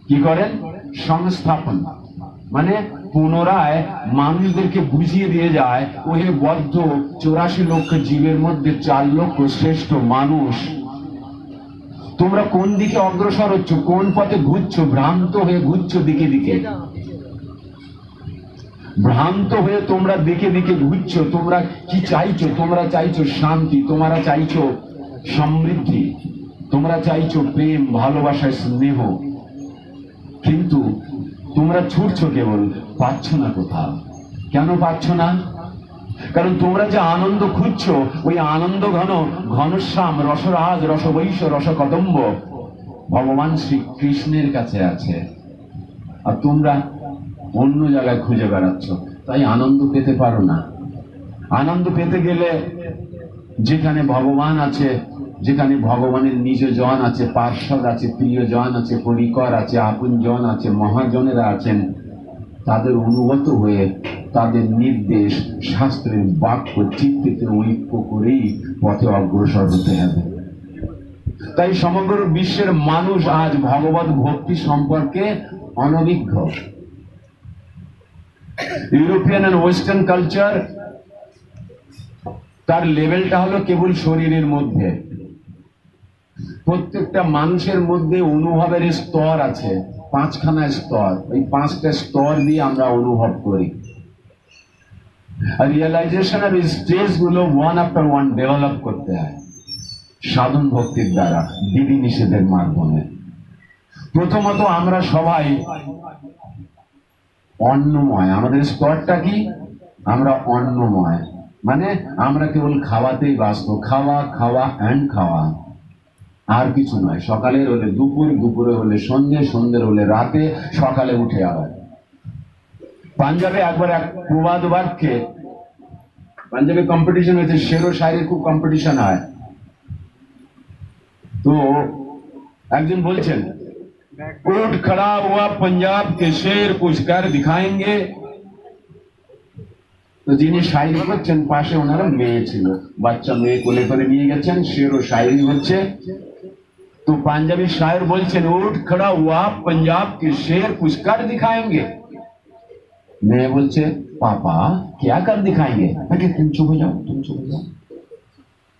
কি করেন? সংস্থাপন, মানে পুনরায় মানুষদেরকে বুঝিয়ে দিয়ে যায়, ওহে বদ্ধ 84 লক্ষ জীবের মধ্যে 4 লক্ষ শ্রেষ্ঠ মানুষ, তোমরা কোন দিকে অগ্রসর হচ্ছ, কোন পথে ঘুরছো? ভ্রান্ত হয়ে ঘুরছো দিকে দিকে, ভ্রান্ত হয়ে তোমরা দিকে দিকে ঘুরছো। তোমরা কি চাইছো? তোমরা চাইছো শান্তি, তোমরা চাইছো সমৃদ্ধি, তোমরা চাইছো প্রেম, ভালোবাসা, স্নেহ, কিন্তু তোমরা ছুটছো কেবল, পাচ্ছ না কোথাও। কেন পাচ্ছ না? কারণ তোমরা যে আনন্দ খুঁজছো, ওই আনন্দ ঘন ঘনশ্যাম রসরাজ রসবৈশ রসকদম্ব ভগবান শ্রীকৃষ্ণের কাছে আছে, আর তোমরা অন্য জায়গায় খুঁজে বেড়াচ্ছ, তাই আনন্দ পেতে পারো না। আনন্দ পেতে গেলে যেখানে ভগবান আছে, যেখানে ভগবানের নিজ জন আছে, পার্ষদ আছে, প্রিয়জন আছে, পরিকর আছে, আপন জন আছে, মহাজনেরা আছেন, তাদের অনুগত হয়ে তাদের নির্দেশ, শাস্ত্রের বাক্য চিত্তে ঐক্য করেই পথে অগ্রসর হতে হবে। তাই সমগ্র বিশ্বের মানুষ আজ ভগবত ভক্তি সম্পর্কে অনভিজ্ঞ। ইউরোপিয়ান এন্ড ওয়েস্টার্ন কালচার, তার লেভেলটা হলো কেবল শরীরের মধ্যে। প্রত্যেকটা মানুষের মধ্যে অনুভবের স্তর আছে, 5খানা স্তর। এই 5টা স্তর দিয়ে আমরা অনুভব করি। আর রিয়েলাইজেশন আর স্টেজ গুলো ওয়ান আফটার ওয়ান ডেভেলপ করতে হয় সাধন ভক্তির দ্বারা, বিধি নিষেধের মাধ্যমে। প্রথমত আমরা সবাই অন্নময়। আমাদের স্তরটা কি? আমরা অন্নময়, মানে আমরা কেবল খাওয়াতেই ব্যস্ত। খাওয়া, খাওয়া অ্যান্ড খাওয়া, আর কিছু নয়। সকালের হলে দুপুর, দুপুরে হলে সন্ধ্যে, সন্ধ্যের হলে রাতে, সকালে উঠে আবার। পাঞ্জাবে একবার এক প্রবাদ বাক্যে, পাঞ্জাবে কম্পিটিশন হয়েছে, শের ও শায়েরির খুব কম্পিটিশন হয়। তো একজন বলছেন, उठ खड़ा हुआ पंजाब के शेर कुछ कर दिखाएंगे। তো যিনি শায়েরি করছেন, পাশে ওনারা মেয়ে ছিল, বাচ্চা মেয়ে কোলে করে নিয়ে গেছেন, শের ও শায়েরি হচ্ছে। তো পাঞ্জাবি শায়ের বলছেন, उठ खड़ा हुआ पंजाब के शेर कुछ कर दिखाएंगे। মেয়ে বলছে, पापा क्या कर दिखाएंगे? बेटे तुम चुप हो जाओ, तुम चुप हो जाओ।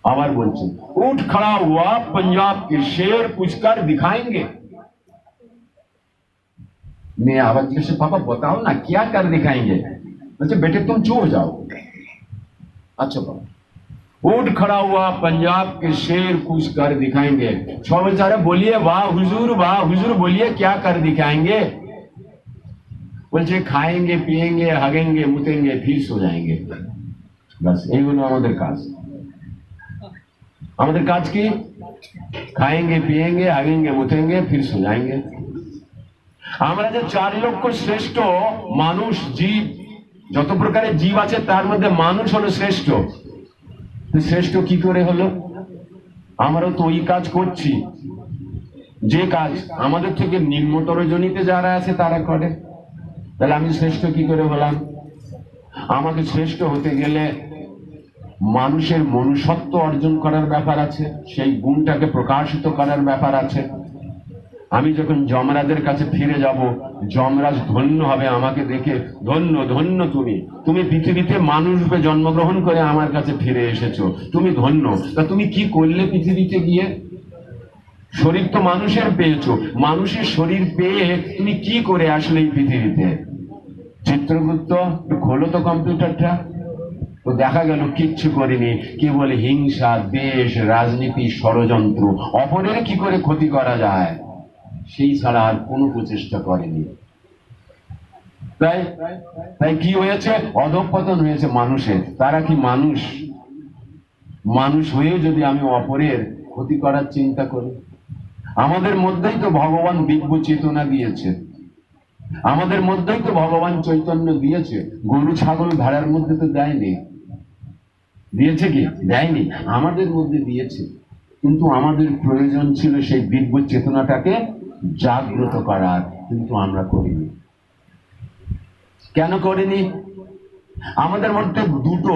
আবার বলছেন, उठ खड़ा हुआ पंजाब के शेर कुछ कर दिखाएंगे। मैं आवाज से, पापा बताओ ना क्या कर दिखाएंगे? बच्चे, बेटे तुम चुप हो जाओ। अच्छा पापा। उठ खड़ा हुआ पंजाब के शेर कुछ कर दिखाएंगे। छह बेचारे बोलिए वाह हुजूर बोलिए क्या कर दिखाएंगे? बोलছে खाएंगे, पिएंगे, हगेंगे, मुतेंगे, फिर सो जाएंगे। बस এইগুলো আমাদের কাজ। আমাদের কাজ কি? खाएंगे, पिएंगे, हगेंगे, मुतेंगे, फिर सो जाएंगे। আমরা যে 4 লক্ষ শ্রেষ্ঠ মানুষ, জীব, যত প্রকারের জীব আছে তার মধ্যে মানুষ হলো শ্রেষ্ঠ। শ্রেষ্ঠ কি করে হলো? আমরাও তো ওই কাজ করছি যে কাজ আমাদের থেকে নিম্নতর জনিতে যারা আছে তারা করে। তাহলে আমি শ্রেষ্ঠ কি করে হলাম? আমাকে শ্রেষ্ঠ হতে গেলে মানুষের মনুষ্যত্ব অর্জন করার ব্যাপার আছে, সেই গুণটাকে প্রকাশিত করার ব্যাপার আছে। আমি যখন যমরাজের কাছে ফিরে যাব, যমরাজ ধন্য হবে আমাকে দেখে, ধন্য ধন্য তুমি পৃথিবীতে মানুষ রূপে জন্মগ্রহণ করে আমার কাছে ফিরে এসেছো, তুমি ধন্য। তা তুমি কি করলে পৃথিবীতে গিয়ে? শরীর তো মানুষের পেয়েছো, মানুষের শরীর পেয়ে তুমি কি করে আসলে এই পৃথিবীতে? চিত্রগুপ্ত খোলো তো কম্পিউটারটা। তো দেখা গেল কিচ্ছু করেনি, কেবল হিংসা, দেশ, রাজনীতি, ষড়যন্ত্র, অপরের কি করে ক্ষতি করা যায় সেই ছাড়া আর কোনো প্রচেষ্টা করেনি। তাই কি হয়েছে? অধঃপতন হয়েছে মানুষের। তারা কি মানুষ? মানুষ হয়ে যদি আমি অপরের ক্ষতি করার চিন্তা করি? আমাদের মধ্যেই তো ভগবান দিব্য চেতনা দিয়েছে, আমাদের মধ্যেই তো ভগবান চৈতন্য দিয়েছে। গরু ছাগল ভেড়ার মধ্যে তো দেয়নি। দিয়েছে কি? দেয়নি। আমাদের মধ্যে দিয়েছে, কিন্তু আমাদের প্রয়োজন ছিল সেই দিব্য চেতনাটাকে জাগ্রত করার, কিন্তু আমরা করিনি। কেন করিনি? আমাদের মধ্যে দুটো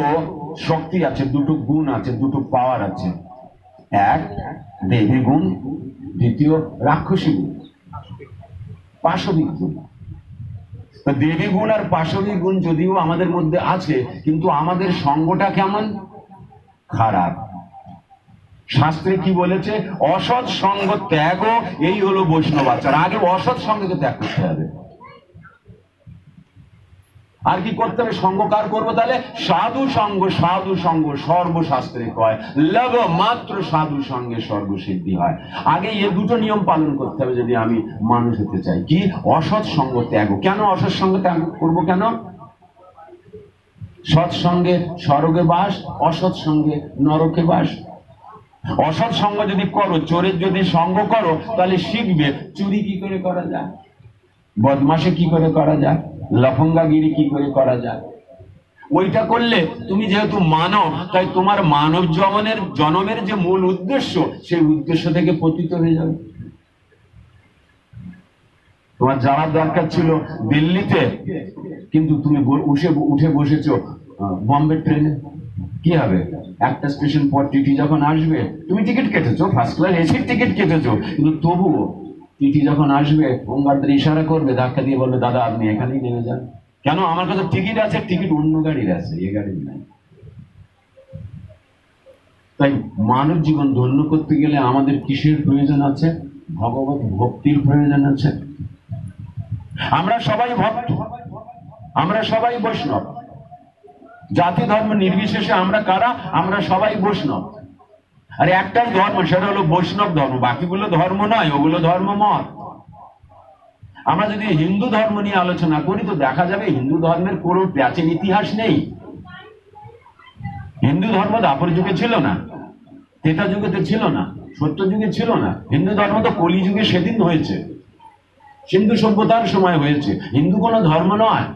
শক্তি আছে, দুটো গুণ আছে, দুটো পাওয়ার আছে। এক দেবী গুণ, দ্বিতীয় রাক্ষসী গুণ। পাশবিক গুণ। দেবী গুণ আর পাশবিক গুণ যদিও আমাদের মধ্যে আছে, কিন্তু আমাদের সঙ্গটা কেমন? খারাপ। শাস্ত্রে কি বলেছে? অসৎ সঙ্গ ত্যাগ, এই হলো বৈষ্ণব আচার। আগে অসৎ সঙ্গকে ত্যাগ করতে হবে। আর কি করতে হবে? সঙ্গ কার করবো তাহলে? সাধু সঙ্গ। সাধু সঙ্গ সর্বশাস্ত্রে কয় লব মাত্র সাধু সঙ্গে সর্বসিদ্ধি হয়। আগে এ দুটো নিয়ম পালন করতে হবে যদি আমি মানুষ হতে চাই। কি? অসৎ সঙ্গ ত্যাগ। কেন অসৎ সঙ্গ ত্যাগ করবো? কেন? সৎসঙ্গে স্বর্গে বাস, অসৎ সঙ্গে নরকে বাস। অসৎ সঙ্গ যদি করো, চোরের যদি সঙ্গ করো, তাহলে শিখবে চুরি কি করে করা যায়, বদমাশি কি করে করা যায়, লফঙ্গাগিরি কি করে করা যায়। ওইটা করলে তুমি যেহেতু মানব, তাই তোমার মানব জন্মের যে মূল উদ্দেশ্য, সেই উদ্দেশ্য থেকে পতিত হয়ে যাবে। তোমার যাওয়ার দরকার ছিল দিল্লিতে, কিন্তু তুমি উঠে বসেছো বম্বে ট্রেনে। কি হবে? একটা স্টেশন পর টিটি যখন আসবে, তুমি টিকিট কেটেছো, ফার্স্ট ক্লাস এসির টিকিট কেটেছো, কিন্তু তবুও টিটি যখন আসবে হোমগার্ডদের ইশারা করবে, ধাক্কা দিয়ে বলবে দাদা আপনি এখানেই নেমে যান। কেন? আমার কাছে টিকিট আছে, টিকিট অন্য গাড়ির আছে, এ গাড়ির নাই। তাই মানব জীবন ধন্য করতে গেলে আমাদের কিসের প্রয়োজন আছে? ভগবত ভক্তির প্রয়োজন আছে। আমরা সবাই ভক্ত, আমরা সবাই বৈষ্ণব। জাতি ধর্ম নির্বিশেষে আমরা কারা? আমরা সবাই বৈষ্ণব। আর একটাই ধর্ম, সেটা হলো বৈষ্ণব ধর্ম। বাকিগুলো ধর্ম নয়, ওগুলো ধর্ম মত। আমরা যদি হিন্দু ধর্ম নিয়ে আলোচনা করি, তো দেখা যাবে হিন্দু ধর্মের কোনো প্রাচীন ইতিহাস নেই। হিন্দু ধর্ম দাপর যুগে ছিল না, ত্রেতা যুগেতে ছিল না, সত্য যুগে ছিল না। হিন্দু ধর্ম তো কলি যুগে সেদিন হয়েছে, সিন্ধু সভ্যতার সময় হয়েছে। হিন্দু কোনো ধর্ম নয়।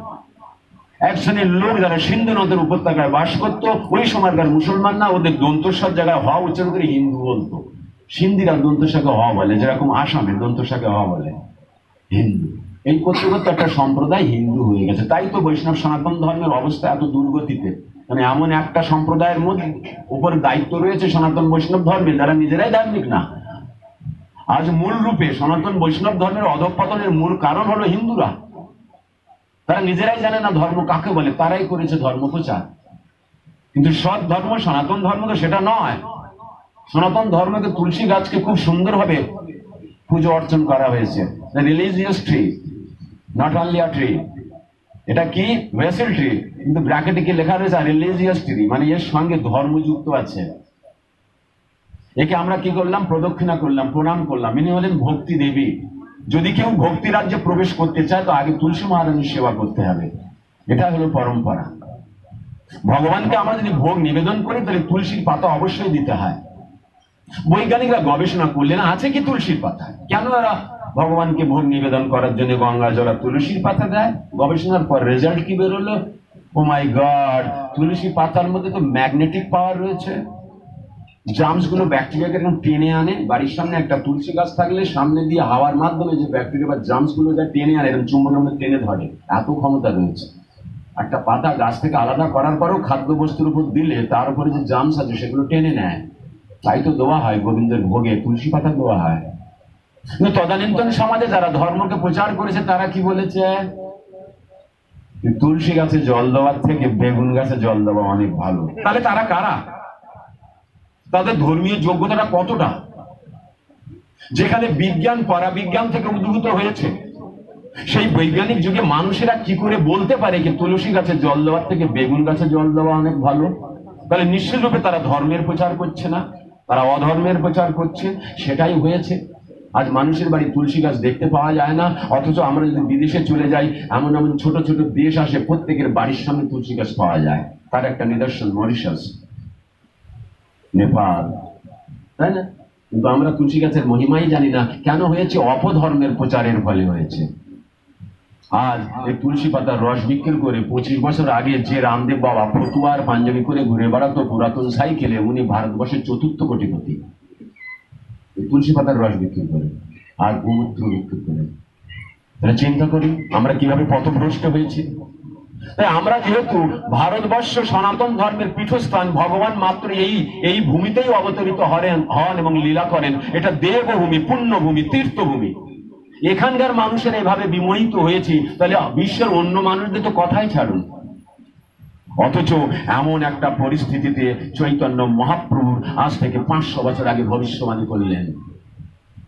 এক শ্রেণীর লোক যারা সিন্ধু নদের উপত্যকায় বাস করতো, ওই সময়কার মুসলমান না, ওদের দন্তস্বর জায়গায় হ উচ্চারণ করে হিন্দু বলতো। সিন্ধিরা দন্তস্বকে হ বলে, যেরকম আসামে দন্তস্বকে হ বলে হিন্দু। এই করতে করতে একটা সম্প্রদায় হিন্দু হয়ে গেছে। তাই তো বৈষ্ণব সনাতন ধর্মের অবস্থা এত দুর্গতিতে। মানে এমন একটা সম্প্রদায়ের মধ্যে উপর দায়িত্ব রয়েছে সনাতন বৈষ্ণব ধর্মে, যারা নিজেরাই ধার্মিক না। আজ মূল রূপে সনাতন বৈষ্ণব ধর্মের অধঃপতনের মূল কারণ হলো হিন্দুরা। তারা নিজেরাই জানে না ধর্ম কাকে বলে, তারাই করেছে ধর্ম প্রচার। কিন্তু সৎ ধর্ম সনাতন ধর্ম তো সেটা নয়। সনাতন ধর্মকে তুলসী গাছকে খুব সুন্দরভাবে পুজো অর্চন করা হয়েছে। Religious tree, not only a tree. এটা কি? ভেসেল ট্রি, কিন্তু ব্র্যাকেটে কি লেখা রয়েছে? রিলিজিয়াস ট্রি, মানে এর সঙ্গে ধর্ম যুক্ত আছে। একে আমরা কি করলাম? প্রদক্ষিণা করলাম, প্রণাম করলাম। ইনি হলেন ভক্তি দেবী। যদি কেউ ভক্তি রাজ্যে প্রবেশ করতে চায়, তো আগে তুলসী মহারানীর সেবা করতে হবে। এটা হলো পরম্পরা। ভগবানকে আমরা যদি ভোগ নিবেদন করি, তাহলে তুলসীর পাতা অবশ্যই দিতে হয়। বৈজ্ঞানিকরা গবেষণা করলেন আছে কি তুলসীর পাতা, কেন এরা ভগবানকে ভোগ নিবেদন করার জন্য গঙ্গা জল তুলসীর পাতা দেয়। গবেষণার পর রেজাল্ট কি বেরোলো? ও মাই গড, তুলসী পাতার মধ্যে তো ম্যাগনেটিক পাওয়ার রয়েছে। জার্মস গুলো ব্যাকটেরিয়াকে এরকম টেনে আনে। বাড়ির সামনে একটা তুলসী গাছ থাকলে সামনে দিয়ে হাওয়ার মাধ্যমে যে ব্যাকটেরিয়া বা জার্মস গুলো যা টেনে আনে, এরকম চুম্বকের মধ্যে টেনে ধরে। এত ক্ষমতা রয়েছে। একটা পাতা গাছ থেকে আলাদা করার পরেও খাদ্য বস্তুর উপর দিলে তার উপরে যে জার্মস আছে সেগুলো টেনে নেয়। তাই তো দেওয়া হয় গোবিন্দের ভোগে তুলসী পাতা দেওয়া হয়। কিন্তু তদানীন্তন সমাজে যারা ধর্মকে প্রচার করেছে, তারা কি বলেছে? তুলসী গাছে জল দেওয়ার থেকে বেগুন গাছে জল দেওয়া অনেক ভালো। তাহলে তারা কারা? তাদের ধর্মীয় যোগ্যতাটা কতটা? যেখানে বিজ্ঞান পরাবিজ্ঞান থেকে উদ্ভূত হয়েছে, সেই বৈজ্ঞানিক যুগে মানুষেরা কি করে বলতে পারে কি তুলসী গাছে জল দেওয়ার থেকে বেগুন গাছে জল দেওয়া অনেক ভালো? তাহলে নিশ্চিতরূপে তারা ধর্মের প্রচার করছে না, তারা অধর্মের প্রচার করছে। সেটাই হয়েছে। আজ মানুষের বাড়ি তুলসী গাছ দেখতে পাওয়া যায় না, অথচ আমরা যদি বিদেশে চলে যাই, এমন এমন ছোট ছোট দেশ আসে, প্রত্যেকের বাড়ির সামনে তুলসী গাছ পাওয়া যায়। তার একটা নিদর্শন মরিশাস, নেপাল, তাই না? কিন্তু আমরা তুলসী গাছের মহিমাই জানি না। কেন হয়েছে? অপধর্মের প্রচারের ফলে হয়েছে। আজ এই তুলসী পাতার রস বিক্রি করে 25 বছর আগে যে রামদেব বাবা ফতুয়ার পাঞ্জাবি করে ঘুরে বেড়াতো পুরাতন সাইকেলে, উনি ভারতবর্ষের 4র্থ কোটিপতি। তুলসী পাতার রস বিক্রি করে আর গোমূত্র বিক্রি করে। তাহলে চিন্তা করি আমরা কিভাবে পথভ্রষ্ট হয়েছি। তাই আমরা যেহেতু ভারতবর্ষ সনাতন ধর্মের পীঠস্থান, ভগবান মাত্র এই ভূমিতেই অবতরিত হন এবং লীলা করেন। এটা দেবভূমি, পুণ্যভূমি, তীর্থভূমি। এখানকার মানুষের এভাবে বিমোহিত হয়েছি, তাহলে বিশ্বের অন্য মানুষদের তো কথাই ছাড়ুন। অথচ এমন একটা পরিস্থিতিতে চৈতন্য মহাপ্রভু আজ থেকে 500 বছর আগে ভবিষ্যবাণী করলেন,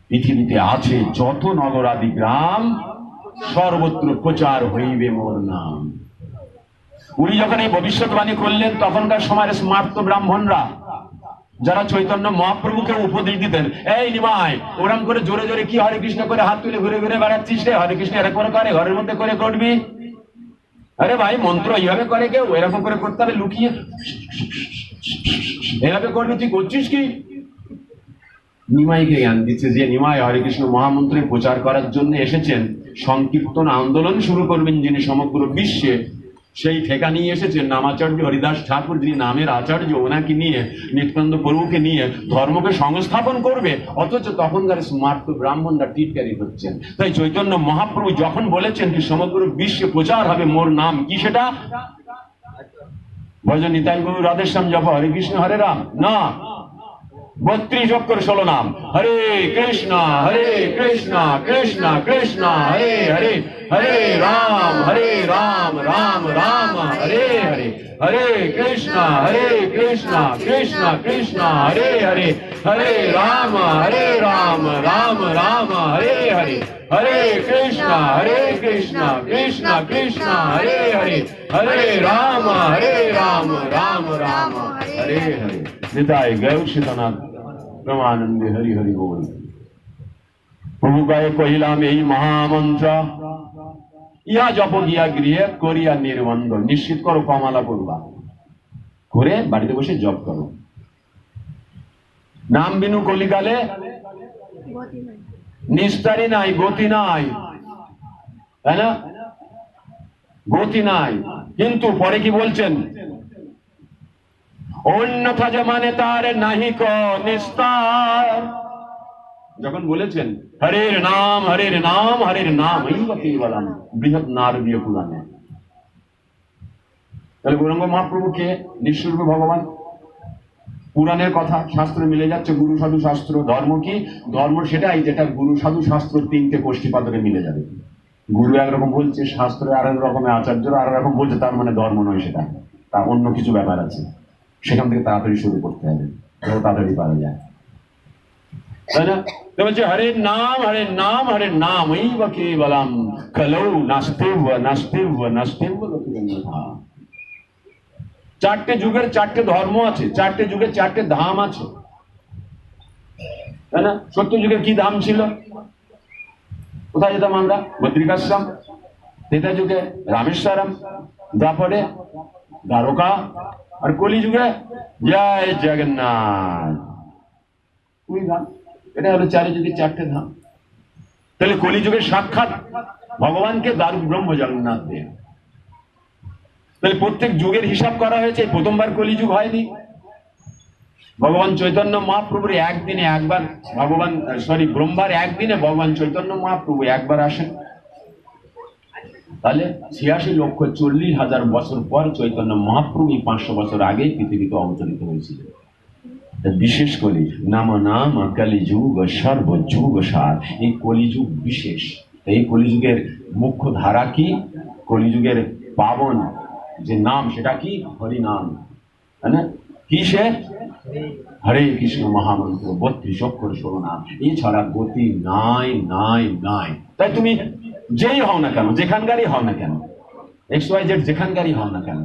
পৃথিবীতে আছে যত নগরাদি গ্রাম সর্বত্র প্রচার হইবে মোর নাম। উনি যখন এই ভবিষ্যৎবাণী করলেন, তখনকার সময়ের স্মার্ত ব্রাহ্মণরা যারা চৈতন্য মহাপ্রভুকে উপদেশ দিতেন, এই নিমাই ওরম করে জোরে জোরে কি হরে কৃষ্ণ করে হাত তুলে ঘুরে ঘুরে বেড়াচ্ছিস রে, হরে কৃষ্ণ এরকম করে ঘরের মধ্যে করে করবি, আরে ভাই মন্ত্র এইভাবে করে কেউ, এরকম করে করতে হবে লুকিয়ে, এভাবে করবি, তুই করছিস কি? নিমাইকে জ্ঞান দিচ্ছে যে নিমাই হরে কৃষ্ণ মহামন্ত্রের প্রচার করার জন্য এসেছেন, সংকীর্তন আন্দোলন শুরু করবেন যিনি সমগ্র বিশ্বে, সেই ঠেকা নিয়ে এসেছেন নামাচার্য হরিদাস ঠাকুর, যিনি নামের আচার্য, ওনাকে নিয়ে, নিত্যানন্দ প্রভুকে নিয়ে ধর্মকে সংস্থাপন করবে। অথচ তখনকার স্মার্ত ব্রাহ্মণরা টিটকারি হচ্ছেন। তাই চৈতন্য মহাপ্রভু যখন বলেছেন কি সমগ্র বিশ্বে প্রচার হবে মোর নাম, কি সেটা? ভজন নিতাই গুরু রাধেশ্যাম জপ হরে কৃষ্ণ হরে রাম না, 32 অক্ষর 16 নাম, হরে কৃষ্ণ কৃষ্ণ কৃষ্ণ হরে হরে, হরে রাম রাম রাম হরে হরে, হরে কৃষ্ণ কৃষ্ণ কৃষ্ণ হরে হরে, হরে রাম রাম রাম হরে হরে, হরে কৃষ্ণ কৃষ্ণ কৃষ্ণ হরে হরে, হরে রাম রাম রাম হরে হরে। নিতাই গৌর সীতানাথ ব্রহ্মানন্দে হরি হরি বল। প্রভু কয়ে কহিলাম এই মহামন্ত্র, ইহা জপ গিয়া গৃহে করিয়া নির্বন্ধ, নিশ্চিত করো কমালা করবা, করে বাড়িতে বসে জপ করো। নাম বিনু কলিকালে নিস্তারি নাই, গতি নাই, তাই না? গতি নাই। কিন্তু পরে কি বলছেন? অন্যথা যে মানে তার নাহিক নিস্তার। যখন বলেছেন হরের নাম হরের নাম হরের নাম এই বললাম বৃহৎ নারদীয় পুরাণে, তাহলে গৌরাঙ্গ মহাপ্রভুকে নিঃস্বরূপ ভগবান, পুরাণের কথা শাস্ত্রে মিলে যাচ্ছে। গুরু সাধু শাস্ত্র, ধর্ম কি? ধর্ম সেটাই যেটা গুরু সাধু শাস্ত্র 3টে কোষ্ঠীপাতরে মিলে যাবে। গুরু একরকম বলছে, শাস্ত্রে আর এক রকমের, আচার্যরা আর রকম বলছে, তার মানে ধর্ম নয় সেটা, তা অন্য কিছু ব্যাপার আছে। সেখান থেকে তাড়াতাড়ি শুরু করতে হবে, তাড়াতাড়ি পারা যায়, তাই না? বলছে হরের নাম হরের নাম হরের নাম এই বা কে বলাম কলৌ নাস্তেব নাস্তেব নাস্তেব। 4টে যুগের 4টে ধর্ম আছে, 4টে যুগের 4টে ধাম আছে, তাই না? সত্য যুগের কি ধাম ছিল? কোথায় যেতাম আমরা? বদ্রিকাশ্রম। ত্রেতা যুগে রামেশ্বরম, দ্বাপরে দ্বারকা, আর কলি যুগে জয় জগন্নাথ। এটা হলো 4 যুগের 4টে ধাম। তাহলে কলি যুগের সাক্ষাৎ ভগবানকে দারু ব্রহ্ম জগন্নাথ দেব। তাহলে প্রত্যেক যুগের হিসাব করা হয়েছে, প্রথমবার কলি যুগ হয়নি। ভগবান চৈতন্য মহাপ্রভুর একদিনে একবার, ব্রহ্মার একদিনে ভগবান চৈতন্য মহাপ্রভু একবার আসেন। তাহলে 86,40,000 বছর পর চৈতন্য মহাপ্রভু 500 বছর আগে পৃথিবীতে অবতরিত হয়েছিল। বিশেষ করে নাম নাম কলিযুগ সর্বযুগ সার, এই কলিযুগ বিশেষ। এই কলিযুগের মুখ্য ধারা কি? কলিযুগের পাবন যে নাম সেটা কি? হরি নাম, তাই না? কি সে? হরে কৃষ্ণ মহামন্ত্র 32 অক্ষর 16 নাম, এছাড়া গতি নাই নাই নাই। তাই তুমি যেই হও না কেন, যেখানকারই হও না কেন, XYZ যেখানকারই হও না কেন,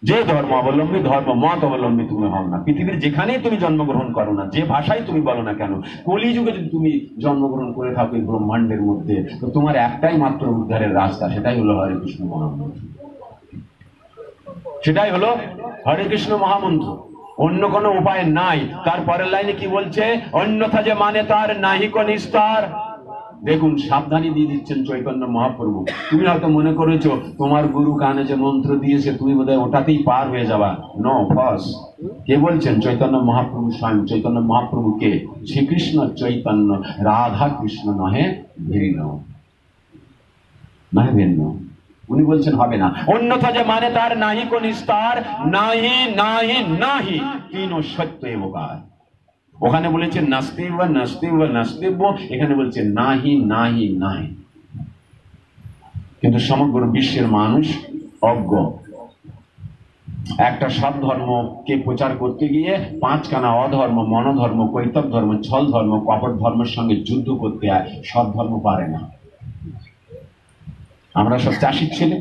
যে ধর্ম অবলম্বী, ধর্ম মত অবলম্বী তুমি হও না, পৃথিবীর যেখানেই তুমি জন্মগ্রহণ করো না, যে ভাষায় তুমি বলো না কেন, কলিযুগে যদি তুমি জন্মগ্রহণ করে থাকো এই ব্রহ্মাণ্ডের মধ্যে, তো তোমার একটাই মাত্র উদ্ধারের রাস্তা, সেটাই হলো হরে কৃষ্ণ মহামন্ত্র। সেটাই হলো হরে কৃষ্ণ মহামন্ত্র, অন্য কোনো উপায় নাই। তারপরের লাইনে কি বলছে? অন্যথা যে মানে তার নাহিক নিস্তার। দেখুন সাবধানী দিয়ে দিচ্ছেন চৈতন্য মহাপ্রভু। তুমি হয়তো মনে করেছো তোমার গুরু কানে যে মন্ত্র দিয়েছে তুমি বোধহয় ওটাতেই পার হয়ে যাবা। নো ফস। কে বলছেন? চৈতন্য মহাপ্রভু স্বয়ং। চৈতন্য মহাপ্রভু কে? শ্রীকৃষ্ণ চৈতন্য, রাধা কৃষ্ণ নহে ভিন্ন, নহে ভিন্ন। উনি বলছেন হবে না। অন্যথা যে মানে তার নাহিক নিস্তার, নাহি নাহি নাহি তিনো সত্য এবার। ওখানে বলেছে নাস্তিব নাস্তিব নাস্তিব, এখানে বলছে নাহি নাহি নাহি। কিন্তু সমগ্র বিশ্বের মানুষ অজ্ঞ। একটা সৎ ধর্মকে প্রচার করতে গিয়ে পাঁচখানা অধর্ম, মনোধর্ম, কৈতব ধর্ম, ছল ধর্ম, কপট ধর্মের সঙ্গে যুদ্ধ করতে হয়। সৎ ধর্ম পারে না। আমরা সব চাষির ছেলে,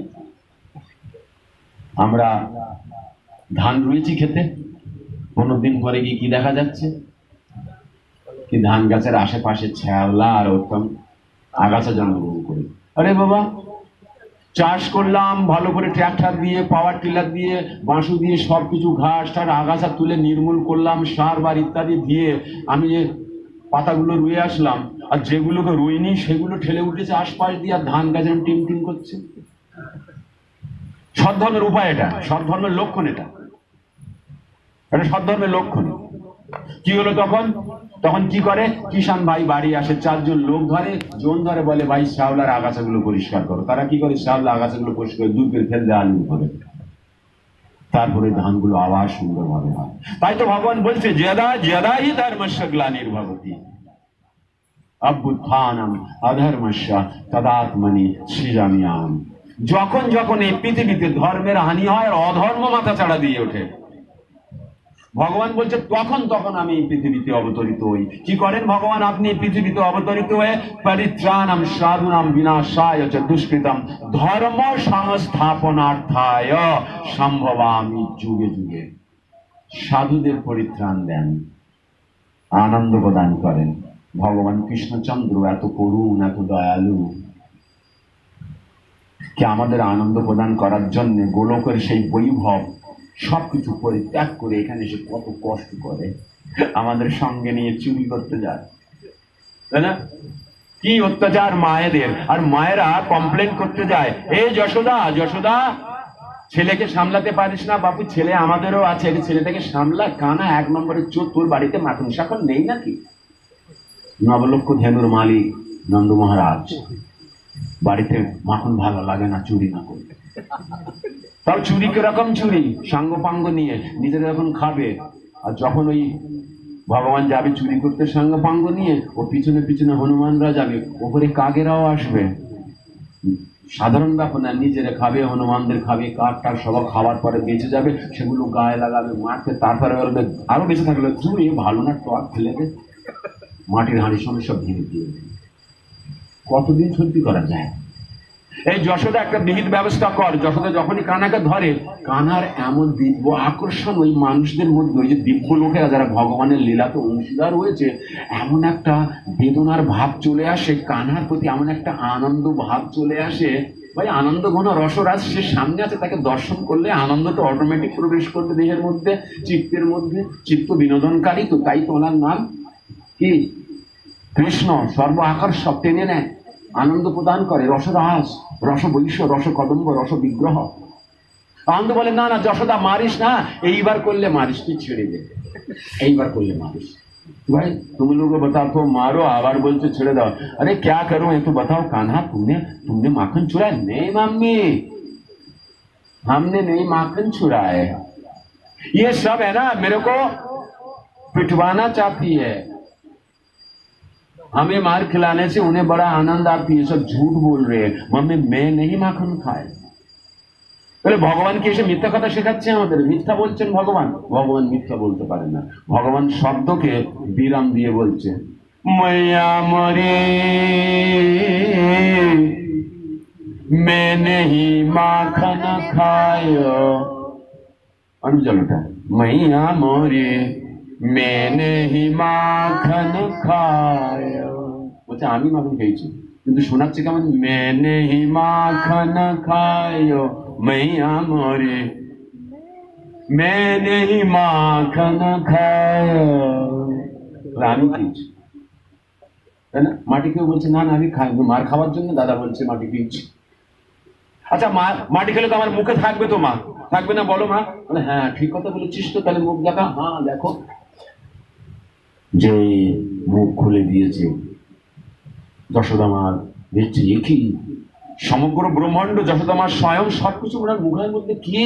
আমরা ধান রুয়েছি খেতে, 15 দিন পরে গিয়ে কি দেখা যাচ্ছে, কি ধান গাছের আশেপাশে ছ্যাওলা আর ওরকম আগাছা জন্মগ্রহণ করে। আরে বাবা, চাষ করলাম ভালো করে ট্রাক্টর দিয়ে, পাওয়ার টিলার দিয়ে, বাঁশু দিয়ে সবকিছু ঘাস টাস আগাছা তুলে নির্মূল করলাম, সার বার ইত্যাদি দিয়ে আমি যে পাতাগুলো রুয়ে আসলাম, আর যেগুলোকে রুইনি সেগুলো ঠেলে উঠেছে আশপাশ দিয়ে, আর ধান গাছের টিম টিম করছে। সৎ ধর্মের উপায় এটা, সৎ ধর্মের লক্ষণ এটা, এটা সৎ ধর্মের লক্ষণ। কি হলো তখন? তখন কি করে, কিষান ভাই বাড়ি আসে, 4 জন লোক ধরে, জন ধরে, বলে ভাই শ্যাওলার আগাছাগুলো পরিষ্কার করো। তারা কি করে, শ্যাওলা আগাছাগুলো পরিষ্কার করে দূর করে ফেল দেয় আলু করে, তারপরে ধানগুলো আবার সুন্দরভাবে হয়। তাই তো ভগবান বলছে যদা যদাহি ধর্মস্য গ্লানির্ভবতি অভ্যুত্থানম অধর্মস্য তদাত্মনি সৃজাম্যহম। যখন যখন এই পৃথিবীতে ধর্মের হানি হয় আর অধর্ম মাথা চাড়া দিয়ে ওঠে, ভগবান বলছে তখন তখন আমি এই পৃথিবীতে অবতরিত হই। কি করেন ভগবান? আপনি পৃথিবীতে অবতরিত হয়ে পরিত্রাণাম সাধুনাম বিনাশায় চ দুষ্কৃতম ধর্ম সংস্থাপনার্থায় সম্ভবামি যুগে যুগে। সাধুদের পরিত্রাণ দেন, আনন্দ প্রদান করেন। ভগবান কৃষ্ণচন্দ্র এত করুণ, এত দয়ালু, কি আমাদের আনন্দ প্রদান করার জন্য গোলকের সেই বৈভব সবকিছু পরিত্যাগ করে এখানে এসে কত কষ্ট করে, আমাদের সঙ্গে নিয়ে চুরি করতে যায়, তাই না? কি অত্যাচার মায়েদের! আর মায়েরা কমপ্লেন করতে যায়, এই যশোদা যশোদা, ছেলেকে সামলাতে পারিস না বাপু, ছেলে আমাদেরও আছে, ছেলেটাকে সামলা। কানা 1 নম্বরের চোর, তোর বাড়িতে মাখন শাখন নেই নাকি? নবলক্ষ ধেনুর মালিক নন্দ মহারাজ, বাড়িতে মাখন ভালো লাগে না চুরি না করতে। তাও চুরি কিরকম চুরি? সাঙ্গ পাঙ্গ নিয়ে নিজেরা যখন খাবে, আর যখন ওই ভগবান যাবে চুরি করতে সাঙ্গ পাঙ্গ নিয়ে, ও পিছনে পিছনে হনুমানরা যাবে, ওপরে কাকেরাও আসবে। সাধারণ ব্যাপার না, নিজেরা খাবে, হনুমানদের খাবে, কাক টাক সব খাবার পরে বেঁচে যাবে, সেগুলো গায়ে লাগাবে, মারতে, তারপরে বলবে আরো বেঁচে থাকলে চুরি ভালো না, টক ফেলে দে, মাটির হাঁড়ির সঙ্গে সব ভেঙে দিয়ে। কতদিন সত্যি করা যায়? এই যশোদা একটা বিহিত ব্যবস্থা কর। যশোদা যখনই কানাকে ধরে, কানার এমন দিব্য আকর্ষণ ওই মানুষদের মধ্যে, ওই যে দিব্য লোকেরা যারা ভগবানের লীলাতে অংশীদার হয়েছে, এমন একটা বেদনার ভাব চলে আসে কানার প্রতি, এমন একটা আনন্দ ভাব চলে আসে। ভাই আনন্দ ঘন রসরাজ, সে সামনে আছে, তাকে দর্শন করলে আনন্দটা অটোমেটিক প্রবেশ করবে দেহের মধ্যে, চিত্তের মধ্যে। চিত্ত বিনোদনকারী, তো তাই তো ওনার নাম কি কৃষ্ণ। সর্ব আকর্ষক, টেনে নেয়, আনন্দ প্রদান করে, রসরাস, রস বৈশ্য, রস কদম্ব, রস বিগ্রহ। আনন্দ বলে না না যশোদা মারিস না, এইবার করলে মারিস, তুই ছেড়ে দে, এইবার করলে মারিস। ভাই तुम लोग बताओ तो मारो, আবার বলছে ছেড়ে দাও। अरे क्या करूं ये तो बताओ कान्हा, तुमने माखन चुराया? नहीं मम्मी, हमने नहीं माखन चुराया, ये सब है ना मेरे को पिटवाना चाहती है, हमें मार खिलाने से उन्हें बड़ा आनंद आती है, सब झूठ बोल रहे हैं मम्मी, मैं नहीं माखन खाए। তাহলে ভগবান কি এসে মিথ্যা কথা শেখাচ্ছে আমাদের? মিথ্যা বলছেন ভগবান? ভগবান মিথ্যা বলতে পারেন না। ভগবান শব্দকে বিরাম দিয়ে বলছে, মায়া মরে মে নেহি মাখন খায়। আমি জলটা মাইয়া মরে মে নেহি মাখন খায়, বলছে আমি মাখন খেয়েছি, কিন্তু শোনাচ্ছে কেমন, মে নেহি মাখন খায় मैया मोरे मैंने ही माखन खाया। আমি খেয়েছি, তাই না? মাটি কেউ বলছে না না আমি খাই, মার খাওয়ার জন্য দাদা বলছে মাটি খেয়েছি। আচ্ছা মাটি খেলে তো আমার মুখে থাকবে, তো মা থাকবে না বলো? মা বলে হ্যাঁ ঠিক কথা বলেছিস তো, তাহলে মুখ দেখা। হ্যাঁ দেখো, যে মুখ খুলে দিয়েছে যশোদা মার, দেখছি এ কি সমগ্র ব্রহ্মাণ্ড, যশোদা মা স্বয়ং সবকিছু ওনার মুখের মধ্যে, কি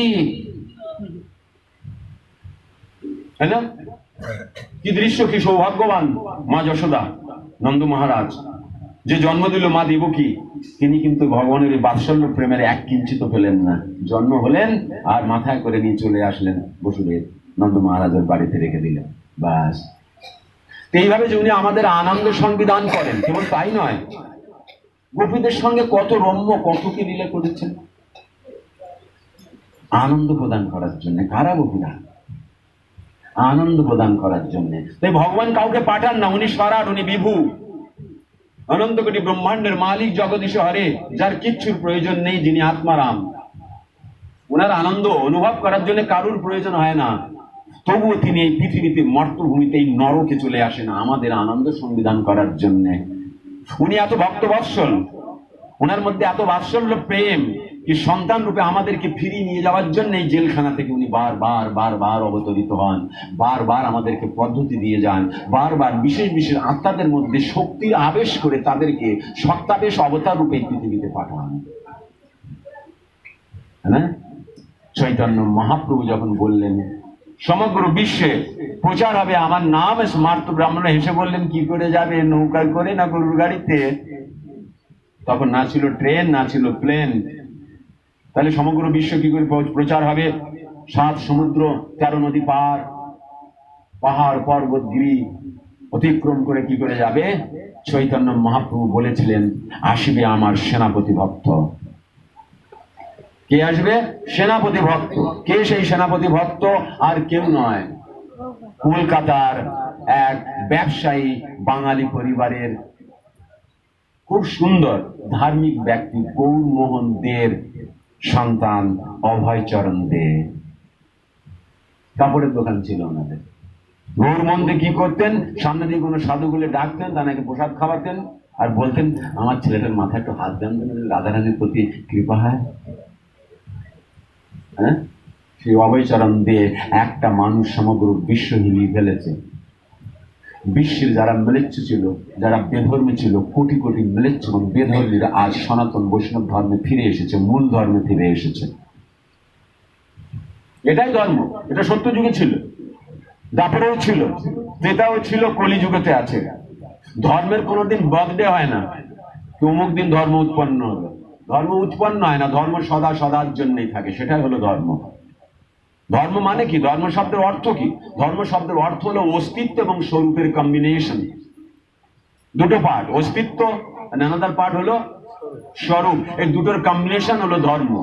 তাই না? কি দৃশ্য, কি সৌভাগ্যবান মা যশোদা, নন্দ মহারাজ যে জন্ম দিল মা দেবকী, তিনি কিন্তু ভগবানের এই বাৎসল্য প্রেমের এক কিঞ্চিত পেলেন না। জন্ম হলেন আর মাথায় করে নিয়ে চলে আসলেন বসুদেব, নন্দ মহারাজের বাড়িতে রেখে দিলেন, বাস। এইভাবে যে উনি আমাদের আনন্দ সংবিধান করেন, কেবল তাই নয়, গোপীদের সঙ্গে কত রম্য, কত কি লীলা করেছেন আনন্দ প্রদান করার জন্য। কারা গোপীরা? আনন্দ প্রদান করার জন্য। তাই ভগবান কাউকে পাঠান না, উনি স্বরাট, উনি বিভু, অনন্ত কোটি ব্রহ্মাণ্ডের মালিক, জগদীশ হরে, যার কিচ্ছুর প্রয়োজন নেই, যিনি আত্মারাম। ওনার আনন্দ অনুভব করার জন্য কারুর প্রয়োজন হয় না, তবুও তিনি এই পৃথিবীতে, মর্তভূমিতে, এই নরকে চলে আসেন আমাদের আনন্দ সংবিধান করার জন্য। উনি এত ভক্তবৎসল, ওনার মধ্যে এত বাৎসল্য প্রেম, কি সন্তান রূপে আমাদেরকে ফিরিয়ে নিয়ে যাওয়ার জন্য এই জেলখানা থেকে উনি বারবার অবতরিত হন, বারবার আমাদেরকে পদ্ধতি দিয়ে যান, বারবার বিশেষ বিশেষ আত্মাদের মধ্যে শক্তির আবেশ করে তাদেরকে সত্তাবেশ অবতার রূপে পৃথিবীতে পাঠান। হ্যাঁ, চৈতন্য মহাপ্রভু যখন বললেন সমগ্র বিশ্বে প্রচার হবে আমার নাম, স্মার্ত ব্রাহ্মণ হেসে বললেন, কি করে যাবে, নৌকায় করে না গরুর গাড়িতে? তখন না ছিল ট্রেন, না ছিল প্লেন। তাহলে সমগ্র বিশ্ব কি করে প্রচার হবে? 7 সমুদ্র 13 নদী পার, পাহাড় পর্বত গিরি অতিক্রম করে কি করে যাবে? চৈতন্য মহাপ্রভু বলেছিলেন, আসবে আমার সেনাপতি ভক্ত। কে আসবে? সেনাপতি ভক্ত। কে সেই সেনাপতি ভক্ত? আর কেউ নয়, কলকাতার এক ব্যবসায়ী বাঙালি পরিবারের খুব সুন্দর ধার্মিক ব্যক্তি গৌরমোহন দের সন্তান অভয়চরণ দে। কাপড়ের দোকান ছিল ওনাদের। গৌরমোহন দে কি করতেন? সামনে দিয়ে কোনো সাধুগুলো ডাকতেন, তাদেরকে প্রসাদ খাওয়াতেন আর বলতেন, আমার ছেলেটার মাথায় একটু হাত দেন, রাধারানীর প্রতি কৃপা হয়। হ্যাঁ, সেই অভয়চরণ দিয়ে একটা মানুষ সমগ্র বিশ্ব হিলিয়ে ফেলেছে। বিশ্বের যারা ম্লেচ্ছ ছিল, যারা বেধর্মী ছিল, কোটি কোটি ম্লেচ্ছ এবং বেধর্মীরা আজ সনাতন বৈষ্ণব ধর্মে ফিরে এসেছে, মূল ধর্মে ফিরে এসেছে। এটাই ধর্ম। এটা সত্য যুগে ছিল, দাপরেও ছিল, ত্রেতাও ছিল, কলিযুগেতে আছে। ধর্মের কোনোদিন বদলে হয় না, অমুক দিন ধর্ম উৎপন্ন হলো। ধর্ম উৎপন্ন হয় না, ধর্ম সদা সদার জন্যই থাকে, সেটাই হলো ধর্ম। ধর্ম মানে কি? ধর্ম শব্দের অর্থ কি? ধর্ম শব্দের অর্থ হলো অস্তিত্ব এবং স্বরূপের কম্বিনেশন। দুটো পার্ট, অস্তিত্ব, নানাদার পার্ট হলো স্বরূপ। এই দুটোর কম্বিনেশন হলো ধর্ম।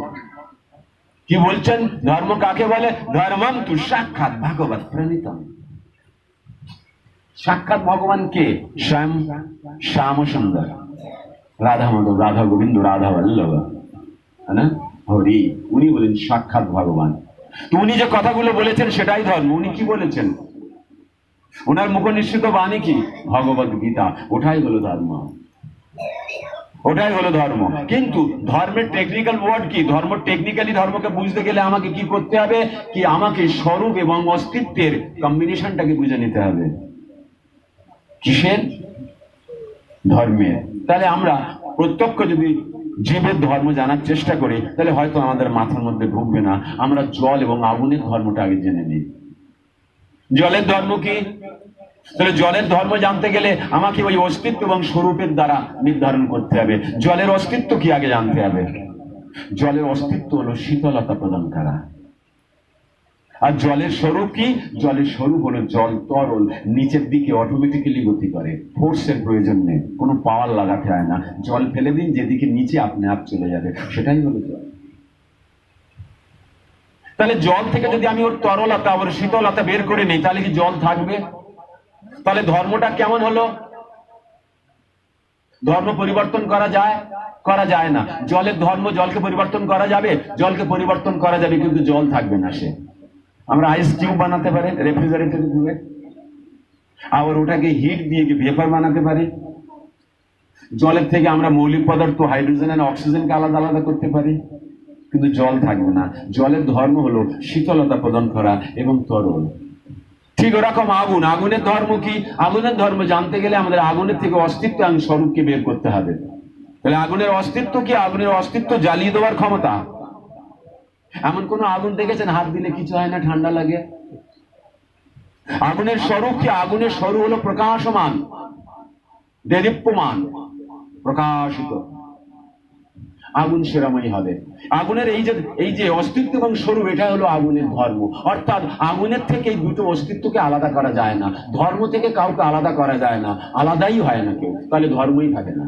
কি বলছেন? ধর্ম কাকে বলে? ধর্মম তু সাক্ষাৎ ভাগবত প্রণীতম। সাক্ষাৎ ভগবান কে? স্বয়ং শ্যাম সুন্দর, রাধা মাধব, রাধা গোবিন্দ, রাধা বল্লভ, হরি, উনি বলেন সাক্ষাৎ ভগবান। তো উনি যে কথাগুলো বলেছেন সেটাই ধর্ম। উনি কি বলেছেন? ওনার মুখ নিঃসৃত বাণী কি? ভগবত গীতা। ওটাই হলো ধর্ম, ওটাই হলো ধর্ম। কিন্তু ধর্মের টেকনিক্যাল ওয়ার্ড কি? ধর্ম টেকনিক্যালি, ধর্মকে বুঝতে গেলে আমাকে কি করতে হবে? কি আমাকে স্বরূপ এবং অস্তিত্বের কম্বিনেশনটাকে বুঝে নিতে হবে। কিসের? ধর্মের। তাহলে আমরা প্রত্যক্ষ যদি জীবের ধর্ম জানার চেষ্টা করি, তাহলে হয়তো আমাদের মাথার মধ্যে ঢুকবে না। আমরা জল এবং আগুনের ধর্মটা আগে জেনে নিই। জলের ধর্ম কি? তাহলে জলের ধর্ম জানতে গেলে আমাকে ওই অস্তিত্ব এবং স্বরূপের দ্বারা নির্ধারণ করতে হবে। জলের অস্তিত্ব কি আগে জানতে হবে। জলের অস্তিত্ব হলো শীতলতা প্রদান করা। আর জলের স্বরূপ কি? জলের স্বরূপ হলো জল তরল, নিচের দিকে অটোমেটিক্যালি গতি করে, ফোর্সের প্রয়োজন নেই, কোনো পাওয়ার লাগাতে হয় না। জল ফেলে দিন, যেদিকে নিচে আপনি আপ চলে যাবে, সেটাই হলো জল। তাহলে জল থেকে যদি আমি ওর তরলতা, ওর শীতলতা বের করে নিই, তাহলে কি জল থাকবে? তাহলে ধর্মটা কেমন হলো? ধর্ম পরিবর্তন করা যায়? করা যায় না। জলের ধর্ম, জলকে পরিবর্তন করা যাবে? জলকে পরিবর্তন করা যাবে, কিন্তু জল থাকবে না। সে আমরা আইস কিউব বানাতে পারি রেফ্রিজারেটর দিয়ে, আবার ওটাকে হিট দিয়ে ভেপার বানাতে পারি। জলের থেকে আমরা মৌলিক পদার্থ হাইড্রোজেন আর অক্সিজেনকে আলাদা আলাদা করতে পারি, কিন্তু জল থাকবে না। জলের ধর্ম হলো শীতলতা প্রদান করা এবং তরল। ঠিক ওরকম আগুন, আগুনের ধর্ম কি? আগুনের ধর্ম জানতে গেলে আমাদের আগুনের থেকে অস্তিত্ব এবং স্বরূপকে বের করতে হবে। তাহলে আগুনের অস্তিত্ব কি? আগুনের অস্তিত্ব জ্বালিয়ে দেওয়ার ক্ষমতা। এমন কোন আগুন দেখেছেন হাত দিলে কিছু হয় না, ঠান্ডা লাগে? আগুনের স্বরূপ কি? আগুনের স্বরূপ হলো প্রকাশমান, দেদীপ্যমান, প্রকাশিত। আগুন সেরাময় হবে। আগুনের এই যে অস্তিত্ব এবং স্বরূপ, এটা হলো আগুনের ধর্ম। অর্থাৎ আগুনের থেকে এই দুটো অস্তিত্বকে আলাদা করা যায় না, ধর্ম থেকে কাউকে আলাদা করা যায় না, আলাদাই হয় না কেউ, তাহলে ধর্মই থাকে না।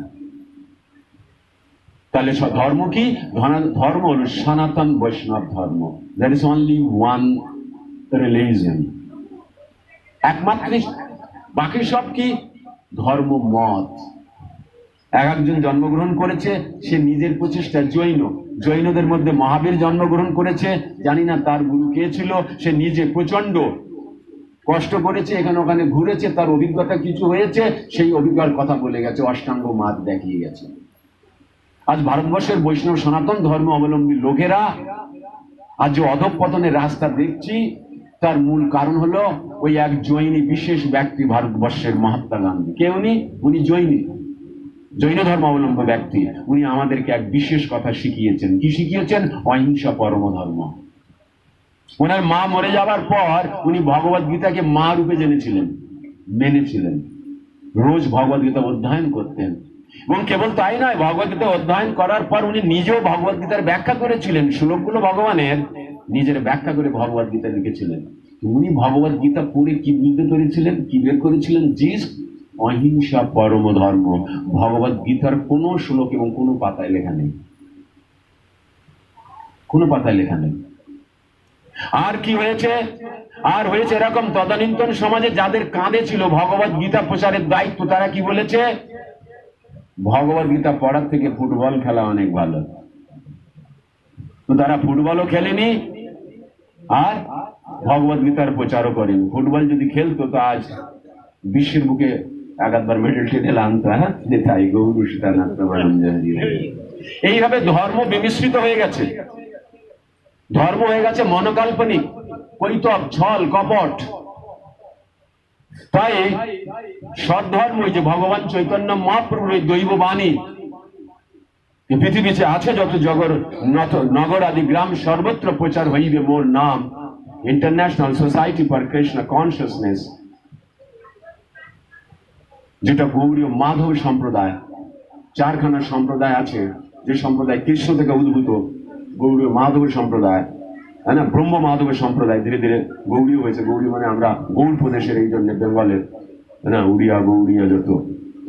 তাহলে ধর্ম কি? ধর্ম হল সনাতন বৈষ্ণব ধর্ম। That is only one religion, একমাত্র। বাকি সব কি? ধর্ম মত। একজন জন্মগ্রহণ করেছে, সে নিজের প্রচেষ্টা। জৈনদের মধ্যে মহাবীর জন্মগ্রহণ করেছে, জানি না তার গুরু কে ছিল, সে নিজে প্রচন্ড কষ্ট করেছে, এখানে ওখানে ঘুরেছে, তার অভিজ্ঞতা কিছু হয়েছে, সেই অভিজ্ঞতার কথা বলে গেছে, অষ্টাঙ্গ মার্গ দেখিয়ে গেছে। আজ ভারতবর্ষের বৈষ্ণব সনাতন ধর্ম অবলম্বী লোকেরা আজ যে অধঃপতনের রাস্তা দেখছি, তার মূল কারণ হলো ওই এক জৈনী বিশেষ ব্যক্তি, ভারতবর্ষের মহাত্মা গান্ধী। কে উনি? উনি জৈন ধর্ম অবলম্বী ব্যক্তি। উনি আমাদেরকে এক বিশেষ কথা শিখিয়েছেন। কি শিখিয়েছেন? অহিংসা পরম ধর্ম। ওনার মা মরে যাওয়ার পর উনি ভগবত গীতাকে মা রূপে জেনেছিলেন, মেনেছিলেন, রোজ ভগবত গীতা অধ্যয়ন করতেন। এবং কেবল তাই নয়, ভগবত গীতা অধ্যয়ন করার পর উনি নিজেও ভগবত গীতার ব্যাখ্যা করেছিলেন। শ্লোকগুলো ভগবানের নিজের ব্যাখ্যা করে ভগবত গীতা লিখেছিলেন। উনি ভগবত গীতা পড়ে কি বুঝতে পেরেছিলেন, কি বের করেছিলেন? অহিংসা পরম ধর্ম। ভগবত গীতার কোন শ্লোক এবং কোন পাতায় লেখা নেই, কোন পাতায় লেখা নেই। আর কি হয়েছে? আর হয়েছে এরকম, তদানীন্তন সমাজে যাদের কাঁধে ছিল ভগবত গীতা প্রচারের দায়িত্ব, তারা কি বলেছে? ভগবত গীতা পড়ার থেকে ফুটবল খেলা অনেক ভালো। তো তারা ফুটবলও খেলেনি আর ভগবত গীতার প্রচারও করেনি। ফুটবল যদি খেলতো তো আজ বিশ্বের বুকে একবার মেডেল টেডেল আনতো। হ্যাঁ, তাই গৌরু এইভাবে ধর্ম বিমিশ্রিত হয়ে গেছে। ধর্ম হয়ে গেছে মনোকাল্পনিক, কৈতব, ছল, কপট। তাই সদ্ধর্ম, যে ভগবান চৈতন্য মহাপ্রভুর দৈব বাণী পৃথিবীতে আছে যত নগর আদি গ্রাম, সর্বত্র প্রচার হইবে মোর নাম। International society for Krishna consciousness, যেটা গৌড়ীয় মাধব সম্প্রদায়, চারখানা সম্প্রদায় আছে, যে সম্প্রদায় কৃষ্ণ থেকে উদ্ভূত, গৌড়ীয় মাধব সম্প্রদায়, হ্যাঁ না, ব্রহ্ম মাধব সম্প্রদায় ধীরে ধীরে গৌড়ীয় হয়েছে। গৌড়ী মানে আমরা গৌড় প্রদেশের, এই জন্য বেঙ্গলের, হ্যাঁ না, উড়িয়া গৌড়িয়া যত।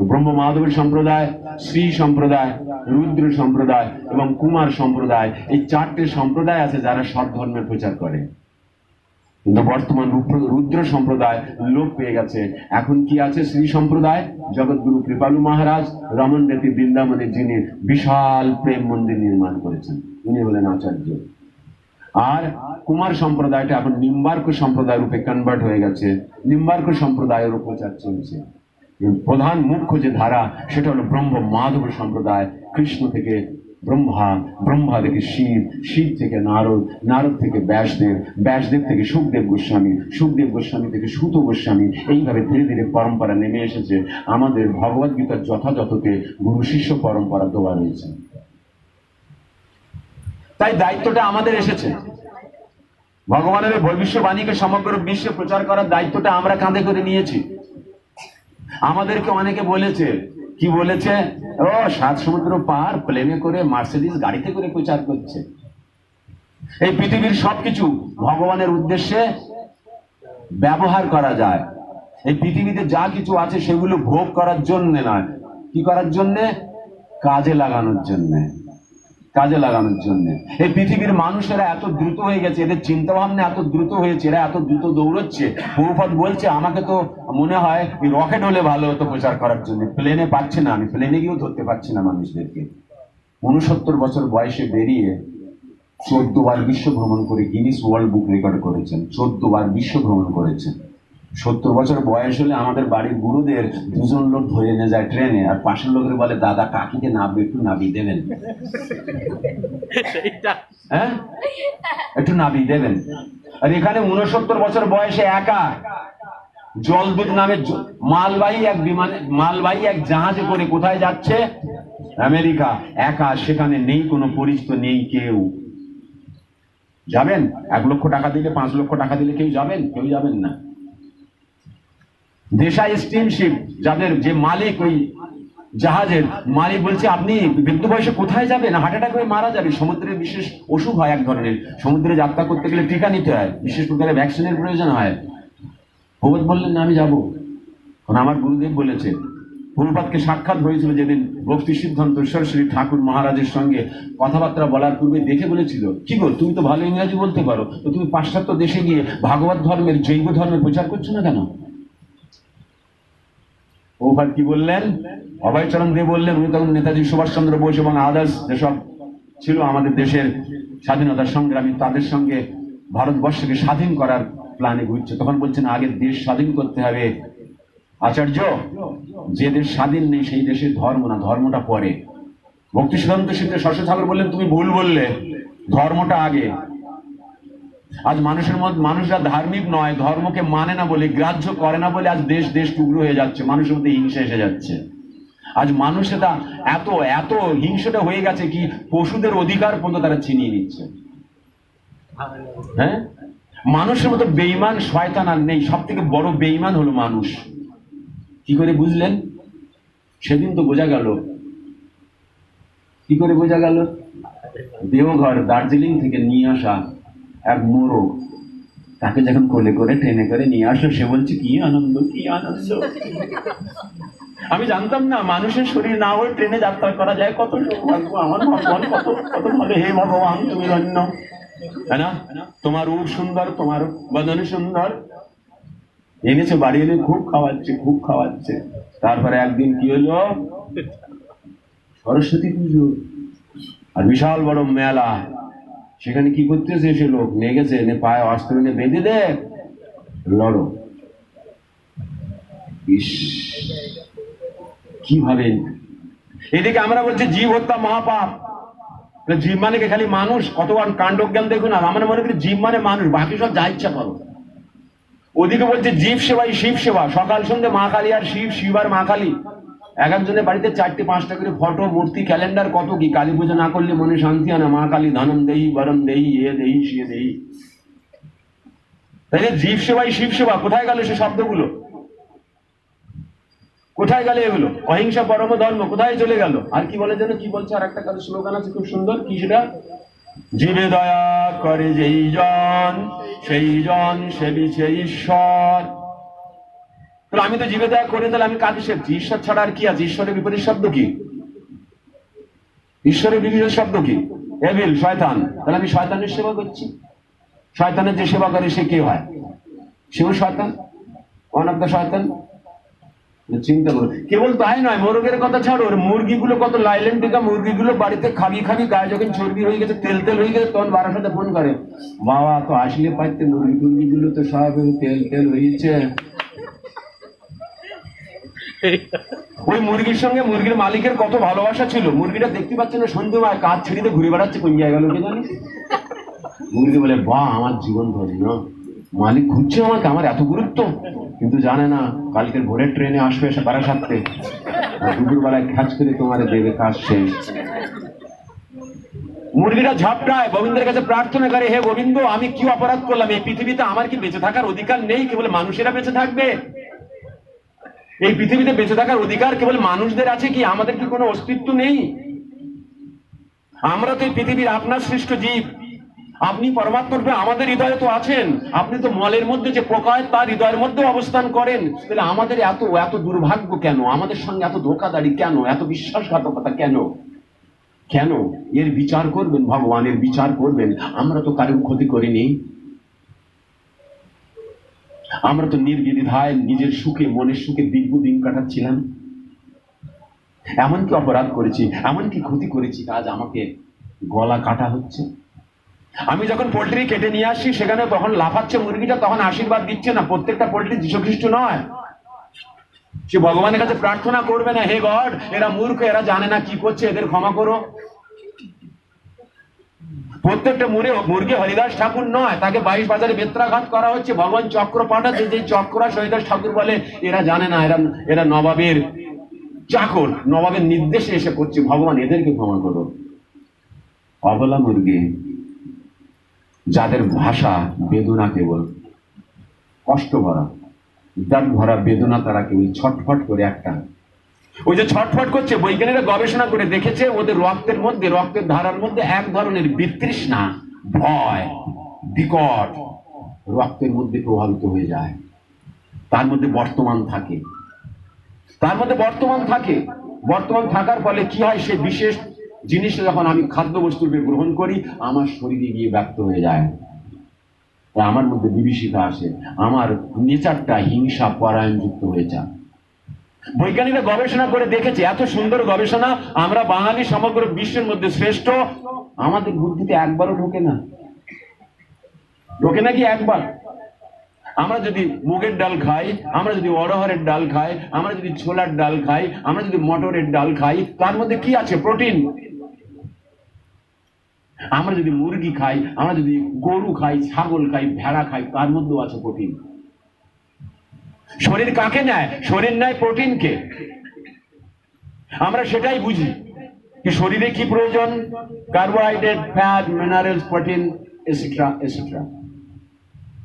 ব্রহ্ম মাধব সম্প্রদায়, শ্রী সম্প্রদায়, রুদ্র সম্প্রদায় এবং কুমার সম্প্রদায়, এই চারটে সম্প্রদায় আছে যারা সৎ ধর্মের প্রচার করে। কিন্তু বর্তমান রুদ্র সম্প্রদায় লোপ পেয়ে গেছে। এখন কি আছে? শ্রী সম্প্রদায়, জগৎগুরু কৃপালু মহারাজ রমন রেতি বৃন্দাবনে যিনি বিশাল প্রেম মন্দির নির্মাণ করেছেন, উনি হলেন আচার্য। আর কুমার সম্প্রদায়টা এখন নিম্বার্ক সম্প্রদায় রূপে কনভার্ট হয়ে গেছে। নিম্বার্ক সম্প্রদায়ের প্রচার চলছে। প্রধান মুখ্য যে ধারা, সেটা হলো ব্রহ্ম মাধব সম্প্রদায়। কৃষ্ণ থেকে ব্রহ্মা, ব্রহ্মা থেকে শিব, শিব থেকে নারদ, নারদ থেকে ব্যাসদেব, ব্যাসদেব থেকে সুখদেব গোস্বামী, সুখদেব গোস্বামী থেকে সুত গোস্বামী। এইভাবে ধীরে ধীরে পরম্পরা নেমে এসেছে। আমাদের ভগবত গীতার যথাযথতে গুরু শিষ্য পরম্পরা দেওয়া রয়েছে। তাই দায়িত্বটা আমাদের এসেছে। ভগবানের ভবিষ্যবাণীকে সমগ্র বিশ্বে প্রচার করার দায়িত্বটা আমরা কাঁধে করে নিয়েছি। আমাদেরকে অনেকে বলেছে, কি বলেছে? ও 7 সমুদ্র পার প্লেনে করে, মার্সিডিজ গাড়িতে করে প্রচার করছে। এই পৃথিবীর সবকিছু ভগবানের উদ্দেশ্যে ব্যবহার করা যায়। এই পৃথিবীতে যা কিছু আছে সেগুলো ভোগ করার জন্য নয়, কি করার জন্য? কাজে লাগানোর জন্য, কাজে লাগানোর জন্য। এই পৃথিবীর মানুষেরা এত দ্রুত হয়ে গেছে, এদের চিন্তা ভাবনা এত দ্রুত হয়েছে, এরা এত দ্রুত দৌড়চ্ছে। প্রভুপাদ বলছে, আমাকে তো মনে হয় এই রকেট হলে ভালো হতো প্রচার করার জন্য, প্লেনে পাচ্ছে না, আমি প্লেনে গিয়েও ধরতে পারছি না মানুষদেরকে। 69 বছর বয়সে বেরিয়ে 14 বার বিশ্ব ভ্রমণ করে গিনিস ওয়ার্ল্ড বুক রেকর্ড করেছেন। 14 বার বিশ্ব ভ্রমণ করেছেন। 70 বছর বয়স হলে আমাদের বাড়ির বুড়োদের 2 জন লোক ধরে নিয়ে যায় ট্রেনে, আর পাশের লোকের বলে, দাদা কাকিকে নাববে, একটু নাবিয়ে দেবেন, হ্যাঁ একটু নাবিয়ে দেবেন। আর এখানে 69 বছর বয়সে একা জলদূত নামে মালবাহী এক বিমানে, মালবাহী এক জাহাজে করে কোথায় যাচ্ছে? আমেরিকা। একা, সেখানে নেই কোনো পরিচিত, নেই কেউ। যাবেন? 1 লক্ষ টাকা দিলে, 5 লক্ষ টাকা দিলে কেউ যাবেন? কেউ যাবেন না। দেশাই স্টিমশিপ যাদের যে মালিক, ওই জাহাজের মালিক বলছে আপনি বৃদ্ধ বয়সে কোথায় যাবেন, হার্ট অ্যাটাক হয়ে মারা যাবে। সমুদ্রের বিশেষ অসুখ হয় এক ধরনের, সমুদ্রে যাত্রা করতে গেলে টিকা নিতে হয়, বিশেষ প্রকারের ভ্যাকসিনের প্রয়োজন হয়। প্রভুপাদ বললেন না আমি যাবো, কারণ আমার গুরুদেব বলেছে। প্রভুপাদকে সাক্ষাৎ হয়েছিল যেদিন ভক্তি সিদ্ধান্ত শ্রী ঠাকুর মহারাজের সঙ্গে কথাবার্তা বলার পূর্বে দেখে বলেছিল, কি গো তুমি তো ভালো ইংরাজি বলতে পারো, তো তুমি পাশ্চাত্য দেশে গিয়ে ভাগবত ধর্মের, জৈব ধর্মের প্রচার করছো না কেন? প্রভুপাদ কি বললেন? অভয়চরণ দেব বললেন, উনি তখন নেতাজি সুভাষচন্দ্র বোস এবং আদার্স যেসব ছিল আমাদের দেশের স্বাধীনতা সংগ্রামী, তাদের সঙ্গে ভারতবর্ষকে স্বাধীন করার প্ল্যানে ঘুরছে। তখন বলছেন আগে দেশ স্বাধীন করতে হবে আচার্য, যে দেশ স্বাধীন নেই সেই দেশের ধর্ম না, ধর্মটা পরে। ভক্তি সিদ্ধান্ত সিদ্ধ শশী ঠাকুর বললেন তুমি ভুল বললে, ধর্মটা আগে। আজ মানুষরা ধার্মিক নয়, ধর্মকে মানে না বলে, গ্রাহ্য করে না বলে আজ দেশ দেশ টুকরো হয়ে যাচ্ছে, মানুষের মধ্যে হিংসা এসে যাচ্ছে। আজ মানুষটা এত এত হিংসাটা হয়ে গেছে কি পশুদের অধিকার পর্যন্ত তারা ছিনিয়ে নিচ্ছে। হ্যাঁ, মানুষের মতো বেঈমান শয়তান আর নেই, সব থেকে বড় বেঈমান হলো মানুষ। কি করে বুঝলেন? সেদিন তো বোঝা গেল। কি করে বোঝা গেল? দেওঘর দার্জিলিং থেকে নিয়ে আসা এক মোরগ, তাকে যখন কোলে করে ট্রেনে করে নিয়ে আসলো, সে বলছে কি আনন্দ, কি আনন্দ। আমি জানতাম না মানুষের শরীর না হয়ে ট্রেনে যাত্রা করা যায়, কত সৌভাগ্য আমার, ভগবান কত কত ভালো, হে ভগবান তুমি ধন্য। তাই না? তোমার রূপ সুন্দর, তোমার বদন সুন্দর। এনেছে বাড়ি এনে খুব খাওয়াচ্ছে, খুব খাওয়াচ্ছে। তারপরে একদিন কি হলো, সরস্বতী পুজো, আর বিশাল বড় মেলা। সেখানে কি করতেছে, সে লোক নিয়ে গেছে, এনে পায়ে অস্ত্র এনে বেঁধে দে, লড়ো। কিভাবে? এদিকে আমরা বলছি জীব হত্যা মহাপাপ। জীব মানে খালি মানুষ, কত কাণ্ডজ্ঞান দেখুন। আমরা মনে করি জীব মানে মানুষ, বাকি সব যা ইচ্ছা করো। ওদিকে বলছে জীব সেবাই শিব সেবা, সকাল সন্ধ্যে মা কালী আর শিব, শিব আর মা কালী। এক একজনের বাড়িতে 4টে 5টা করে ফটো, মূর্তি, ক্যালেন্ডার, কত কি। কালী পুজো না করলে মনে শান্তি হয় না, মা কালী ধনম দেই, বরম দেই, এ দেই, সে দেই। তাইলে জীব সেবাই শিব সেবা, কোথায় গেল সে শব্দগুলো? কোথায় গেল এগুলো? অহিংসা পরম ধর্ম কোথায় চলে গেল? আর কি বলে যেন, কি বলছে আর একটা কারো স্লোগান আছে খুব সুন্দর, কি সেটা? জীবে দয়া করে যেই জন, সেই জন সেবিছে ঈশ্বর। তাহলে আমি তো জীবে দয়া করে, তাহলে আমি কাকে সেবছি? ঈশ্বর ছাড়া আর কি আছে? ঈশ্বরের বিপরীত শব্দ কি? ঈশ্বরের বিপরীত শব্দ কি? এভিল, শয়তান। তাহলে আমি শয়তানের সেবা করছি। শয়তানের যে সেবা করে সে কে হয়? সেও শয়তান, ওয়ান অফ দ্য শয়তান। চিন্তা করো। কেবল তাই নয়, মোরগের কথা ছাড়ো, মুরগিগুলো কত লাইলেন টিকা, মুরগিগুলো বাড়িতে খাবি খাবি গায়ে যখন চর্বি হয়ে গেছে, তেল তেল হয়ে গেছে, তখন বাবার সাথে ফোন করে, বাবা তো আসলে পাইতে মুরগি টুরগিগুলো তো সব তেল তেল হয়েছে। ওই মুরগির সঙ্গে মুরগির মালিকের কত ভালোবাসা ছিল। মুরগিটা দেখতে পাচ্ছে না, সন্ধ্যেবেলায় কাজ ছেড়ে ঘুরে বেড়াচ্ছে, কোন জায়গায় লোকে জানে। মুরগি বলে বাহ আমার জীবন ধন্য, মালিক ঘুরছে আমাকে, আমার এত গুরুত্ব। কিন্তু জানে না কালকের ভোরের ট্রেনে আসবে এসে বারাসাতে, দুপুর বেলায় খ্যাচ করে তোমার দেবে, কাজ শেষ। মুরগিটা ঝাপটায় গোবিন্দের কাছে প্রার্থনা করে, হে গোবিন্দ আমি কি অপরাধ করলাম? এই পৃথিবীতে আমার কি বেঁচে থাকার অধিকার নেই? কেবল মানুষেরা বেঁচে থাকবে? এই পৃথিবীতে বেঁচে থাকার অধিকার কেবল মানুষদের আছে কি? আমাদের কি কোনো অস্তিত্ব নেই? আমরা তো এই পৃথিবীর আপনার সৃষ্ট জীব। আপনি পরমাত্মা রূপে আমাদের হৃদয়ে তো আছেন। আপনি তো মলের মধ্যে যে প্রকাশ তার হৃদয়ের মধ্যে অবস্থান করেন। তাহলে আমাদের এত এত দুর্ভাগ্য কেন? আমাদের সঙ্গে এত ধোঁকাদারি কেন? এত বিশ্বাসঘাতকতা কেন? কেন? এর বিচার করবেন ভগবান, এর বিচার করবেন। আমরা তো কারোর ক্ষতি করিনি। আমরা তো নির্বিধায় নিজের সুখে, মনের সুখে দিব্য দিন কাটাচ্ছিলাম। এমন কি অপরাধ করেছি, এমন কি ক্ষতি করেছি আজ আমাকে গলা কাটা হচ্ছে? আমি যখন পোল্ট্রি কেটে নিয়ে আসি সেখানে তখন লাফাচ্ছে মুরগিটা, তখন আশীর্বাদ দিচ্ছে না। প্রত্যেকটা পোল্ট্রি যীশু খ্রিস্ট নয়। সে ভগবানের কাছে প্রার্থনা করবে না, হে গড এরা মূর্খ, এরা জানে না কি করছে, এদের ক্ষমা করো। প্রত্যেকটা মুরগি হরিদাস ঠাকুর নয়, তাকে 22 বাজারে বেত্রাঘাত করা হচ্ছে। ভগবান চক্র পাঠাচ্ছে, যে চক্ররা হরিদাস ঠাকুর বলে এরা জানে না, এরা নবাবের চাকর, নবাবের নির্দেশে এসে করছে। ভগবান এদেরকে ক্ষমা করো। অবলা মুরগি, যাদের ভাষা বেদনা, কেবল কষ্ট ভরা, দাঁত ভরা বেদনা তারা কেউ ছটফট করে একটা, ওই যে ছটফট করছে, বৈজ্ঞানিকরা গবেষণা করে দেখেছে ওদের রক্তের মধ্যে, রক্তের ধারার মধ্যে এক ধরনের বিতৃষ্ণা, ভয়, বিকট রক্তের মধ্যে প্রভাবিত হয়ে যায়। তার মধ্যে বর্তমান থাকে, তার মধ্যে বর্তমান থাকে। বর্তমান থাকার ফলে কি হয়, সে বিশেষ জিনিসটা যখন আমি খাদ্যবস্তু গ্রহণ করি আমার শরীরে গিয়ে ব্যক্ত হয়ে যায়, আমার মধ্যে বিভীষিকা আসে, আমার নেচারটা হিংসা পরায়ণ যুক্ত হয়ে যায়। বৈজ্ঞানিকরা গবেষণা করে দেখেছে, এত সুন্দর গবেষণা, আমরা বাঙালি সমগ্র বিশ্বের মধ্যে শ্রেষ্ঠ, আমাদের বুদ্ধিতে একবারও ঢোকে না। ঢোকে নাকি একবার? আমরা যদি মুগের ডাল খাই, আমরা যদি অড়হরের ডাল খাই, আমরা যদি ছোলার ডাল খাই, আমরা যদি মটরের ডাল খাই, তার মধ্যে কি আছে? প্রোটিন। আমরা যদি মুরগি খাই, আমরা যদি গরু খাই, ছাগল খাই, ভেড়া খাই, তার মধ্যেও আছে প্রোটিন। শরীর কাকে নেয়? শরীর নেয় প্রোটিনকে। আমরা সেটাই বুঝি কি শরীরে কি প্রয়োজন, carbohydrate, fat, minerals, protein etcetera etcetera.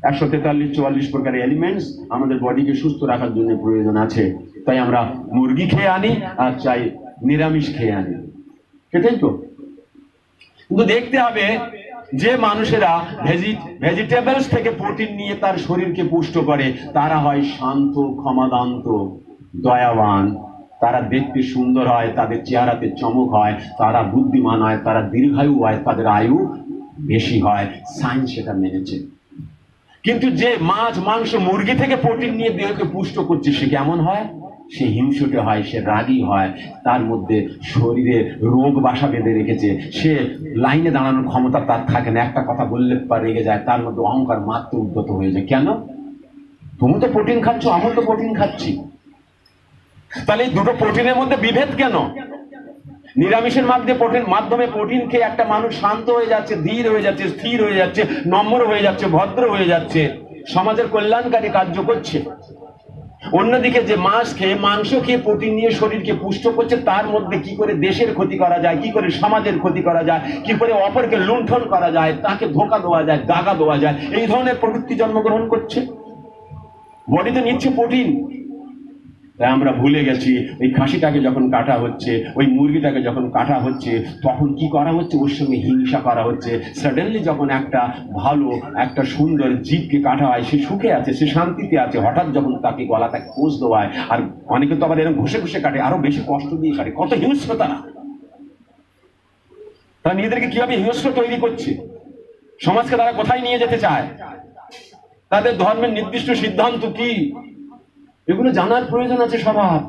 143-44 প্রকারের এলিমেন্টস আমাদের বডিকে সুস্থ রাখার জন্য প্রয়োজন আছে। তাই আমরা মুরগি খেয়ে আনি আর চাই নিরামিষ খেয়ে আনি, সেটাই তো। কিন্তু দেখতে হবে যে মানুষেরা ভেজিটেবলস থেকে প্রোটিন নিয়ে তার শরীরকে পুষ্ট করে, তারা হয় শান্ত, ক্ষমাদান্ত, দয়াবান, তারা দেখতে সুন্দর হয়, তাদের চেহারাতে চমক হয়, তারা বুদ্ধিমান হয়, তারা দীর্ঘায়ু হয়, তাদের আয়ু বেশি হয়। সায়েন্স সেটা মেনেছে। কিন্তু যে মাছ, মাংস, মুরগি থেকে প্রোটিন নিয়ে দেহকে পুষ্ট করছে, সে কেমন হয়? সে হিংসুটে হয়, সে রাগী হয়, তার মধ্যে শরীরে রোগ বাসা বেঁধে রেখেছে, সে লাইনে দাঁড়ানোর ক্ষমতা তার থাকে না, একটা কথা বললে পর রেগে যায়, তার মধ্যে অহংকার মাত্র উদ্যত হয়ে যায়। কেন? তুমি তো প্রোটিন খাচ্ছ, আমি তো প্রোটিন খাচ্ছি। তাহলে এই দুটো প্রোটিনের মধ্যে বিভেদ কেন? নিরামিষের মাধ্যমে প্রোটিন খেয়ে একটা মানুষ শান্ত হয়ে যাচ্ছে, ধীর হয়ে যাচ্ছে, স্থির হয়ে যাচ্ছে, নম্র হয়ে যাচ্ছে, ভদ্র হয়ে যাচ্ছে, সমাজের কল্যাণকারী কার্য করছে। অন্যদিকে যে মাছ খেয়ে, মাংস খেয়ে প্রোটিন নিয়ে শরীরকে পুষ্ট করছে, তার মধ্যে কি করে দেশের ক্ষতি করা যায়, কি করে সমাজের ক্ষতি করা যায়, কি করে অপরকে লুণ্ঠন করা যায়, তাকে ধোঁকা দেওয়া যায়, দাগা দেওয়া যায়, এই ধরনের প্রবৃত্তি জন্মগ্রহণ করছে। বডিতে নিচ্ছে প্রোটিন। তাই আমরা ভুলে গেছি, ওই খাসিটাকে যখন কাটা হচ্ছে, ওই মুরগিটাকে যখন কাটা হচ্ছে, তখন কি করা হচ্ছে? ওর সঙ্গে হিংসা করা হচ্ছে। সাডেনলি যখন একটা ভালো, একটা সুন্দর জীবকে কাটা হয়, সে সুখে আছে, সে শান্তিতে আছে, হঠাৎ যখন তাকে গলাটাকে কোষ দেওয়ায়, আর অনেকে তো আবার এরকম ঘষে ঘষে কাটে, আরো বেশি কষ্ট দিয়ে কাটে। কত হিংস্র তারা! তারা নিজেদেরকে কিভাবে হিংস্র তৈরি করছে, সমাজকে তারা কোথায় নিয়ে যেতে চায়, তাদের ধর্মের নির্দিষ্ট সিদ্ধান্ত কি, এগুলো জানার প্রয়োজন আছে সবার।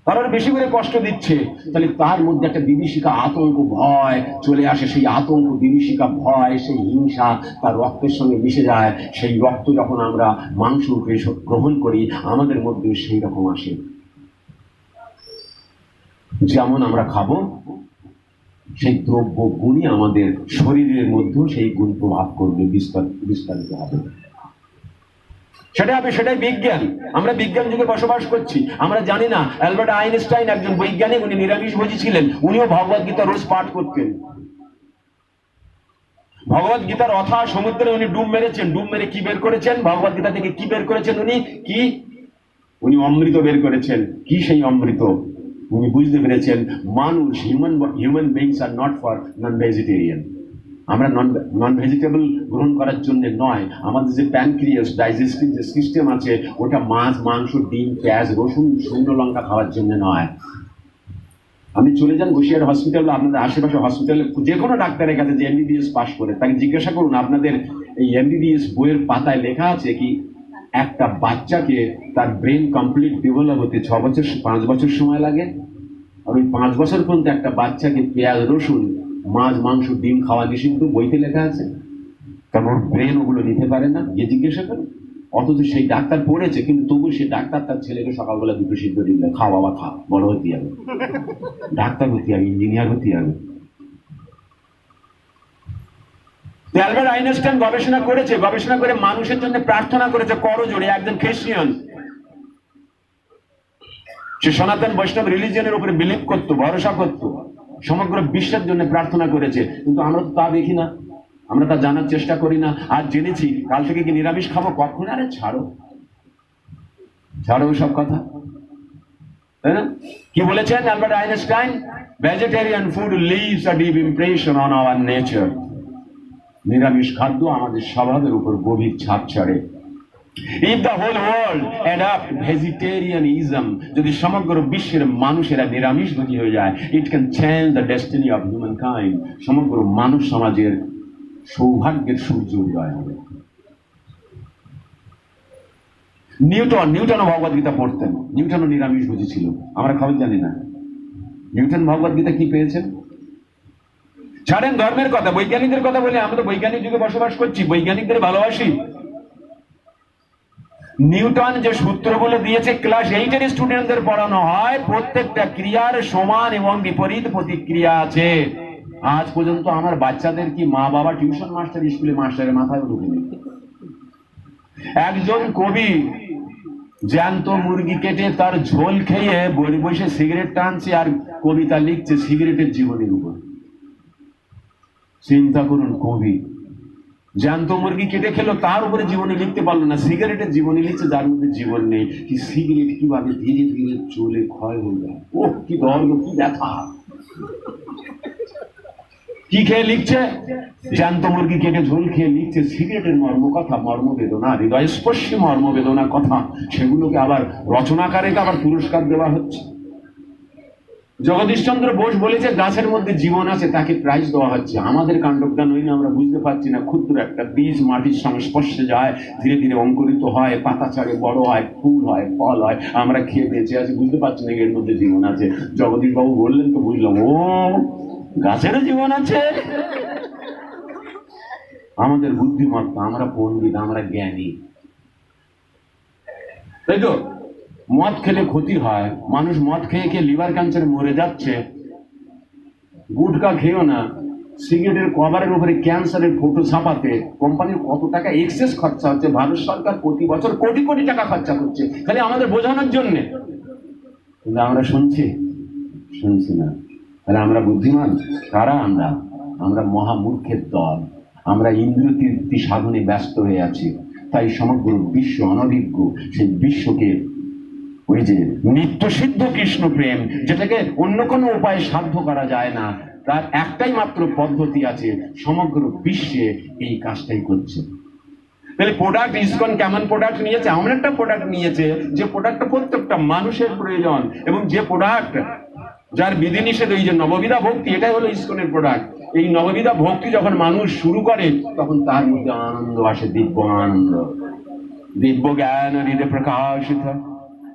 তারা বেশি করে কষ্ট দিচ্ছে, তাহলে তার মধ্যে একটা বিভীষিকা, আতঙ্ক, ভয় চলে আসে। সেই আতঙ্ক, বিভীষিকা, ভয়, সেই হিংসা তার রক্তের সঙ্গে মিশে যায়। সেই রক্ত যখন আমরা মাংস গ্রহণ করি, আমাদের মধ্যে সেই রকম আসে। যেমন আমরা খাবো, সেই দ্রব্য গুণই আমাদের শরীরের মধ্যেও সেই গুণ প্রভাব করবে, বিস্তারিত হবে। সেটাই বিজ্ঞান। আমরা বিজ্ঞান যুগে বসবাস করছি। আমরা জানি না অ্যালবার্ট আইনস্টাইন একজন বৈজ্ঞানিক, উনি নিরামিষভোজী ছিলেন, উনিও ভগবত গীতা রোজ পাঠ করতেন। ভগবত গীতার অথা সমুদ্রে উনি ডুব মেরেছেন। ডুব মেরে কি বের করেছেন? ভগবত গীতা থেকে কি বের করেছেন? উনি অমৃত বের করেছেন। কি সেই অমৃত? উনি বুঝতে পেরেছেন মানুষ, human beings are not for non vegetarian. আমরা নন ভেজিটেবল গ্রহণ করার জন্য নয়, আমাদের যে প্যানক্রিয়াস, ডাইজেস্টিভ যে সিস্টেম আছে, ওটা মাছ, মাংস, ডিম, পেঁয়াজ, রসুন, শুকনো লঙ্কা খাওয়ার জন্য নয়। আপনি চলে যান বসিরহাট হসপিটাল, আপনাদের আশেপাশে হসপিটালে যে কোনো ডাক্তারের কাছে যে এমবিবিএস পাস করে, তাকে জিজ্ঞাসা করুন আপনাদের এই এমবিবিএস বইয়ের পাতায় লেখা আছে কি একটা বাচ্চাকে তার ব্রেন কমপ্লিট ডেভেলপ হতে 6 বছর 5 বছর সময় লাগে, আর ওই 5 বছর পর্যন্ত একটা বাচ্চাকে পেঁয়াজ, রসুন, মাছ, মাংস, ডিম খাওয়া নিষিদ্ধ, বইতে লেখা আছে। কারণ ওর ব্রেন ওগুলো নিতে পারে না, গিয়ে জিজ্ঞাসা করুন। অথচ সেই ডাক্তার পড়েছে, কিন্তু তবু সে ডাক্তার তার ছেলেকে সকালবেলা 2 সিদ্ধ ডিম দেয়, খা বাবা খা, বড় হতে হবে, ডাক্তার হতে হবে, ইঞ্জিনিয়ার হতে হবে। অ্যালবার্ট আইনস্টাইন গবেষণা করে মানুষের জন্য প্রার্থনা করেছে করজোড়ে। একজন খ্রিস্টিয়ান, সে সনাতন বৈষ্ণব রিলিজিয়নের উপরে বিলিভ করতো, ভরসা করতো, সমগ্র বিশ্বের জন্য প্রার্থনা করেছে। কিন্তু আমরা তো তা দেখি না, আমরা তা জানার চেষ্টা করি না। আর জেনেছি, কাল থেকে কি নিরামিষ খাবো? কখন? আরে ছাড়ো, ছাড়ো সব কথা, তাই না? কি বলেছেন Albert Einstein? Vegetarian food leaves a deep impression on our nature. নিরামিষ খাদ্য আমাদের স্বভাবের উপর গভীর ছাপ ছাড়ে। If the whole world adopt vegetarianism, যদি সমগ্র বিশ্বের মানুষেরা নিরামিষভোজী হয়ে যায়, it can change the destiny of humankind. সমগ্র মানব সমাজের সৌভাগ্যের সূর্য উদয় হবে। নিউটনও ভগবত গীতা পড়তেন। নিউটনও নিরামিষভোজী ছিল, আমরা খবর জানি না। নিউটন ভগবত গীতা কি পেয়েছেন? ছাড়েন ধর্মের কথা, বৈজ্ঞানিকদের কথা বলি। আমরা তো বৈজ্ঞানিক যুগে বসবাস করছি, বৈজ্ঞানিকদের ভালোবাসি। নিউটন যে সূত্রগুলো দিয়েছে ক্লাস 8 এর স্টুডেন্টদের পড়ানো হয়, প্রত্যেকটা ক্রিয়ার সমান এবং বিপরীত প্রতিক্রিয়া আছে। আজ পর্যন্ত আমার বাচ্চাদের কি মা বাবা টিউশন মাস্টার, স্কুলে মাস্টারের মাথায় ঢুকেনি। একজন কবি জ্যান্ত মুরগি কেটে তার ঝোল খেয়ে বসে বসে সিগারেট টানছে আর কবিতা লিখছে সিগারেটের জীবনের উপর। চিন্তা করুন, কবি জ্যান্ত মুরগি কেটে খেলো, তার উপরে জীবনী লিখতে পারলো না, সিগারেটের জীবনী লিখছে যার মধ্যে জীবন নেই। কি সিগারেট কিভাবে ধীরে ধীরে চলে ক্ষয় হয়ে যায়, ও কি দর্দ, কি ব্যথা। কি খেয়ে লিখছে? জ্যান্ত মুরগি কেটে ঝোল খেয়ে লিখছে সিগারেটের মর্ম কথা, মর্ম বেদনা, হৃদয় স্পর্শী মর্ম বেদনা কথা। সেগুলোকে আবার রচনাকারে আবার পুরস্কার দেওয়া হচ্ছে। জগদীশচন্দ্র বোস বলেছে গাছের মধ্যে জীবন আছে, তাকে প্রাইজ দেওয়া হচ্ছে। আমাদের কাণ্ডজ্ঞান হইলে আমরা বুঝতে পারছি না, ক্ষুদ্র একটা বীজ মাটির সংস্পর্শে যায়, ধীরে ধীরে অঙ্কুরিত হয়, পাতা ছাড়ে, বড় হয়, ফুল হয়, ফল হয়, আমরা খেয়ে বেঁচে আছি, বুঝতে পারছি না এর মধ্যে জীবন আছে। জগদীশ বাবু বললেন তো বুঝলাম, ও গাছেরও জীবন আছে। আমাদের বুদ্ধিমত্তা, আমরা পণ্ডিত, আমরা জ্ঞানী, তাই তো? মদ খেলে ক্ষতি হয়, মানুষ মদ খেয়ে খেয়ে লিভার ক্যান্সারে মরে যাচ্ছে। গুটকা খেয়েও না, সিগারেটের কভারের উপরে ক্যান্সারের ফটো ছাপাতে কোম্পানির কত টাকা এক্সেস খরচা হচ্ছে। ভারত সরকার প্রতি বছর কোটি কোটি টাকা খরচা করছে খালি আমাদের বোঝানোর জন্য। কিন্তু আমরা শুনছি না। তাহলে আমরা বুদ্ধিমান কারা? আমরা মহামূর্খের দল। আমরা ইন্দ্রিয় তৃপ্তি সাধনে ব্যস্ত হয়ে আছি। তাই সমগ্র বিশ্ব অনভিজ্ঞ। সেই বিশ্বকে ওই যে নিত্য সিদ্ধ কৃষ্ণ প্রেম, যেটাকে অন্য কোনো উপায়ে সাধ্য করা যায় না, তার একটাই মাত্র পদ্ধতি আছে, সমগ্র বিশ্বে এই কাজটাই করছে। তাহলে প্রোডাক্ট ইসকন কেমন প্রোডাক্ট নিয়েছে? এমন একটা প্রোডাক্ট নিয়েছে যে প্রোডাক্টটা প্রত্যেকটা মানুষের প্রয়োজন, এবং যে প্রোডাক্ট যার বিধিনিষেধ, এই যে নববিধা ভক্তি, এটাই হলো ইসকনের প্রোডাক্ট। এই নববিধা ভক্তি যখন মানুষ শুরু করে, তখন তার মধ্যে আনন্দ আসে, দিব্য আনন্দ, দিব্য জ্ঞান হৃদয় প্রকাশিত।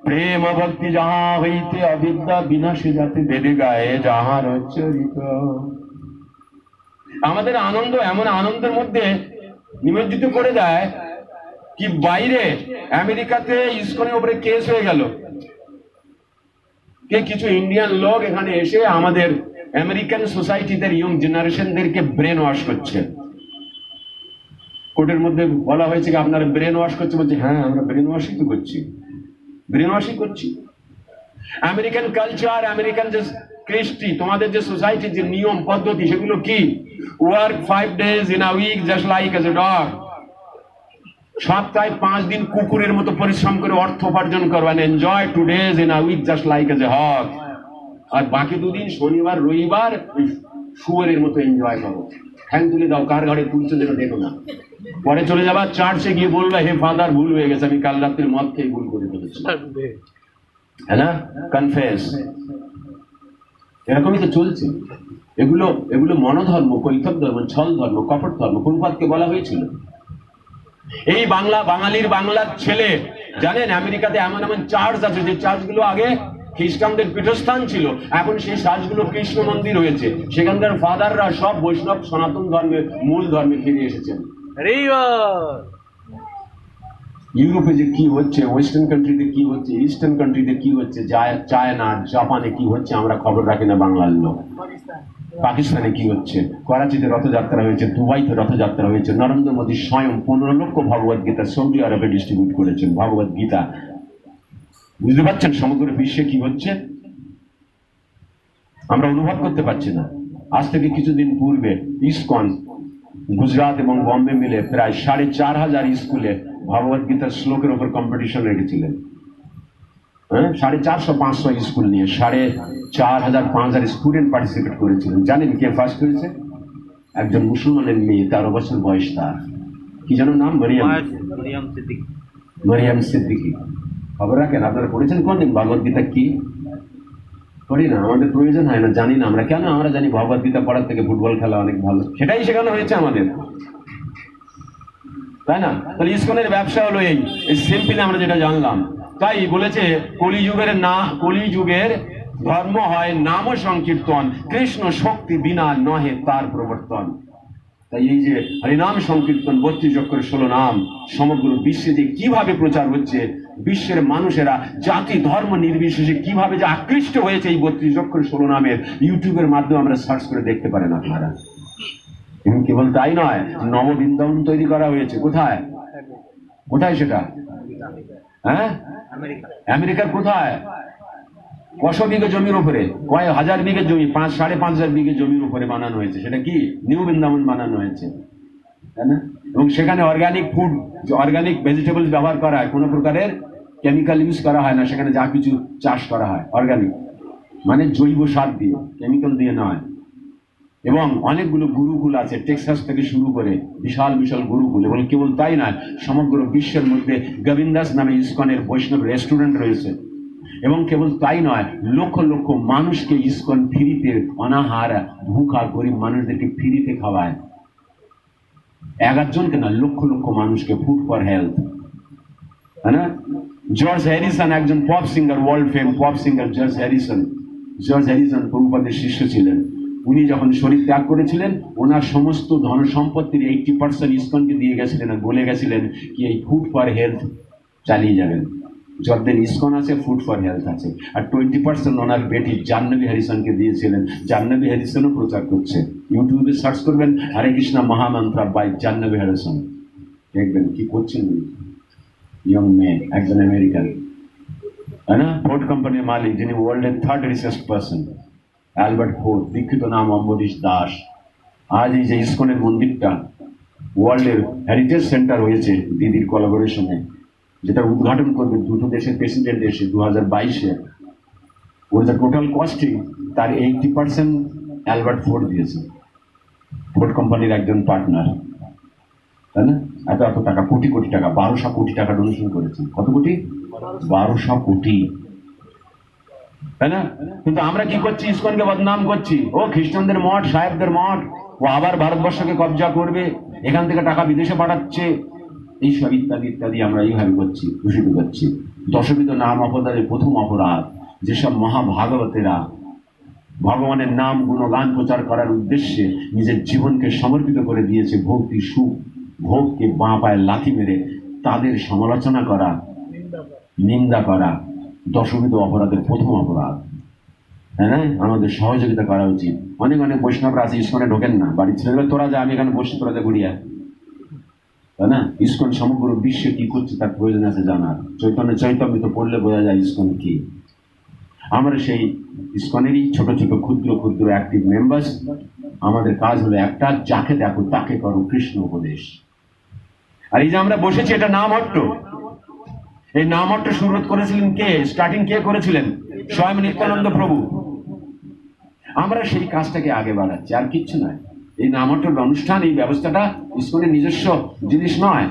প্রেম ভক্তি যাহা হইতে অবিদ্যা বিনাশে যাতে বেদে গায়ে যাহার চরিত। আমাদের আনন্দ এমন আনন্দের মধ্যে নিমজ্জিত করে দেয় কি বাইরে আমেরিকাতে ইসকনের উপরে কেস হয়ে গেল, কে কিছু ইন্ডিয়ান লোক এখানে এসে আমাদের আমেরিকান সোসাইটিদের ইয়ং জেনারেশনদেরকে ব্রেন ওয়াশ করছে। কোর্টের মধ্যে বলা হয়েছে কি আপনারা ব্রেন ওয়াশ করছে? বলছে হ্যাঁ, আমরা ব্রেন ওয়াশই তো করছি, ব্রেন ওয়াশই করছি। আমেরিকান কালচার, আমেরিকান যে কৃষ্টি, তোমাদের যে সোসাইটির যে নিয়ম পদ্ধতি, সেগুলো কি? Work 5 days in a week just like as a dog। সপ্তাহে 5 দিন কুকুরের মতো পরিশ্রম করে অর্থ উপার্জন করো, and enjoy 2 days in a week just like as a hog। আর বাকি 2 দিন শনিবার রবিবার শুয়োরের মতো এনজয় করো। ঠ্যাং তুলে দাও, কার ঘরে তুলছে যেন দেখো না। পরে চলে যাবা চার্চে, গিয়ে বলবা হে ফাদার, ভুল হয়ে গেছে, আমি কাল রাত্রে মদ খেয়ে ভুল করে ফেলেছি, হ্যাঁ না? কনফেস। এরকমই তো চলছে। এগুলো মনোধর্ম, কৈতব ধর্ম, ছল ধর্ম, কপট ধর্ম। প্রভুপাদকে বলা হয়েছিল এই বাঙালির বাংলার ছেলে, জানেন আমেরিকাতে এমন এমন চার্চ আছে যে চার্চগুলো আগে খ্রিস্টানদের পীঠস্থান ছিল, এখন সেই চার্চগুলো কৃষ্ণ মন্দির হয়েছে। সেখানকার ফাদাররা সব বৈষ্ণব সনাতন ধর্মের মূল ধর্মে ফিরে এসেছেন। ইউরোপে যে কি হচ্ছে, ওয়েস্টার্ন কান্ট্রিতে কি হচ্ছে, ইস্টার্ন কান্ট্রিতে কি হচ্ছে, চায়না, জাপানে কি হচ্ছে, আমরা খবর রাখি না বাংলার লোক। পাকিস্তানে কি হচ্ছে, করাচিতে রথযাত্রা হয়েছে, দুবাইতে রথযাত্রা হয়েছে। নরেন্দ্র মোদী স্বয়ং 15 লক্ষ ভগবত গীতা সৌদি আরবে ডিস্ট্রিবিউট করেছেন। ভগবত গীতা, বুঝতে পারছেন সমগ্র বিশ্বে কি হচ্ছে? আমরা অনুভব করতে পারছি না। আজ থেকে কিছুদিন পূর্বে ইসকন গুজরাট এবং বম্বে মিলে প্রায় 4500 স্কুলে ভগবত গীতার শ্লোকের উপর কম্পিটিশন রেখেছিলেন। হ্যাঁ, 450-500 স্কুল নিয়ে 4,500-5,000 স্টুডেন্ট পার্টিসিপেট করেছিলেন। জানেন কে ফার্স্ট হয়েছে? একজন মুসলমানের মেয়ে, 13 বছর বয়স তার। কি যেন নাম? মরিয়াম সিদ্দিকী। খবর রাখেন? আপনারা পড়েছেন কোনদিন ভগবত গীতা? কি করি না, আমাদের প্রয়োজন হয় না, জানি না আমরা। কেন? আমরা জানি ভগবত গীতা পড়ার থেকে ফুটবল খেলা অনেক ভালো, সেটাই শেখানো হয়েছে আমাদের, তাই না? তাহলে ইসকনের ব্যবসা হলো এই সিম্পলি আমরা যেটা জানলাম। তাই বলেছে কলিযুগের ধর্ম হয় নাম সংকীর্তন, কৃষ্ণ শক্তি বিনা নহে তার প্রবর্তন। তাই এই যে হরিনাম সংকীর্তন 32 অক্ষর 16 নাম সমগ্র বিশ্বে যে কিভাবে প্রচার হচ্ছে, বিশ্বের মানুষেরা জাতি ধর্ম নির্বিশেষে কিভাবে যে আকৃষ্ট হয়েছে এই 32 অক্ষর 16 নামের, ইউটিউবের মাধ্যমে আমরা সার্চ করে দেখতে পারেন আপনারা। এবং কেবল তাই নয়, নববৃন্দাবন তৈরি করা হয়েছে। কোথায়? কোথায় সেটা? হ্যাঁ, আমেরিকার কোথায়? কশো বিঘে জমির উপরে, কয়েক হাজার বিঘে জমি, 5,500 বিঘে জমির উপরে বানানো হয়েছে। সেটা কি? নিউ বৃন্দাবন বানানো হয়েছে, তাই না? এবং সেখানে অর্গানিক ফুড, অর্গানিক ভেজিটেবলস ব্যবহার করা হয়, কোনো প্রকারের কেমিক্যাল ইউজ করা হয় না। সেখানে যা কিছু চাষ করা হয় অর্গানিক, মানে জৈব সার দিয়ে, কেমিক্যাল দিয়ে নয়। এবং অনেকগুলো গুরুকুল আছে, টেক্সাস থেকে শুরু করে বিশাল বিশাল গুরুকুল। এবং কেবল তাই নয়, সমগ্র বিশ্বের মধ্যে গোবিন্দাস নামে ইসকনের বৈষ্ণব রেস্টুরেন্ট রয়েছে। এবং কেবল তাই নয়, লক্ষ লক্ষ মানুষকে ইসকন ফ্রিতে, অনাহার ভুখা গরিব মানুষদেরকে ফ্রিতে খাওয়ায়। 11 জনকে না, লক্ষ লক্ষ মানুষকে, ফুড ফর হেলথ, তাই না? জর্জ হ্যারিসন একজন পপ সিঙ্গার, ওয়ার্ল্ড ফেম পপ সিঙ্গার জর্জ হ্যারিসন প্রভুপাদের শিষ্য ছিলেন। উনি যখন শরীর ত্যাগ করেছিলেন, ওনার সমস্ত ধন সম্পত্তির 80% ইসকনকে দিয়ে গেছিলেন আর বলে গেছিলেন কি এই ফুড ফর হেলথ চালিয়ে যাবেন। যতদিন ইসকন আছে ফুড ফর হেলথ আছে। আর 20% ওনার বেটি জাহ্নবী হ্যারিসনকে দিয়েছিলেন। জাহ্নবী হ্যারিসনও প্রচার করছে। ইউটিউবে সার্চ করবেন হরে কৃষ্ণ মহামন্ত্র বাই জাহ্নবী হ্যারিসন, দেখবেন কি করছেন। ইয়ং মেয়ে, একজন আমেরিকান, তাই না? ফোর্ড কোম্পানির মালিক, যিনি ওয়ার্ল্ডের 3rd richest person, Albert Ford. দীক্ষিত নাম অম্বরীশ দাস। আজ এই যে ইসকনের মন্দিরটা ওয়ার্ল্ডের হেরিটেজ সেন্টার হয়েছে দিদির কোলাবোরেশনে, যেটা উদ্ঘাটন করবে দুটো দেশের প্রেসিডেন্ট এসে 2022-এ, ওর যা টোটাল কস্টিং তার 80% অ্যালবার্ট ফোর্ড দিয়েছে। ফোর্ড কোম্পানির একজন পার্টনার, তাই না? এত এত টাকা, কোটি কোটি টাকা, 1200 কোটি টাকা ডোনেশন করেছেন। কত কোটি? 1200 কোটি, তাই না? কিন্তু আমরা কি করছি? ইসকনকে বদনাম করছি। ও খ্রিস্টানদের মঠ, সাহেবদের মঠ, ও আবার ভারতবর্ষকে কবজা করবে, এখান থেকে টাকা বিদেশে পাঠাচ্ছে, এইসব ইত্যাদি ইত্যাদি আমরা এইভাবে করছি, দূষিত করছি। দশবিধ নাম অপরাধের প্রথম অপরাধ, যেসব মহাভাগবতেরা ভগবানের নাম গুণগান প্রচার করার উদ্দেশ্যে নিজের জীবনকে সমর্পিত করে দিয়েছে ভক্তি সুখ ভোগকে বাঁ পায়ে লাথি মেরে তাদের সমালোচনা করা, নিন্দা করা দশবিধ অপরাধের প্রথম অপরাধ, তাই না? আমাদের সহযোগিতা করা উচিত। অনেক অনেক বৈষ্ণবরা আছে, ইসকনে ঢোকেন না, বাড়ির ছেলেরা তোরা যা, আমি এখানে বসে, তোরা যা ঘুরিয়া, তাই না? ইসকন সমগ্র বিশ্বে কি করছে তার প্রয়োজন আছে জানার। চৈতন্য তো পড়লে বোঝা যায় ইসকন কি। আমরা সেই ইসকনেরই ছোট ছোট ক্ষুদ্র ক্ষুদ্র অ্যাক্টিভ মেম্বার্স। আমাদের কাজ হলো একটা, যাকে দেখো তাকে করো কৃষ্ণ উপদেশ। আর এই যে আমরা বসেছি, এটা নামহট্ট। এই নামহট্ট শুরু করেছিলেন কে? স্টার্টিং কে করেছিলেন? স্বয়ং নিত্যানন্দ প্রভু। আমরা সেই কাজটাকে আগে বাড়াচ্ছি, আর কিচ্ছু নয়। এই নামহট্টের অনুষ্ঠান, এই ব্যবস্থাটা ইসকনের নিজস্ব জিনিস নয়,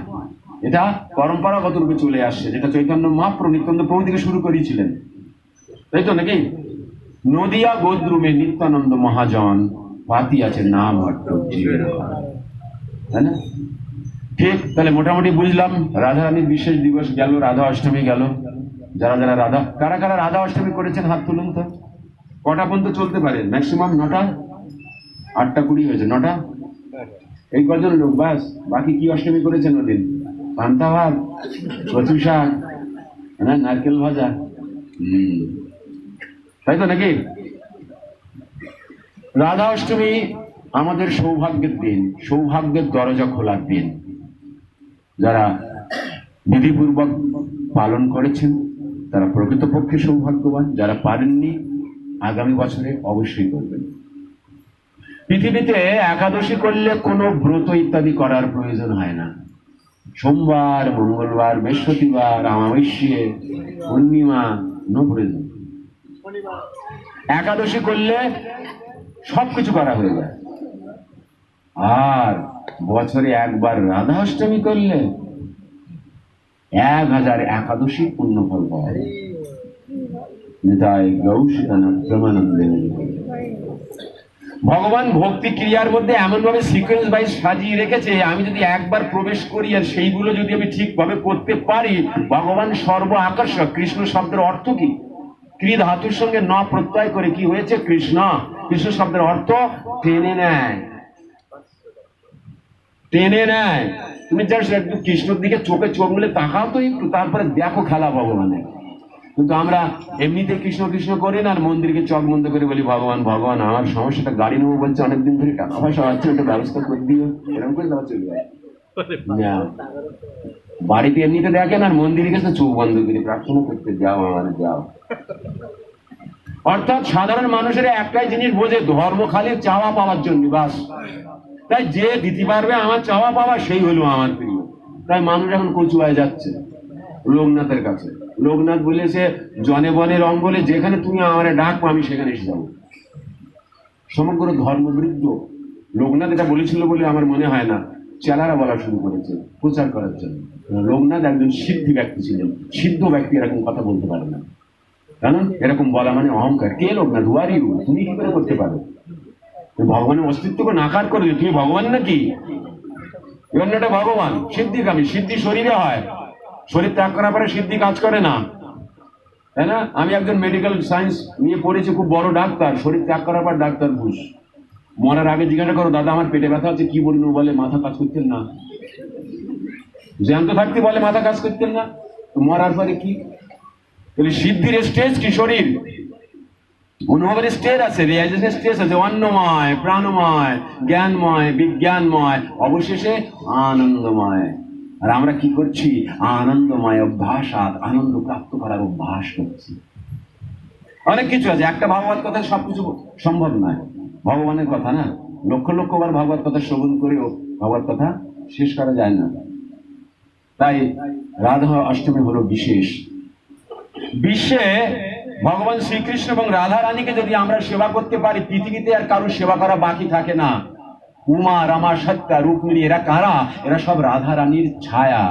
এটা পরম্পরাগত রূপে চলে আসছে, যেটা চৈতন্য মহাপ্রভু নিত্যানন্দ প্রভু থেকে শুরু করেছিলেন, তাই তো নাকি? নদিয়া গোদ্রুমে নিত্যানন্দ মহাজন পাতি আছে নামহট্ট, তাই না? ঠিক। তাহলে মোটামুটি বুঝলাম রাধারানীর বিশেষ দিবস গেল, রাধা অষ্টমী গেল। যারা যারা রাধা, কারা কারা রাধা অষ্টমী করেছেন হাত তুলুন তো। কটা পর্যন্ত চলতে পারে? ম্যাক্সিমাম 9টা, 8টা 20 হয়েছে, 9টা, এই কজন লোক বাস। বাকি কি অষ্টমী করেছেন ওদিন? পান্তা ভাত, কচু শাক, নারকেল ভাজা, তাই তো নাকি? রাধা অষ্টমী আমাদের সৌভাগ্যের দিন, সৌভাগ্যের দরজা খোলার দিন। যারা বিধিপূর্বক পালন করেছেন তারা প্রকৃতপক্ষে সৌভাগ্যবান, যারা পারেননি আগামী বছরে অবশ্যই করবেন। পৃথিবীতে একাদশী করলে কোনো ব্রত ইত্যাদি করার প্রয়োজন হয় না। সোমবার, মঙ্গলবার, বৃহস্পতিবার, অমাবস্যা, পূর্ণিমা, নো প্রয়োজন। একাদশী করলে সবকিছু করা হয়ে যায়। আর বছরে একবার রাধা অষ্টমী করলে 1000 একাদশী পুণ্য ফল পাওয়া যায়। ভগবান ভক্তি ক্রিয়ার মধ্যে এমন ভাবে সিকোয়েন্স ওয়াইজ সাজিয়ে রেখেছে, আমি যদি একবার প্রবেশ করি আর সেইগুলো যদি আমি ঠিকভাবে করতে পারি, ভগবান সর্ব আকর্ষক। কৃষ্ণ শব্দের অর্থ কি? ক্রি ধাতুর সঙ্গে ন প্রত্যয় করে কি হয়েছে? কৃষ্ণ। কৃষ্ণ শব্দের অর্থ টেনে নেয়, টেনে নেয়। তুমি জাস্ট একটু কৃষ্ণর দিকে চোখে চোখ মিলে তাকাও তো একটু, তারপরে দেখো খেলা ভগবানের। কিন্তু আমরা এমনিতে কৃষ্ণ কৃষ্ণ করি না, আর মন্দিরকে চক বন্ধ করে বলি ভগবান ভগবান, আমার সমস্যাটা গাড়ি নেবো বলছে অনেকদিন ধরে, টাকা পয়সা হচ্ছে, ওটা ব্যবস্থা করে দিও, এরকম করে দেওয়া চলে যায়। বাড়িতে এমনিতে দেখেন, আর মন্দিরে গেছে চোখ বন্ধ করে প্রার্থনা করতে যাও, আমার যাও। অর্থাৎ সাধারণ মানুষের একটাই জিনিস বোঝে, ধর্ম খালি চাওয়া পাওয়ার জন্য, বাস। তাই যে দিতে পারবে আমার চাওয়া পাওয়া, সেই হলো আমার প্রিয়। তাই মানুষ এখন কচু হয়ে যাচ্ছে লোকনাথের কাছে। লোকনাথ বলেছে, জনে বনে রং বলে, যেখানে তুমি আমার ডাকবো আমি সেখানে এসে যাবো। সমগ্র ধর্মবৃদ্ধ লোকনাথ এটা বলেছিল বলে আমার মনে হয় না, চেলারা বলা শুরু করেছে প্রচার করার জন্য। লোকনাথ একজন সিদ্ধি ব্যক্তি ছিলেন। সিদ্ধ ব্যক্তি এরকম কথা বলতে পারে না, কারণ এরকম বলা মানে অহংকার। কে লোকনাথ? হু আর ইউ? তুমি কি করে করতে পারো? ভগবানের অস্তিত্বকে নাকার করে তুমি ভগবান নাকি? এটা ভগবান সিদ্ধিকামী। সিদ্ধি শরীরে হয়, শরীর ত্যাগ করার পরে সিদ্ধি কাজ করে না, তাই না? আমি একজন মেডিকেল সায়েন্স নিয়ে পড়েছি, খুব বড় ডাক্তার, শরীর ত্যাগ করার পর ডাক্তার ঘুষ। মরার আগে জিজ্ঞাসা করো, দাদা আমার পেটে ব্যথা আছে, কি বলুন? বলে মাথা কাজ করতেন না। জ্যান্ত থাকতে বলে মাথা কাজ করতেন না, মরার পরে কি? সিদ্ধির স্টেজ কি? শরীর। অনুভবের স্টেজ আছে, রিয়ালাইজেশনের স্টেজ আছে, অন্নময়, প্রাণময়, জ্ঞানময়, বিজ্ঞানময়, অবশেষে আনন্দময়। আর আমরা কি করছি? আনন্দময় অভ্যাস, আনন্দ প্রাপ্ত করার অভ্যাস করছি। অনেক কিছু আছে, একটা ভাগবত কথা সবকিছু সম্ভব নয়। ভগবানের কথা না, লক্ষ লক্ষ বার ভাগবত কথা শ্রবণ করেও ভাগবত কথা শেষ করা যায় না। তাই রাধা অষ্টমী হলো বিশেষ। বিশ্বে ভগবান শ্রীকৃষ্ণ এবং রাধা রানীকে যদি আমরা সেবা করতে পারি, পৃথিবীতে আর কারোর সেবা করা বাকি থাকে না। উমা, রমা, সত্যা, রুক্মিণী, এরা কারা? এরা সব রাধা রানীর ছায়া।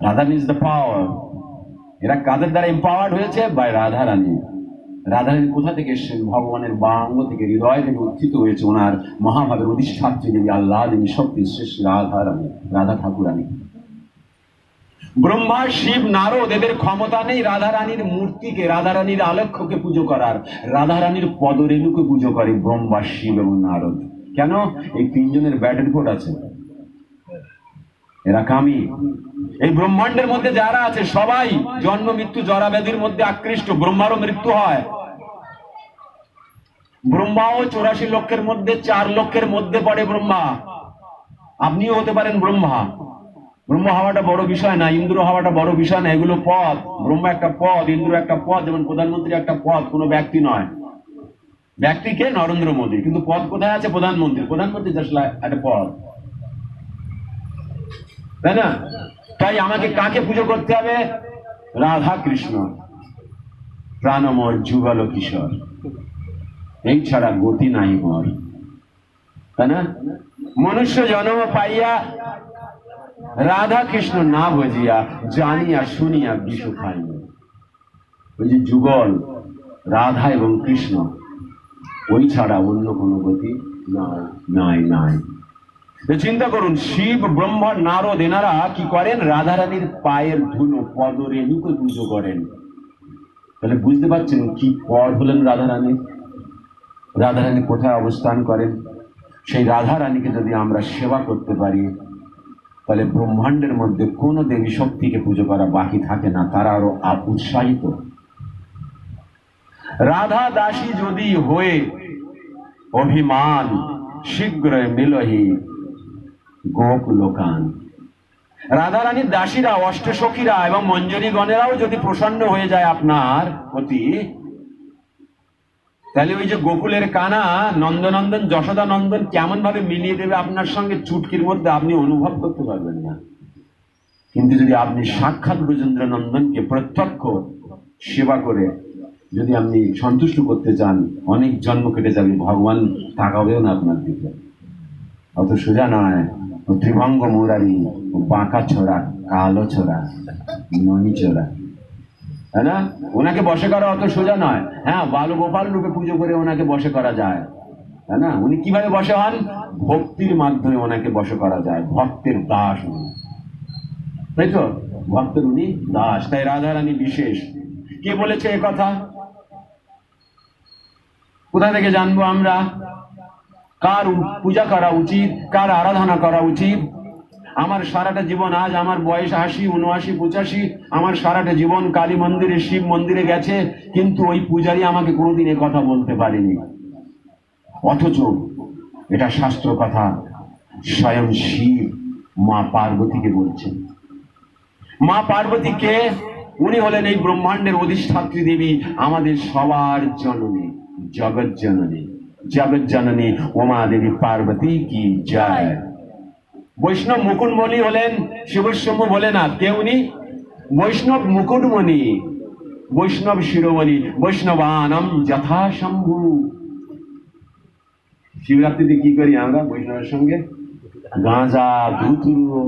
Radha is the power. এরা কাদের দ্বারা এম্পাওয়ার্ড হয়েছে? বাই রাধা রানী। রাধা রানী কোথা থেকে এসেছেন? ভগবানের বাঙ্গ থেকে, হৃদয় থেকে উত্থিত হয়েছে। ওনার মহাভাবের অধিষ্ঠাত্রী দেবী আল্লাহ দেবী শক্তি শ্রেষ্ঠ রাধা রানী, রাধা ঠাকুরানী। ব্রহ্মা, শিব, নারদ এদের ক্ষমতা নেই রাধা রানীর মূর্তিকে, রাধা রানীর আলক্ষ্যকে পুজো করার। রাধা রানীর পদরেণুকে পুজো করে ব্রহ্মা, শিব এবং নারদ। কেন? এই তিনজনের ব্যাড রিপোর্ট আছে, এরা কামি। এই ব্রহ্মাণ্ডের মধ্যে যারা আছে সবাই জন্ম মৃত্যু জরা ব্যাধির মধ্যে আকৃষ্ট। ব্রহ্মারও মৃত্যু হয়। ব্রহ্মাও 84 লক্ষের মধ্যে 4 লক্ষের মধ্যে পড়ে ব্রহ্মা। আপনিও হতে পারেন ব্রহ্মা। ব্রহ্ম হওয়াটা বড় বিষয় না, ইন্দ্র হওয়াটা বড় বিষয় না, এগুলো পদ। ব্রহ্মা একটা পদ, ইন্দ্র একটা পদ, যেমন প্রধানমন্ত্রী একটা পদ, কোনো ব্যক্তি নয়। ব্যক্তিকে নরেন্দ্র মোদী, কিন্তু পদ কোথায় আছে? প্রধানমন্ত্রী। প্রধানমন্ত্রী জাস্ট একটা পদ, তাই না? তাই আমাকে কাকে পুজো করতে হবে? রাধা কৃষ্ণ, প্রাণময় যুগল কিশোর। এই ছাড়া গতি নাই মর, তাই না? মনুষ্য জন্ম পাইয়া রাধা কৃষ্ণ না বুঝিয়া, জানিয়া শুনিয়া বিষ খাইল। ওই যে যুগল রাধা এবং কৃষ্ণ, ওই ছাড়া অন্য কোনো গতি নাই নাই নাই। চিন্তা করুন, শিব, ব্রহ্মা, নারদ এনারা কি করেন? রাধারানীর পায়ের ধুলো, পদরেণুকে পুজো করেন। তাহলে বুঝতে পারছেন কি পদ হলেন রাধারানী। রাধারানী কোথায় অবস্থান করেন? সেই রাধারানীকে যদি আমরা সেবা করতে পারি, তাহলে ব্রহ্মাণ্ডের মধ্যে কোনো দেবী শক্তিকে পুজো করা বাকি থাকে না, তারা আরো উৎসাহিত। রাধা দাসী যদি হয়ে অভিমান, শীঘ্রই মিলহি গোকুলোকান। রাধা রানীর দাসীরা, অষ্টসখীরা এবং মঞ্জরী গণেরাও যদি প্রসন্ন হয়ে যায় আপনার প্রতি, তাহলে ওই যে গোকুলের কানা, নন্দনন্দন, যশোদা নন্দন কেমন ভাবে মিলিয়ে দেবে আপনার সঙ্গে, চুটকির মধ্যে আপনি অনুভব করতে পারবেন না। কিন্তু যদি আপনি সাক্ষাৎ ব্রজেন্দ্র নন্দনকে প্রত্যক্ষ সেবা করে যদি আপনি সন্তুষ্ট করতে চান, অনেক জন্ম কেটে যাবে, ভগবান তাকাবেও না আপনার দিকে। অত সোজা নয়। ও ত্রিভঙ্গ মুরারি, ও বাঁকা ছোড়া, কালো ছোড়া, ননি ছোড়া, তাই না? ওনাকে বশে করা অত সোজা নয়। হ্যাঁ, বালগোপাল রূপে পুজো করে ওনাকে বশে করা যায়, তাই না? উনি কিভাবে বশে হন? ভক্তির মাধ্যমে ওনাকে বশে করা যায়। ভক্তের দাস উনি, তাই তো? ভক্তের উনি দাস, তাই রাধারানী বিশেষ। কে বলেছে এ কথা? কোথা থেকে জানবো আমরা কার পূজা করা উচিত, কার আরাধনা করা উচিত? আমার সারাটা জীবন, আজ আমার বয়স 80, 79, 85, আমার সারাটা জীবন কালী মন্দিরে, শিব মন্দিরে গেছে, কিন্তু ওই পূজারী আমাকে কোনোদিন এ কথা বলতে পারেনি। অথচ এটা শাস্ত্র কথা, স্বয়ং শিব মা পার্বতীকে বলছেন। মা পার্বতীকে, উনি হলেন এই ব্রহ্মাণ্ডের অধিষ্ঠাত্রী দেবী, আমাদের সবার জননী, জগৎ জননী, জগৎ জননী উমা দেবী পার্বতী কি জয়। বৈষ্ণব মুকুটমণি হলেন শিবস্যম্ভ ভোলেনাথ। কে উনি? বৈষ্ণব মুকুটমণি, বৈষ্ণব শিরোমণি, বৈষ্ণবানম যথা শম্ভু। শিবরাত্রিতে কি করি আমরা বৈষ্ণবের সঙ্গে? গাঁজা, ধুতুরো।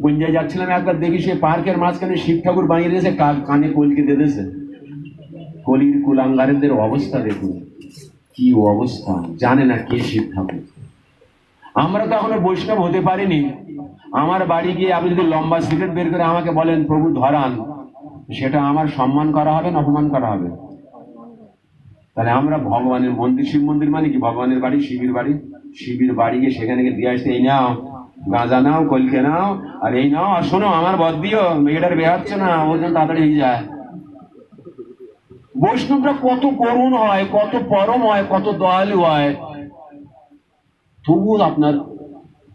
কোন জায়গায় যাচ্ছিলাম একবার, দেখি সে পার্কের মাঝখানে শিব ঠাকুর বানিয়ে দিয়েছে, কানে কলকে দিয়েছে। কলির কুলাঙ্গারদের অবস্থা দেখুন, কি অবস্থা! জানে না কে শিব ঠাকুর। আমরা তো এখনো বৈষ্ণব হতে পারিনি। আমার বাড়ি গিয়ে আপনি যদি লম্বা সিগারেট বের করে আমাকে বলেন প্রভু ধরান, সেটা আমার সম্মান করা হবে না অপমান করা হবে? তাহলে আমরা ভগবানের মন্দির, শিব মন্দির মানে কি? ভগবানের বাড়ি, শিবের বাড়ি। শিবের বাড়ি গিয়ে সেখানে গিয়ে দিয়ে আসতে, এই নাও গাঁজা, নাও কলকে, নাও আর এই নাও, আর শোনো আমার বদ দিও, মেয়েটার বিয়ে হচ্ছে না, ও যেন তাড়াতাড়ি হয়ে যায়। বৈষ্ণবরা কত করুণ হয়, কত পরম হয়, কত দয়ালু হয়, তবুও আপনার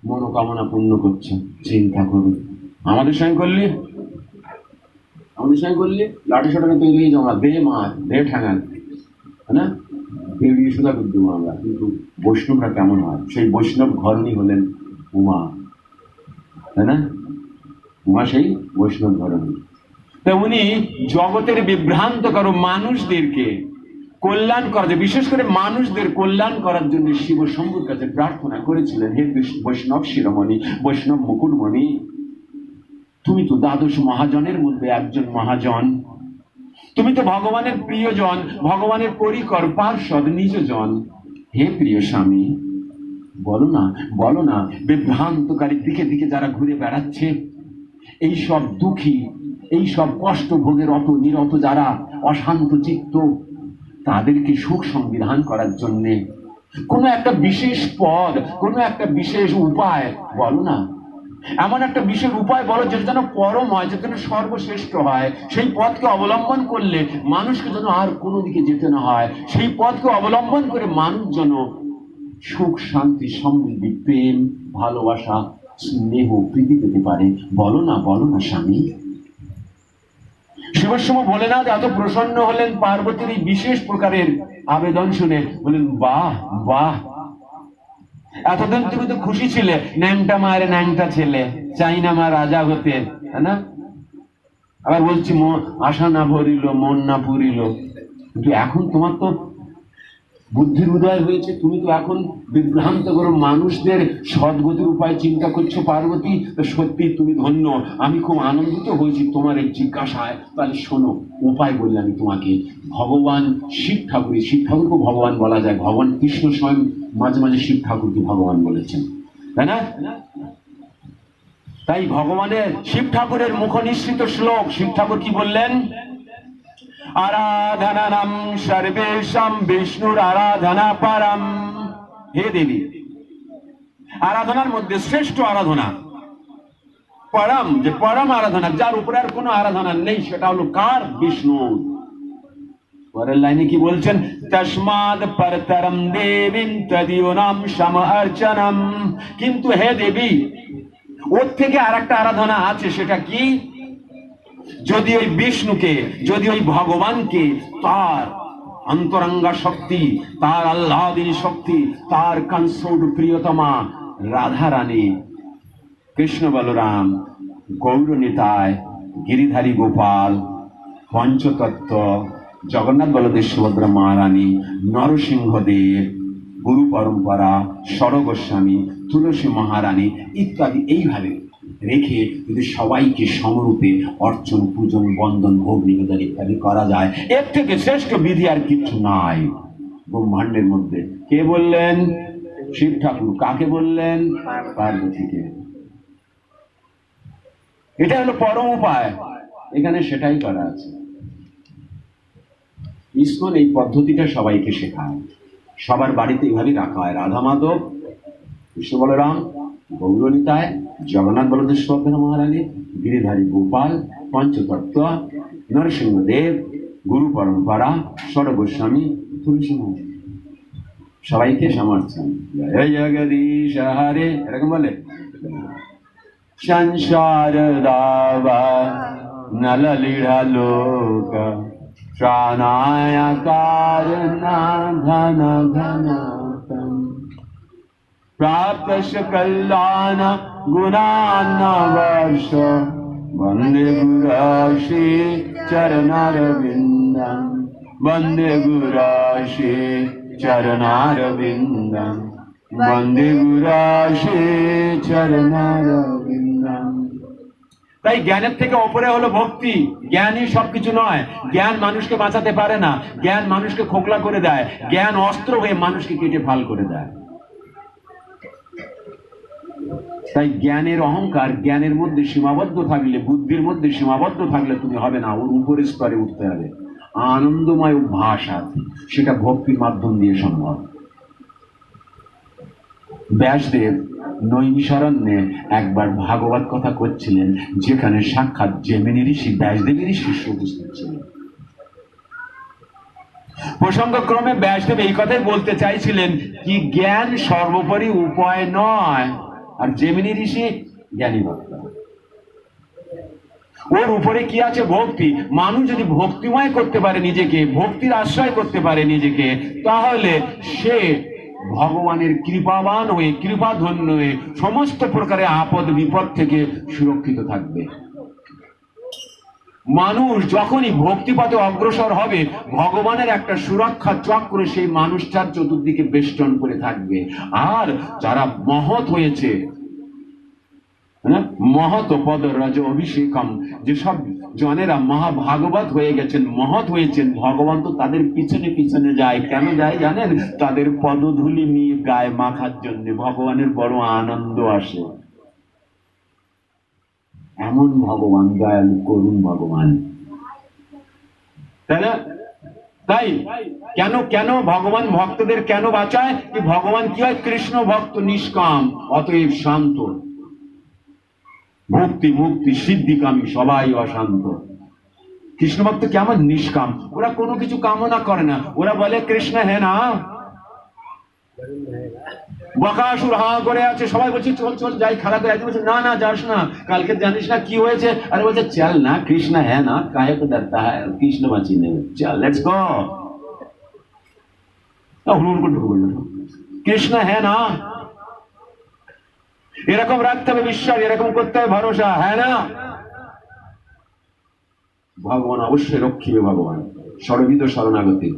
মনোকামনা পূর্ণ করছে। চিন্তা করুন, আমাদের সঙ্গে করলি, আমাদের সঙ্গে করলি লাঠি সাটাকে তৈরি হয়ে যাও, দে মার, দে ঠ্যাঙান, তাই না? বেরিয়ে সোজা করে দেবো আমরা। কিন্তু বৈষ্ণবরা কেমন হয়? সেই বৈষ্ণব ঘরণী হলেন উমা, তাই না? উমা সেই বৈষ্ণব ঘরণী। তা উনি জগতের বিভ্রান্ত করো মানুষদেরকে কল্যাণ করার, বিশেষ করে মানুষদের কল্যাণ করার জন্য শিব শম্ভুর কাছে প্রার্থনা করেছিলেন, হে বৈষ্ণব শিরোমণি, বৈষ্ণব মুকুটমণি, তুমি তো দ্বাদশ মহাজনের মধ্যে একজন মহাজন, তুমি তো ভগবানের প্রিয়জন, ভগবানের পরিকর পার্ষদ নিজজন। হে প্রিয় স্বামী, বলো না, বলো না, বিভ্রান্তকারী দিকে দিকে যারা ঘুরে বেড়াচ্ছে, এই সব দুঃখী, এই সব কষ্ট ভোগের অত নিরত যারা অশান্ত চিত্ত, তাদেরকে সুখ সংবিধান করার জন্য কোনো একটা বিশেষ পদ, কোনো একটা বিশেষ উপায় বলো না। এমন একটা বিশেষ উপায় বলো যেটা যেন পরম হয়, যেটা যেন সর্বশ্রেষ্ঠ হয়। সেই পথকে অবলম্বন করলে মানুষকে যেন আর কোনো দিকে যেতে না হয়। সেই পথকে অবলম্বন করে মানুষ যেন সুখ, শান্তি, সমৃদ্ধি, প্রেম, ভালোবাসা, স্নেহ, প্রীতি পেতে পারে। বলো না, বলো না স্বামী। শিবস্যম্ভ ভোলেনাথ এত প্রসন্ন হলেন পার্বতীর এই বিশেষ প্রকারের আবেদন শুনে, বলেন বাহ বাহ, এতদিন তুমি তো খুশি ছিলে, ন্যাংটা মায়ের ন্যাংটা ছেলে, চাই না মা রাজা হতে, তাই না? আবার বলছি আশা না ভরিল, মন না পুরিল, কিন্তু এখন তোমার তো বুদ্ধির উদয় হয়েছে, তুমি তো এখন বিভ্রান্ত করো মানুষদের সদ্গতির উপায় চিন্তা করছো পার্বতী। তো সত্যি তুমি ধন্য, আমি খুব আনন্দিত হয়েছি তোমার এই জিজ্ঞাসায়। তাহলে শোনো, উপায় বললে আমি তোমাকে। ভগবান শিব ঠাকুর, শিব ঠাকুরকে ভগবান বলা যায়, ভগবান কৃষ্ণ স্বয়ং মাঝে মাঝে শিব ঠাকুরকে ভগবান বলেছেন, তাই না? তাই ভগবানের, শিব ঠাকুরের মুখ নিঃসৃত শ্লোক, শিব ঠাকুর কি বললেন? আরাধনানাম সর্বেশাম বিষ্ণুর আরাধনা পারাম। হে দেবী, আরাধনার মধ্যে শ্রেষ্ঠ আরাধনা পরম, যে পরম আরাধনা, যার উপরে আর কোনো আরাধনা নেই, সেটা হলো কার? বিষ্ণু। পরের লাইনে কি বলছেন? তস্মাদ পরতরম দেবীম তদীয় নাম সম অর্চনম। কিন্তু হে দেবী, ওর থেকে আর একটা আরাধনা আছে, সেটা কি? যদি ওই বিষ্ণুকে, যদি ওই ভগবানকে, তার অন্তরঙ্গা শক্তি, তার আহ্লাদিনী শক্তি, তার কনসোড প্রিয়তমা রাধা রানী, কৃষ্ণ বলরাম, গৌরনিতায়, গিরিধারী গোপাল, পঞ্চতত্ত্ব, জগন্নাথ বলদেব সুভদ্রা মহারানী, নরসিংহদেব, গুরু পরম্পরা, ষড় গোস্বামী, তুলসী মহারানী ইত্যাদি এইভাবে রেখে যদি সবাইকে সমরূপে অর্চন, পূজন, বন্দন, ভোগ নিবেদন ইত্যাদি করা যায়, এর থেকে শ্রেষ্ঠ বিধি আর কিছু নাই ব্রহ্মাণ্ডের মধ্যে। কে বললেন? শিব ঠাকুর। কাকে বললেন? পার্বতীকে। এটা হলো পরম উপায়, এখানে সেটাই করা আছে। ইসকন এই পদ্ধতিটা সবাইকে শেখায়, সবার বাড়িতে এইভাবেই রাখা হয়। রাধা মাধব, কৃষ্ণ বলরাম, গৌরনিতায়, জগন্নাথ বলদেব সুভদ্রা মহারানী, গিরিধারী গোপাল, পঞ্চতত্ত্ব, নরসিংহদেব, গুরু পরম্পরা, ষড় গোস্বামী, তুলসী মহারানী, সবাইকে সমর্থন। জয় জগদীশ হরে, এরকম বলে। সংসার দাবা নললীলা লোক প্রাণায় কারণা ঘন ঘন প্রাপ্ত কল্যাণ গুণান বর্ষ বন্দে গুরাশি চরণারবিন্দম বন্দে গুরাশি চরণারবিন্দম বন্দে গুরাশি চরণারবিন্দম। তাই জ্ঞানের থেকে ওপরে হলো ভক্তি। জ্ঞানই সবকিছু নয়। জ্ঞান মানুষকে বাঁচাতে পারে না, জ্ঞান মানুষকে খোকলা করে দেয়, জ্ঞান অস্ত্র হয়ে মানুষকে কেটে ফাল করে দেয়। তাই জ্ঞানের অহংকার, জ্ঞানের মধ্যে সীমাবদ্ধ থাকলে, বুদ্ধির মধ্যে সীমাবদ্ধ থাকলে তুমি হবে না, ওর উপরের স্তরে উঠতে হবে। আনন্দময় অভ্যাস আছে, সেটা ভক্তির মাধ্যম দিয়ে সম্ভব। ব্যাসদেব নৈমিষারণ্যে একবার ভাগবত কথা করছিলেন, যেখানে সাক্ষাৎ জেমিনি ঋষি ব্যাসদেবেরই শিষ্য উপস্থিত ছিলেন। প্রসঙ্গক্রমে ব্যাসদেব এই কথাই বলতে চাইছিলেন কি জ্ঞান সর্বোপরি উপায় নয়, আর জেমিনি ঋষি জ্ঞানী ভক্ত। ওর উপরে কি আছে? ভক্তি। মানুষ যদি ভক্তিময় করতে পারে নিজেকে, ভক্তির আশ্রয় করতে পারে নিজেকে, তাহলে সে ভগবানের কৃপাবান হয়ে, কৃপাধন্য হয়ে সমস্ত প্রকারের আপদ বিপদ থেকে সুরক্ষিত থাকবে। মানুষ যখনই ভক্তিপথে অগ্রসর হবে, ভগবানের একটা সুরক্ষা চক্র সেই মানুষটার চতুর্দিকে বেষ্টন করে থাকবে। আর যারা মহৎ হয়েছে, মহৎ পদ রজ অভিষেকম, যেসব জনেরা মহাভাগবত হয়ে গেছেন, মহৎ হয়েছেন, ভগবান তো তাদের পিছনে পিছনে যায়। কেন যায় জানেন? তাদের পদধূলি নিয়ে গায়ে মাখার জন্য। ভগবানের বড় আনন্দ আসে। এমন ভগবান, দয়ালু করুণ ভগবান, তাই না? তাই কেন কেন ভগবান ভক্তদের কেন বাঁচায়? ভগবান কি হয়? কৃষ্ণ ভক্ত, নিষ্কাম, অতএব শান্ত। মুক্তি মুক্তি সিদ্ধিকামী সবাই অশান্ত। কৃষ্ণ ভক্ত কেমন? নিষ্কাম। ওরা কোনো কিছু কামনা করে না। ওরা বলে কৃষ্ণ হ্যাঁ না। বকাসুর হা করে আছে, সবাই বলছে চল চল যাই, খেলা করে। একদিন বলছে না না যাস না, কালকে জানিস না কি হয়েছে। আরে বলছে চল না, কৃষ্ণ হ্যাঁ না, কাহে তো ডরতা হ্যায়, কৃষ্ণ বাঁচিয়ে নেবে, চল লেটস গো। কৃষ্ণ হ্যাঁ না, এরকম রাখতে হবে বিশ্বাস, এরকম করতে হবে ভরসা, হ্যাঁ না। ভগবান অবশ্যই রক্ষিবে, ভগবান সর্বিত শরণাগতি,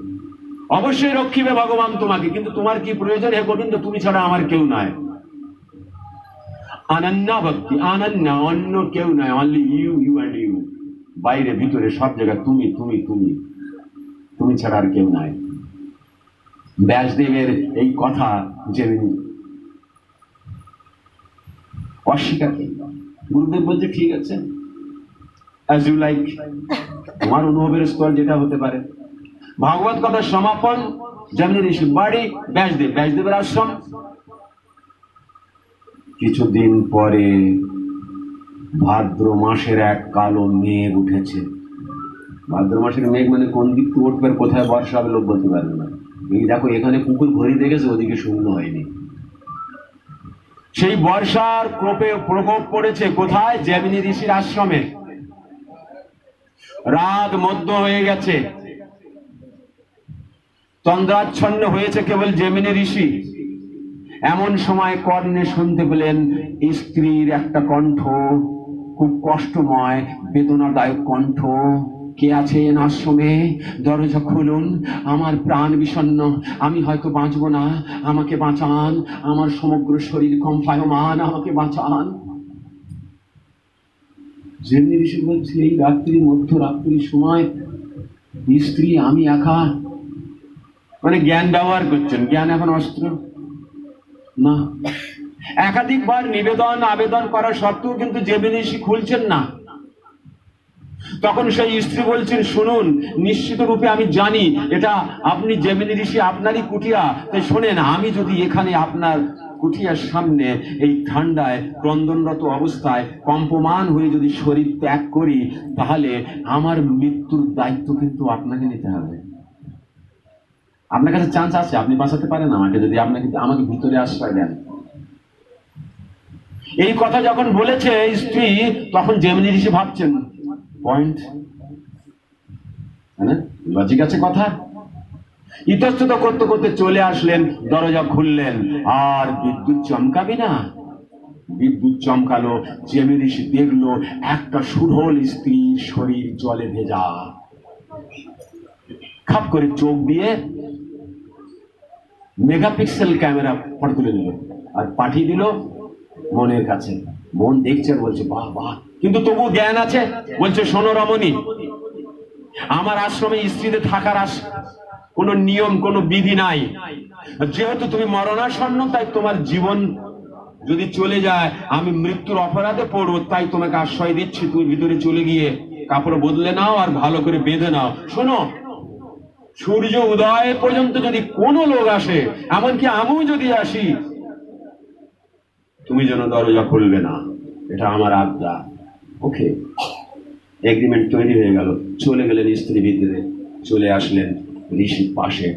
অবশ্যই রক্ষিবে ভগবান তোমাকে। কিন্তু তোমার কি প্রয়োজন? হে গোবিন্দ, তুমি ছাড়া আমার কেউ নাই। অনন্যা ভক্তি, অনন্য, অন্য কেউ নাই, only you, you and you. বাইরে ভিতরে সব জায়গায় তুমি তুমি তুমি, তুমি ছাড়া আর কেউ নাই। ব্যাসদেবের এই কথা জেনে অস্বীকার করল। গুরুদেব বলছে ঠিক আছে, অ্যাজ ইউ লাইক, তোমার অনুভবের স্তর যেটা হতে পারে। ভাগবত কথার সমাপন, জেমিনি ঋষির বাড়ি, ব্যাসদেব, ব্যাসদেবের আশ্রম। কিছুদিন পরে ভাদ্র মাসের এক কালো মেঘ উঠেছে। ভাদ্র মাসের মেঘ মানে কোন দিক থেকে উঠবে, কোথায় বর্ষা হবে লোক বলতে পারবে না। এই দেখো এখানে পুকুর ভরি দেখেছে, ওদিকে শূন্য হয়নি। সেই বর্ষার প্রকোপ পড়েছে কোথায়? জেমিনি ঋষির আশ্রমে। রাত মধ্য হয়ে গেছে, তন্দ্রাচ্ছন্ন হয়েছে কেবল জেমিনি ঋষি। এমন সময় কর্ণে শুনতে পেলেন স্ত্রীর একটা কণ্ঠ, খুব কষ্টময় বেদনাদায়ক কণ্ঠ, কে আছেন আশ্রমে? দরজা খুলুন, আমার প্রাণ বিষণ্ণ, আমি হয়তো বাঁচবো না, আমাকে বাঁচান, আমার সমগ্র শরীর কম্পায়মান, আমাকে বাঁচান। যেমনি ঋষি বলছে এই রাত্রি, মধ্যরাত্রির সময় স্ত্রী, আমি একা, মানে জ্ঞান ব্যবহার করছেন। জ্ঞান এখন অস্ত্র না। একাধিকবার নিবেদন আবেদন করা সত্ত্বেও কিন্তু জেমিনি ঋষি খুলছেন না। তখন সেই স্ত্রী বলছেন, শুনুন, নিশ্চিত রূপে আমি জানি এটা আপনি জেমিনি ঋষি, আপনারই কুটিয়া, তাই শোনেন, আমি যদি এখানে আপনার কুঠিয়ার সামনে এই ঠান্ডায় ক্রন্দনরত অবস্থায় কম্পমান হয়ে যদি শরীর ত্যাগ করি, তাহলে আমার মৃত্যুর দায়িত্ব কিন্তু আপনাকে নিতে হবে। আপনার কাছে চান্স আছে, আপনি বাঁচাতে পারেন আমাকে, যদি আমাকে ভিতরে আশ্রয় দেন। এই কথা যখন বলেছে স্ত্রী, তখন জেমিনি ঋষি ভাবছেন, পয়েন্ট, লজিক আছে কথা। ইতস্তত করতে করতে চলে আসলেন, দরজা খুললেন, আর বিদ্যুৎ চমকাবি না, বিদ্যুৎ চমকালো। জেমিনি ঋষি দেখলো একটা সুঢল স্ত্রীর শরীর জলে ভেজা। খাপ করে চোখ দিয়ে মেগাপিক্সেল ক্যামেরা ফটো তুলে নিল আর পাঠিয়ে দিল মনের কাছে। মন দেখছে আর বলছে, বাহ বাহ, কিন্তু তবু জ্ঞান আছে। বলছে, শোনো রমণী, আমার আশ্রমে স্ত্রীদের থাকার কোনো নিয়ম, কোনো বিধি নাই। যেহেতু তুমি মরণাসন্ন, তাই তোমার জীবন যদি চলে যায় আমি মৃত্যুর অপরাধে পড়বো, তাই তোমাকে আশ্রয় দিচ্ছি। তুমি ভিতরে চলে গিয়ে কাপড় বদলে নাও আর ভালো করে বেঁধে নাও। শোনো, সূর্য উদয় পর্যন্ত যদি কোনো লোক আসে, এমনকি আমিও যদি আসি, তুমি যেন দরজা খুলবে না, এটা আমার আজ্ঞা। ওকে, এগ্রিমেন্ট তৈরি হয়ে গেল। চলে গেলেন স্ত্রী ভিতরে, চলে আসলেন ঋষির পাশে,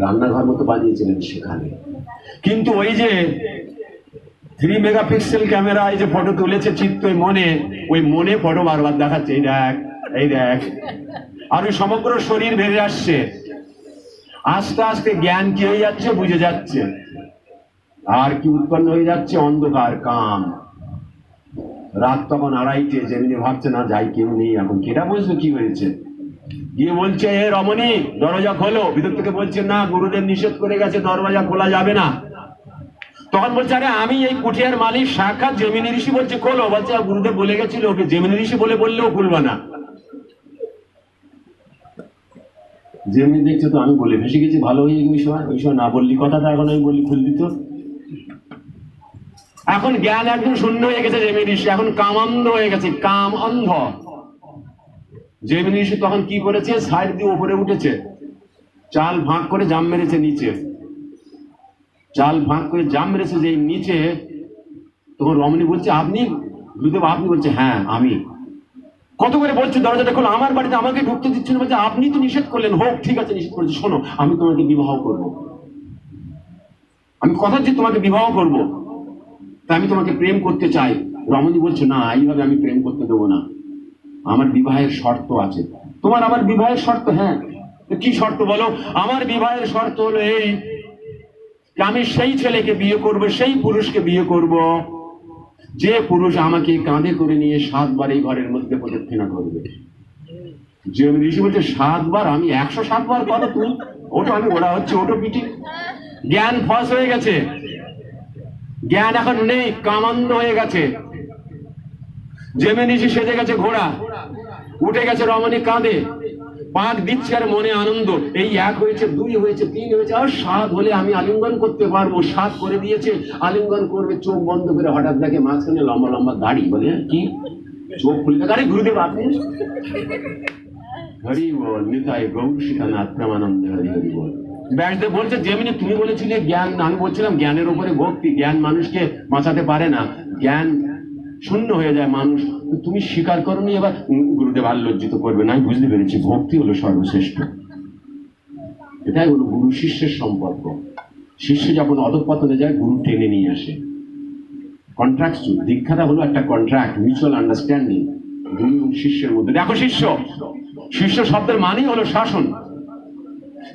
রান্নাঘর মতো বানিয়েছিলেন সেখানে। কিন্তু ওই যে 3 মেগাপিক্সেল ক্যামেরায় যে ফটো তুলেছে চিত্ত মনে, ওই মনে ফটো বারবার দেখাচ্ছে, এই দেখ, এই দেখ, আর ওই সমগ্র শরীর ভেঙে আসছে। আস্তে আস্তে জ্ঞান কি হয়ে যাচ্ছে বুঝে যাচ্ছে, আর কি উৎপন্ন হয়ে যাচ্ছে? অন্ধকার, কাম। রাত তখন 2:30, জেমিনি ভাবছে, না যাই, কেউ নেই এখন, কেটা বুঝলো কি হয়েছে। গিয়ে বলছে, এ রমণী, দরজা খোলো। ভিতর থেকে বলছে, না, গুরুদেব নিষেধ করে গেছে, দরজা খোলা যাবে না। তখন বলছে, আরে আমি এই কুঠিয়ার মালিক, সাক্ষাৎ জেমিনি ঋষি। বলছে, খোলো। বলছে, গুরুদেব বলে গেছিল, ওকে জেমিনি ঋষি বললেও খুলবা না। জেমিনি দেখছে তো আমি বলে ভেসে গেছি, ভালো হয়ে গেছি। ওই সময় না বললি কথাটা, এখন আমি বললি খুল দিত। এখন জ্ঞান একদম শূন্য হয়ে গেছে জেমিনি ঋষি, এখন কাম অন্ধ হয়ে গেছে, কাম অন্ধ। জেমিনি ঋষি তখন কি করেছে? সাইড দিয়ে উপরে উঠেছে, চাল ভাগ করে জাম মেরেছে নিচে, চাল ভাগ করে জাম মেরেছে যে নিচে। তখন রমণী বলছে, আপনি গুরুদেব? আপনি? বলছে, হ্যাঁ আমি। কত করে বলছে, দরজাটা খোলো, আমার বাড়িতে আমাকে ঢুকতে দিচ্ছেন। বলছে, আপনি তো নিষেধ করলেন। হোক, ঠিক আছে, নিষেধ করেছি। শোনো, আমি তোমাকে বিবাহ করব, আমি কথা দিচ্ছি তোমাকে বিবাহ করব, তাই আমি তোমাকে প্রেম করতে চাই। রমণী বলছে, না, এইভাবে আমি প্রেম করতে দেবো না, আমার বিবাহের শর্ত আছে। তোমার আবার বিবাহের শর্ত? হ্যাঁ। কি শর্ত বলো? আমার বিবাহের শর্ত হলো এই, আমি সেই ছেলেকে বিয়ে করব, সেই পুরুষকে বিয়ে করব, যে পুরুষ আমাকে কাঁধে করে নিয়ে 7 বার এই ঘরের মধ্যে প্রদক্ষিণা করবে। যে ঋষি বলছে, 7 বার? আমি 107 বার করো তুই, ওটা আমি, ওরা হচ্ছে ওটো পিটি। জ্ঞান ফস হয়ে গেছে, জ্ঞান এখন নেই, কামান্ধ হয়ে গেছে। জেমিনি ঋষি সেজে গেছে ঘোড়া, উঠে গেছে রমণী কাঁধে, পাক দিচ্ছে আর মনে আনন্দ। এই 1 হয়েছে, 2 হয়েছে, 3 হয়েছে, আর 7 হলে আমি আলিঙ্গন করতে পারবো। 7 করে দিয়েছে, আলিঙ্গন করবে, চোখ বন্ধ করে হঠাৎ দেখে মাঝখানে লম্বা লম্বা দাড়ি। বলে, কি? চোখ খুলে দেখে, আরে গুরুদেব আপনি? হরি বল, নিতাই গৌর সীতানাথ প্রেমানন্দ, হরি হরি বল। ব্যাসদেব বলছে, জেমিনি তুমি বলেছিলে জ্ঞান, আমি বলছিলাম জ্ঞানের উপরে ভক্তি। জ্ঞান মানুষকে বাঁচাতে পারে না, জ্ঞান শূন্য হয়ে যায় মানুষ। তুমি স্বীকার করনি। এবার গুরুদেব আর লজ্জিত করবে না, আমি বুঝতে পেরেছি, ভক্তি হলো সর্বশ্রেষ্ঠ। এটাই হলো গুরু শিষ্যের সম্পর্ক। শিষ্য যখন অধঃপতনে যায়, গুরু টেনে নিয়ে আসে। কন্ট্রাক্ট, দীক্ষাটা হলো একটা কন্ট্রাক্ট, মিউচুয়াল আন্ডারস্ট্যান্ডিং গুরু এবং শিষ্যের মধ্যে। দেখো, শিষ্য শব্দের মানেই হলো শাসন।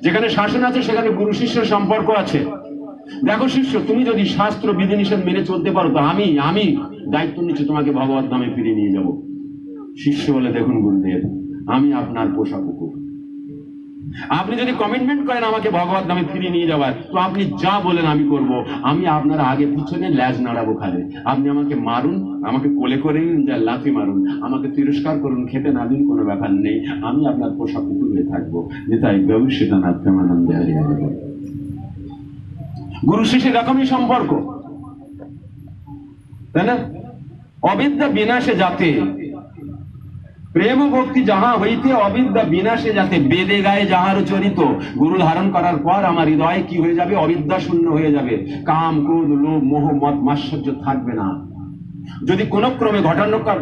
যেখানে শাসন আছে সেখানে গুরু শিষ্যের সম্পর্ক আছে। দেখো শিষ্য, তুমি যদি শাস্ত্র বিধিনিষেধ মেনে চলতে পারো, তো আমি দায়িত্ব নিচ্ছে তোমাকে ভগবত ধামে ফিরিয়ে নিয়ে যাব। শিষ্য বলে, দেখুন গুরুদেব, আমি আপনার পোষা কুকুর, আপনি যদি কমিটমেন্ট করেন আমাকে ভগবত ধামে ফিরিয়ে নিয়ে যাবার, তো আপনি যা বলেন আমি করব। আমি আপনার আগে পিছনে ল্যাজ নাড়াবো খালে। আপনি আমাকে মারুন, আমাকে কোলে করে নিন, যা লাথি মারুন, আমাকে তিরস্কার করুন, খেতে না দিন, কোনো ব্যাপার নেই, আমি আপনার পোষা কুকুর হয়ে থাকবো। নেতাই গৌর সীতানাথ প্রেমানন্দে হরি হরি বল। গুরু শিষ্যের এরকমই সম্পর্ক, তাই না? অবিদ্যা বিনাশে যাতে, প্রেম ভক্তি যাহা হইতে অবিদ্যা বিনাশে যাতে, বেদে গায়ে যাহার চরিত। গুরু ধারণ করার পর আমার হৃদয় কি হয়ে যাবে? অবিদ্যা শূন্য হয়ে যাবে। কাম, ক্রোধ, লোভ, মোহ, মদ, মাৎসর্য থাকবে না। যদি কোনো ক্রমে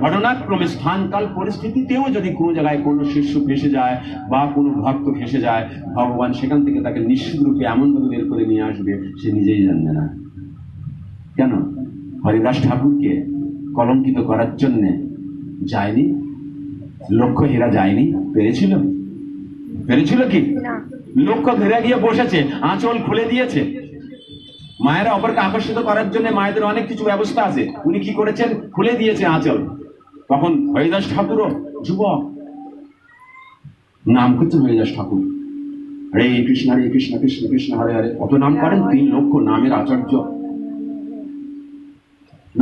ঘটনাক্রমে স্থানকাল পরিস্থিতিতেও যদি কোনো জায়গায় কোনো শিষ্য ফেসে যায় বা কোনো ভক্ত ফেসে যায়, ভগবান সেখান থেকে তাকে নিশ্চিত রূপে এমন ভাবে বের করে নিয়ে আসবে, সে নিজেই জানবে না। কেন? হরিদাস ঠাকুরকে কলঙ্কিত করার জন্য যায়নি, লক্ষ্য হীরা যায়নি, পেরেছিল? পেরেছিল কি? লক্ষ্য ধরে গিয়ে বসেছে, আঁচল খুলে দিয়েছে। মায়েরা অপরকে আকর্ষিত করার জন্য মায়েদের অনেক কিছু ব্যবস্থা আছে, উনি কি করেছেন? খুলে দিয়েছে আঁচল। তখন হরিদাস ঠাকুরও যুবক, নাম করছেন হরিদাস ঠাকুর, হরে কৃষ্ণ হরে কৃষ্ণ কৃষ্ণ কৃষ্ণ হরে হরে, কত নাম করেন, 3 লক্ষ নামের আচার্য,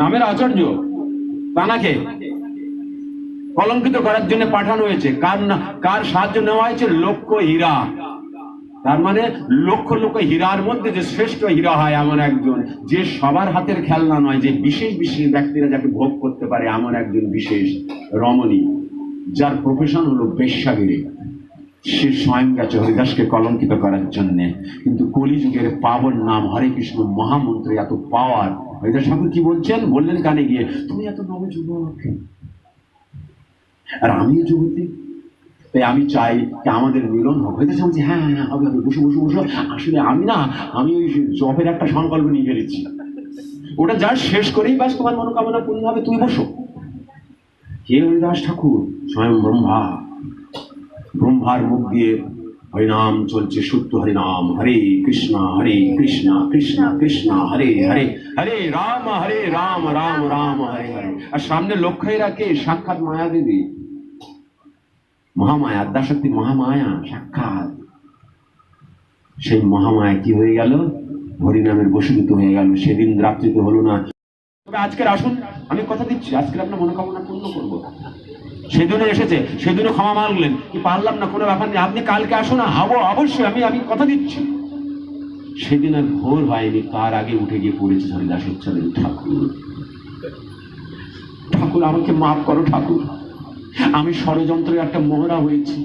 নামের আচার্য। তানাকে কলঙ্কিত করার জন্য পাঠানো হয়েছে। কার সাহায্য নেওয়া হয়েছে? লক্ষ্য হীরা। তার মানে লক্ষ লক্ষ হীরার মধ্যে যে শ্রেষ্ঠ হীরা হয় এমন একজন, যে সবার হাতের খেলনা নয়, যে বিশেষ বিশেষ ব্যক্তিরা যাকে ভোগ করতে পারে এমন একজন বিশেষ রমণী, যার প্রফেশন হলো বেশ্যাগিরি। সে স্বয়ং গেছে হরিদাসকে কলঙ্কিত করার জন্য। কিন্তু কলিযুগের পাবন নাম হরে কৃষ্ণ মহামন্ত্রে এত পাওয়ার। হরিদাস ঠাকুর কি বলছেন? বললেন কানে গিয়ে, তুমি এত নবযুবক আর আমিও যুবতী, তাই আমি চাই যে আমাদের মিলন হোক। হরিদাস বলছি, হ্যাঁ হ্যাঁ হবে হবে, বসো বসো বসো। আসলে আমি ওই জপের একটা সংকল্প নিয়ে ফেলেছি, ওটা যা শেষ করেই বাস তোমার মনোকামনা পূর্ণ হবে, তুমি বসো। কে হরিদাস ঠাকুর? স্বয়ং ব্রহ্মা। ব্রহ্মার মুখ দিয়ে হরিনাম চলছে, শুদ্ধ হরিনাম, হরে কৃষ্ণ কৃষ্ণ কৃষ্ণ হরে হরে, হরে রাম রাম রাম হরে হরে। আর সামনে লক্ষ্যেরা কে? সাক্ষাৎ মায়া দেবী, মহামায়া, আদ্যাশক্তি মহামায়া সাক্ষাৎ। সেই মহামায়া কি হয়ে গেল? হরিনামের বশীভূত হয়ে গেল। সেদিন রাত্রিতে হলো না। তবে আজকের আসুন, আমি কথা দিচ্ছি, আজকের আপনার মনোকামনা পূর্ণ করবো। সেদিনও এসেছে, সেদিনও ক্ষমা মাগলেন, কি পারলাম না, কোনো ব্যাপার নেই, আপনি কালকে আসুন না, অবশ্যই, আমি কথা দিচ্ছি। সেদিন আর ভোর হয়নি, তার আগে উঠে গিয়ে পড়েছে হরিদাসের চরণে, ঠাকুর ঠাকুর আমাকে মাফ করো ঠাকুর, আমি ষড়যন্ত্রের একটা মোহরা হয়েছি,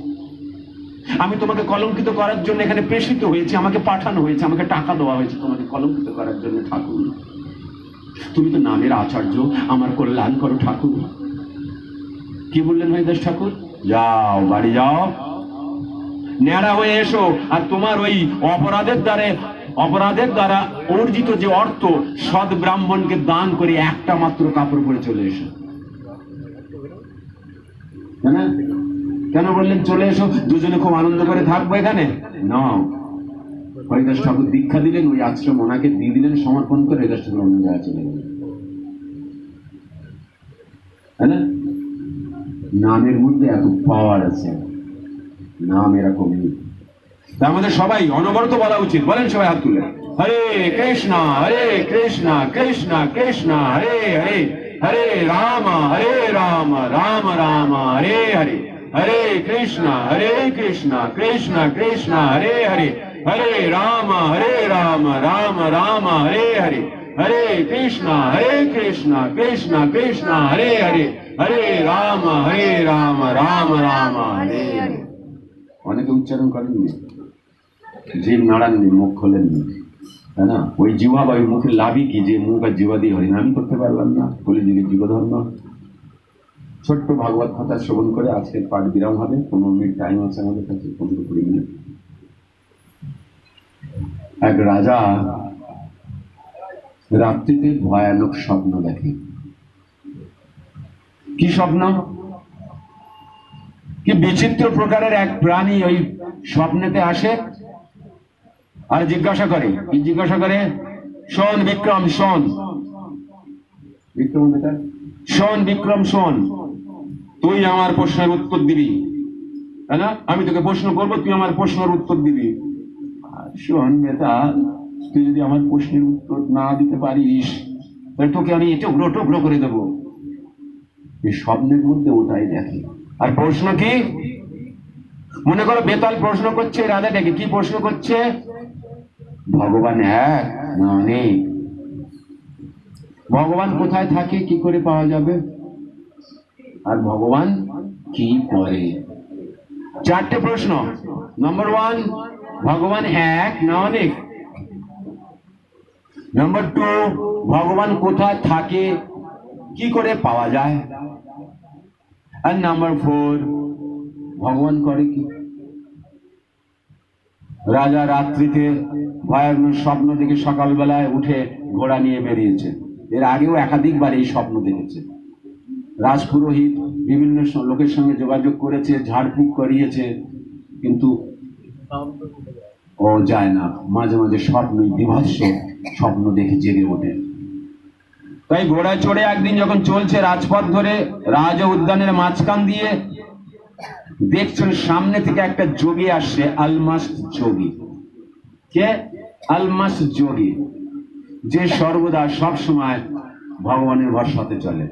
আমি তোমাকে কলঙ্কিত করার জন্য এখানে প্রেষিত হয়েছি, আমাকে পাঠানো হয়েছে, আমাকে টাকা দেওয়া হয়েছে তোমাকে কলঙ্কিত করার জন্য। ঠাকুর তুমি তো নামের আচার্য, আমার কল্যাণ করো ঠাকুর। কি বললেন হরিদাস ঠাকুর? যাও বাড়ি যাও, ন্যাড়া হয়ে এসো, আর তোমার ওই অপরাধের দ্বারা অর্জিত যে অর্থ, সৎ ব্রাহ্মণকে দান করে একটা মাত্র কাপড় পরে চলে এসো। কেন বললেন চলে এসো? দুজনে খুব আনন্দ করে থাকবো এখানে না। হরিদাস ঠাকুর দীক্ষা দিলেন, ওই আশ্রম ওনাকে দিয়ে দিলেন, সমর্পণ করে হরিদাস ঠাকুর অন্য জায়গায় চলে গেলেন। তাই না? নামের মধ্যে এত পাওয়ার আছে, নাম এরকমই। আমাদের সবাই অনবরত বলা উচিত। বলেন সবাই হাত তুলে, হরে কৃষ্ণ কৃষ্ণ কৃষ্ণ হরে হরে, হরে রাম রাম রাম হরে হরে, হরে কৃষ্ণ কৃষ্ণ কৃষ্ণ হরে হরে, হরে রাম রাম রাম হরে হরে, হরে কৃষ্ণ কৃষ্ণ কৃষ্ণ হরে হরে, হরে রাম রাম রাম হরে হরে। অনেকে উচ্চারণ করেননি, জীব নাড়াননি, মুখ খোলেননি, তাই না? ওই জিহ্বা বা ওই মুখের লাভই কি, যে মুখ আর জিহ্বা দিয়ে হরিনামই করতে পারলাম না, বলে দিকে জীবধর্ম। ছোট্ট ভাগবত কথা শ্রবণ করে আজকের পাঠ বিরাম হবে। 15 মিনিট টাইম আছে আমাদের কাছে, 15-20 মিনিট। এক রাজা রাত্রিতে ভয়ানক স্বপ্ন দেখে। কি স্বপ্ন? কি বিচিত্র প্রকারের এক প্রাণী ওই স্বপ্নেতে আসে আর জিজ্ঞাসা করে, কি জিজ্ঞাসা করে? শোন বিক্রম শোন, বিক্রম বেটা, শোন বিক্রম শোন, তুই আমার প্রশ্নের উত্তর দিবি, তাই না? আমি তোকে প্রশ্ন করবো, তুই আমার প্রশ্নের উত্তর দিবি। শোন বেটা, তুই যদি আমার প্রশ্নের উত্তর না দিতে পারিস তাহলে তোকে আমি টুকরো টুকরো করে দেবো। এই স্বপ্নের মধ্যে ওটাই দেখে। আর প্রশ্ন কি? মনে করো বেতাল প্রশ্ন করছে রাজাটাকে, কি প্রশ্ন করছে? ভগবান এক না অনেক? ভগবান কোথায় থাকে, কি করে পাওয়া যাবে, আর ভগবান কি করে? চারটে প্রশ্ন। নম্বর ওয়ান, ভগবান এক না অনেক? নম্বর টু, ভগবান কোথায় থাকে, কি করে পাওয়া যায়? আর নাম্বার ফোর, ভগবান করে কি? রাজা রাত্রিতে ভয়ানক স্বপ্ন দেখে সকালবেলায় উঠে ঘোড়া নিয়ে বেরিয়েছে। এর আগেও একাধিকবার এই স্বপ্ন দেখেছে। রাজপুরোহিত বিভিন্ন লোকের সঙ্গে যোগাযোগ করেছে, ঝাড়ফুঁক করিয়েছে, কিন্তু ও যায় না। মাঝে মাঝে স্বপ্নই বিভৎস স্বপ্ন দেখে জেগে ওঠে। তাই ঘোড়ায় চড়ে একদিন যখন চলছে রাজপথ ধরে রাজ উদ্যানের মাঝখান দিয়ে, দেখছেন সামনে থেকে একটা যোগী আসছে, আলমাস্ট যোগী। কে? আলমাস্ট যোগী, যে সর্বদা সব সময় ভগবানের ভরসাতে চলে।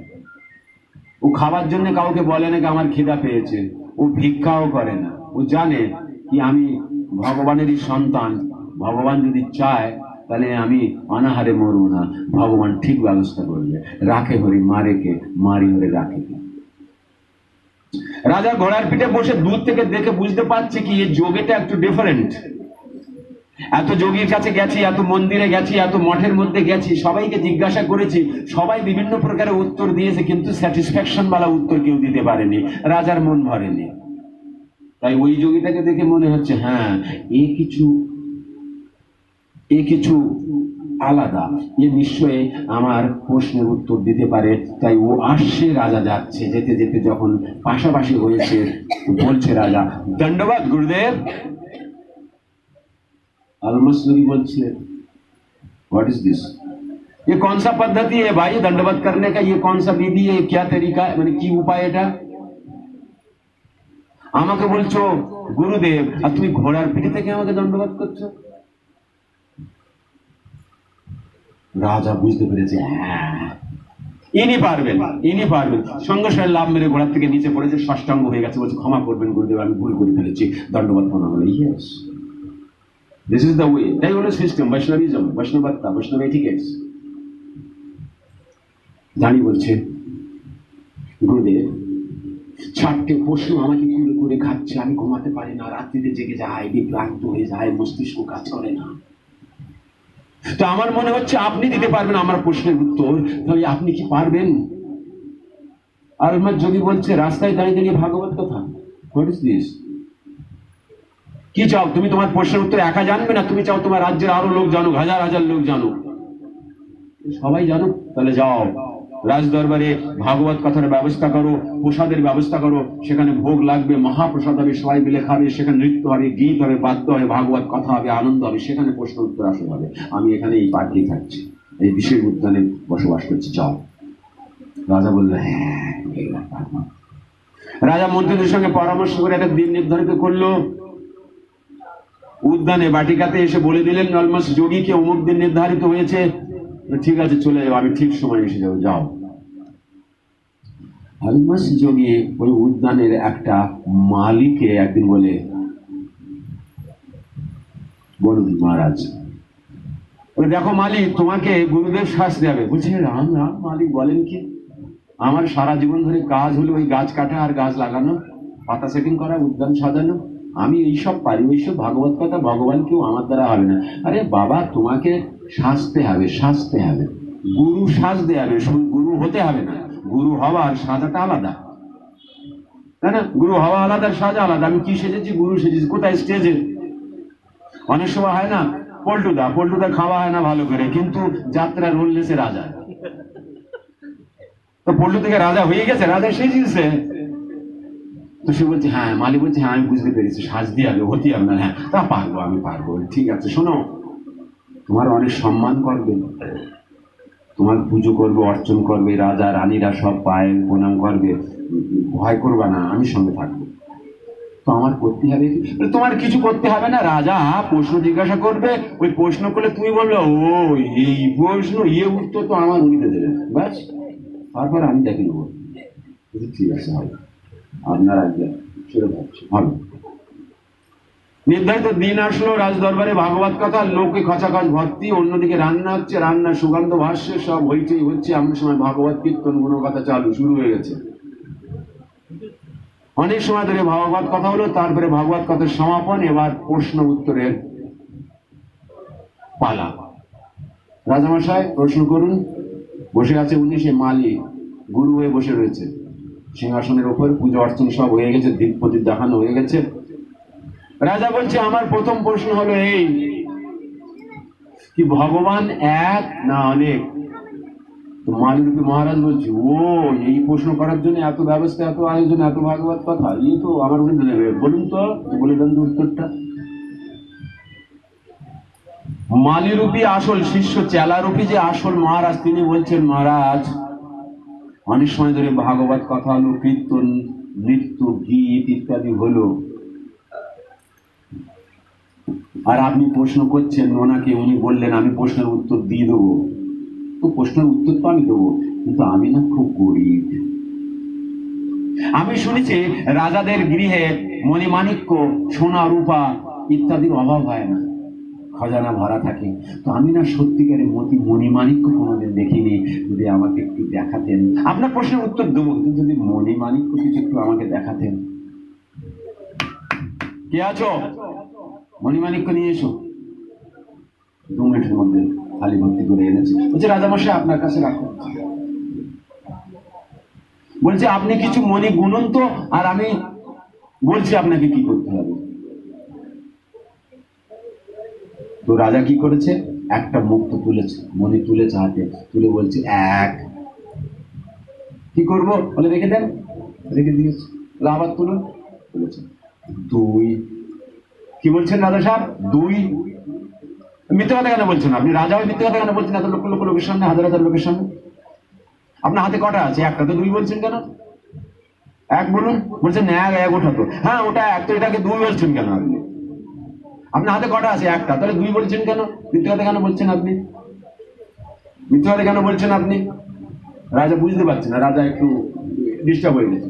ও খাবার জন্য কাউকে বলে না আমার খিদা পেয়েছে, ও ভিক্ষাও করে না। ও জানে কি আমি ভগবানেরই সন্তান, ভগবান যদি চায় তাহলে আমি অনাহারে মরব না, ভগবান ঠিক ব্যবস্থা করবে। রাখে হরি মারে কে, মারি হরে রাখে কে। রাজা ঘোড়ার পিঠে বসে দূর থেকে দেখে বুঝতে পারছে কি এই যোগীটা একটু ডিফারেন্ট। এত যোগীর কাছে গেছি, এত মন্দিরে গেছি, এত মঠের মধ্যে গেছি, সবাইকে জিজ্ঞাসা করেছি, সবাই বিভিন্ন প্রকারের উত্তর দিয়েছে, কিন্তু স্যাটিসফ্যাকশন বালা উত্তর কেউ দিতে পারেনি। রাজার মন ভরেনি। তাই ওই যোগীটাকে দেখে মনে হচ্ছে হ্যাঁ এ কিছু আলাদা, এ নিশ্চয়ই আমার প্রশ্নের উত্তর দিতে পারে। তাই ও আসছে, রাজা যাচ্ছে। যেতে যেতে যখন পাশাপাশি হয়েছে, বলছে রাজা, দণ্ডবাদ গুরুদেব। आलमस जोगी बोलছে, व्हाट इज दिस, ये कौन सा पद्धति है भाई दंडवत करने का, ये कौन सा विधि है, क्या तरीका है, মানে কি উপায় এটা? আমাকে বলছো গুরুদেব, আর তুমি ঘোড়ার পিঠে থেকে আমাকে দণ্ডবত করছো? রাজা বুঝতে পেরেছে হ্যাঁ ইনি পারবেন, ইনি পারবেন। সঙ্গে সঙ্গে লাভ মেরে ঘোড়ার থেকে নিচে পড়েছে, ষষ্ঠাঙ্গ হয়ে গেছে, বলছে ক্ষমা করবেন গুরুদেব, আমি ভুল করে ফেলেছি, দণ্ডবত মনে হলো। Yes, this is the way. তাই হলো সিস্টেম, বৈষ্ণবিজম, বৈষ্ণবত্তা, বৈষ্ণব এটিকেটস। জানি বলছে গুরুদেব, চারটে প্রশ্ন আমাকে কুড়ে করে খাচ্ছে, আমি ঘুমাতে পারি না, রাত্রিতে জেগে যায়, বিভ্রান্ত হয়ে যায়, মস্তিষ্ক কাজ করে না। তো আমার মনে হচ্ছে আপনি দিতে পারবেন আমার প্রশ্নের উত্তর, তাহলে আপনি কি পারবেন? আলমাস যোগী বলছে, রাস্তায় দাঁড়িয়ে দাঁড়িয়ে ভাগবত কথা, হোয়াট ইজ দিস? কি চাও তুমি? তোমার প্রশ্নের উত্তর একা জানবে না, তুমি চাও তোমার রাজ্যের আরো লোক জানুক, হাজার হাজার লোক জানুক, সবাই জানুক। তাহলে যাও রাজ দরবারে ভাগবত কথার ব্যবস্থা করো, প্রসাদের ব্যবস্থা করো, সেখানে ভোগ লাগবে, মহাপ্রসাদ হবে, সবাই মিলে খাবে, সেখানে নৃত্য হবে, গীত হবে, বাদ্য হবে, ভাগবত কথা হবে, আনন্দ হবে, সেখানে প্রশ্ন উত্তর আসলে হবে। আমি এখানে এই পাঠিয়ে থাকছি, এই বিশেষ উদ্যানে বসবাস করছি, যাও। রাজা বললো হ্যাঁ। রাজা মন্ত্রীদের সঙ্গে পরামর্শ করে একটা দিন নির্ধারিত করলো। উদ্যানে বাটিকাতে এসে বলে দিলেন আলমাস যোগীকে অমুক দিন নির্ধারিত হয়েছে, ঠিক আছে চলে যাও, আমি ঠিক সময় এসে যাবো, যাও। আলমাস যোগী ওই উদ্যানের একটা মালিকে একদিন বলে, বলুন মহারাজ। দেখো মালিক, তোমাকে গুরুদেব শাস্তি দেবে। বলছে রাম রাম মালিক, বলেন কি? আমার সারা জীবন ধরে কাজ হলো ওই গাছ কাটা আর গাছ লাগানো, পাতা সেটিং করা, উদ্যান সাজানো, আমি এইসব পারি, ওইসব ভাগবত কথা ভগবান কেউ আমার দ্বারা হবে না। আরে বাবা, তোমাকে সাজতে হবে, সাজতে হবে, গুরু সাজতে হবে, গুরু হতে হবে না। গুরু হওয়ার সাজাটা আলাদা, তাই না? গুরু হওয়া আলাদা, সাজা আলাদা। আমি কি সেজেছি? গুরু সেজেছি। কোথায়? স্টেজে। অনেক সময় হয় না পল্টুদা খাওয়া হয় না ভালো করে, কিন্তু যাত্রা রোললেসে রাজা। তো পল্টু থেকে রাজা হয়ে গেছে, রাজা সেজেছে। তো সে বলছে হ্যাঁ, মালিক বলছে হ্যাঁ আমি বুঝতে পেরেছি, সাজতে হবে, হতে হবে না। হ্যাঁ তা পারবো, আমি পারবো। ঠিক আছে শোনো, তোমার অনেক সম্মান করবে, তোমার পুজো করবে, অর্চন করবে, রাজা রানীরা সব পায়ে প্রণাম করবে, ভয় করবে না, আমি সঙ্গে থাকবো। তো আমার করতে হবে কি? তোমার কিছু করতে হবে না, রাজা প্রশ্ন জিজ্ঞাসা করবে, ওই প্রশ্ন করলে তুমি বললো ও এই প্রশ্ন, উত্তর তো আমার উনিতে দেবে, ব্যাস। তারপর আমি দেখে নেবো। ঠিক আছে, হবে, আপনার আজ্ঞা, সেটা ভাবছি ভালো। নির্ধারিত দিন আসলো, রাজ দরবারে ভাগবত কথা, লোকে খচাখচ ভর্তি, অন্যদিকে রান্না হচ্ছে, রান্নার সুগন্ধ ভাসছে, সব হইচই হচ্ছে, এমন সময় ভাগবত কীর্তন গুণকথা চালু শুরু হয়ে গেছে। অনেক সময় ধরে ভাগবত কথা হলো, তারপরে ভাগবত কথার সমাপন, এবার প্রশ্ন উত্তরের পালা। রাজামশাই প্রশ্ন করুন। বসে আছে উনি, সে মালি গুরু হয়ে বসে রয়েছে সিংহাসনের উপর, পুজো অর্চন সব হয়ে গেছে, দীপ প্রদীপ দেখানো হয়ে গেছে। রাজা বলছে, আমার প্রথম প্রশ্ন হলো এই, কি ভগবান এক না অনেক? মালিরূপী মহারাজ বলছে, ও এই প্রশ্ন করার জন্য এত ব্যবস্থা, এত আয়োজন, এত ভাগবত কথা, তো আমার উনি দেবে, বলুন তো, বলে দেন তো উত্তরটা। মালিরূপী আসল শিষ্য, চেলারূপী যে আসল মহারাজ, তিনি বলছেন, মহারাজ অনেক সময় ধরে ভাগবত কথা হলো, কীর্তন, নৃত্য, গীত ইত্যাদি হলো, আর আপনি প্রশ্ন করছেন ওনাকে, উনি বললেন আমি প্রশ্নের উত্তর দিয়ে দেবো। তো প্রশ্নের উত্তর তো আমি দেবো, কিন্তু আমি না খুব গরিব। আমি শুনেছি রাজাদের গৃহে মণিমাণিক্য, সোনা রূপা ইত্যাদির অভাব হয় না, খজানা ভরা থাকে। তো আমি না সত্যিকারের মণিমাণিক্য কোনোদিন দেখিনি, যদি আমাকে একটু দেখাতেন। আপনার প্রশ্নের উত্তর দেবো, কিন্তু যদি মণিমাণিক্য কিছু একটু আমাকে দেখাতেন। কে আছো? মণিমাণিক্য নিয়ে এসো। 2 মিনিটের মধ্যে থালি ভর্তি করে এনেছে। বলছে, রাজামশাই আপনার কাছে রাখো। বলছে, আপনি কিছু মণি গুনুন তো, আর আমি বলছি আপনাকে কি করতে হবে। তো রাজা কি করেছে, একটা মুক্ত তুলেছে, মণি তুলেছে হাতে, তুলে বলছে এক। কি করবো বলে, রেখে দেন। রেখে দিয়েছে। আবার তুলুন, তুলেছে। 2। কি বলছেন রাজা সাহেব? 2। মিথ্যে কথা কেন বলছেন আপনি? রাজা হয়ে মিথ্যে কথা কেন বলছেন এত লক্ষ লক্ষ লোকের সামনে, হাজার হাজার লোকের সামনে? আপনার হাতে কটা আছে? একটা তো। 2 বলছেন কেন? 1 বলুন। বলছেন এক, ওটা তো, হ্যাঁ ওটা 1, তো এটাকে 2 বলছেন কেন আপনি? আপনার হাতে কটা আছে? একটা, তাহলে 2 বলছেন কেন? মিথ্যে কথা কেন বলছেন আপনি? মিথ্যে কথা কেন বলছেন আপনি? রাজা বুঝতে পারছেন না, রাজা একটু ডিস্টার্ব হয়ে গেছে।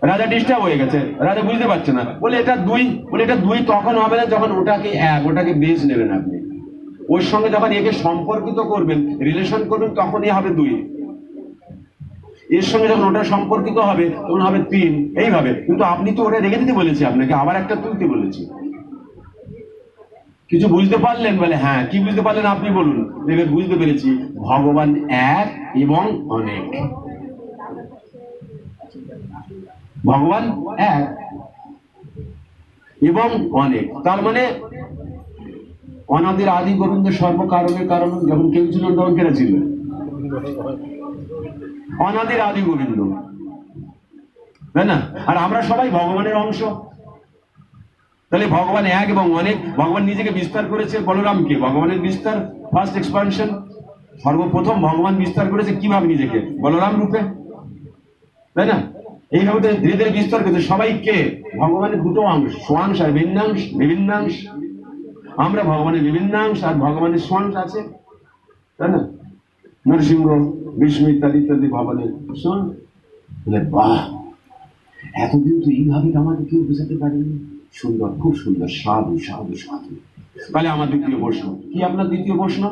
রাজা ডিস্টার্ব হয়ে গেছে, রাজা বুঝতে পারছে না। বলে এটা 2। বলে এটা 2 তখন হবে না যখন ওটাকে 1, ওটাকে বেশ নেবেন আপনি। ওর সঙ্গে যখন একে সম্পর্কিত করবেন, রিলেশন করবেন, তখনই হবে 2। এর সঙ্গে যখন ওটা সম্পর্কিত হবে, তখন হবে 3, এইভাবে। কিন্তু আপনি তো ওটা রেখে দিতে বলেছি আপনাকে, আবার একটা তুলতে বলেছি। কিছু বুঝতে পারলেন? বলে হ্যাঁ। কি বুঝতে পারলেন আপনি বলুন। দেখে বুঝতে পেরেছি, ভগবান এক এবং অনেক। ভগবান এক এবং অনেক, তার মানে অনাদির আদি গোবিন্দ সর্বকারণের কারণ। যখন কেউ ছিলেন তখন কেনা ছিল? অনাদির আদি গোবিন্দ, তাই না? আর আমরা সবাই ভগবানের অংশ। তাহলে ভগবান এক এবং অনেক। ভগবান নিজেকে বিস্তার করেছে বলরামকে, ভগবানের বিস্তার, ফার্স্ট এক্সপানশন। সর্বপ্রথম ভগবান বিস্তার করেছে কিভাবে? নিজেকে বলরাম রূপে, তাই না? এইভাবে তো ধীরে ধীরে বিস্তার করেছে সবাইকে। ভগবানের 2টো অংশ, স্বাংশ আর ভিন্নাংশ, বিভিন্নাংশ। আমরা ভগবানের বিভিন্নাংশ, আর ভগবানের স্বাংশ আছে, তাই না? নরসিংহ, বিষ্ণু ইত্যাদি ইত্যাদি ভগবানের স্বাংশ। বলে বাহ, এতদিন তো এইভাবে আমাকে কেউ বোঝাতে পারেনি। সুন্দর, খুব সুন্দর, সাধু সাধু সাধু। তাহলে আমার দ্বিতীয় প্রশ্ন কি? আপনার দ্বিতীয় প্রশ্ন?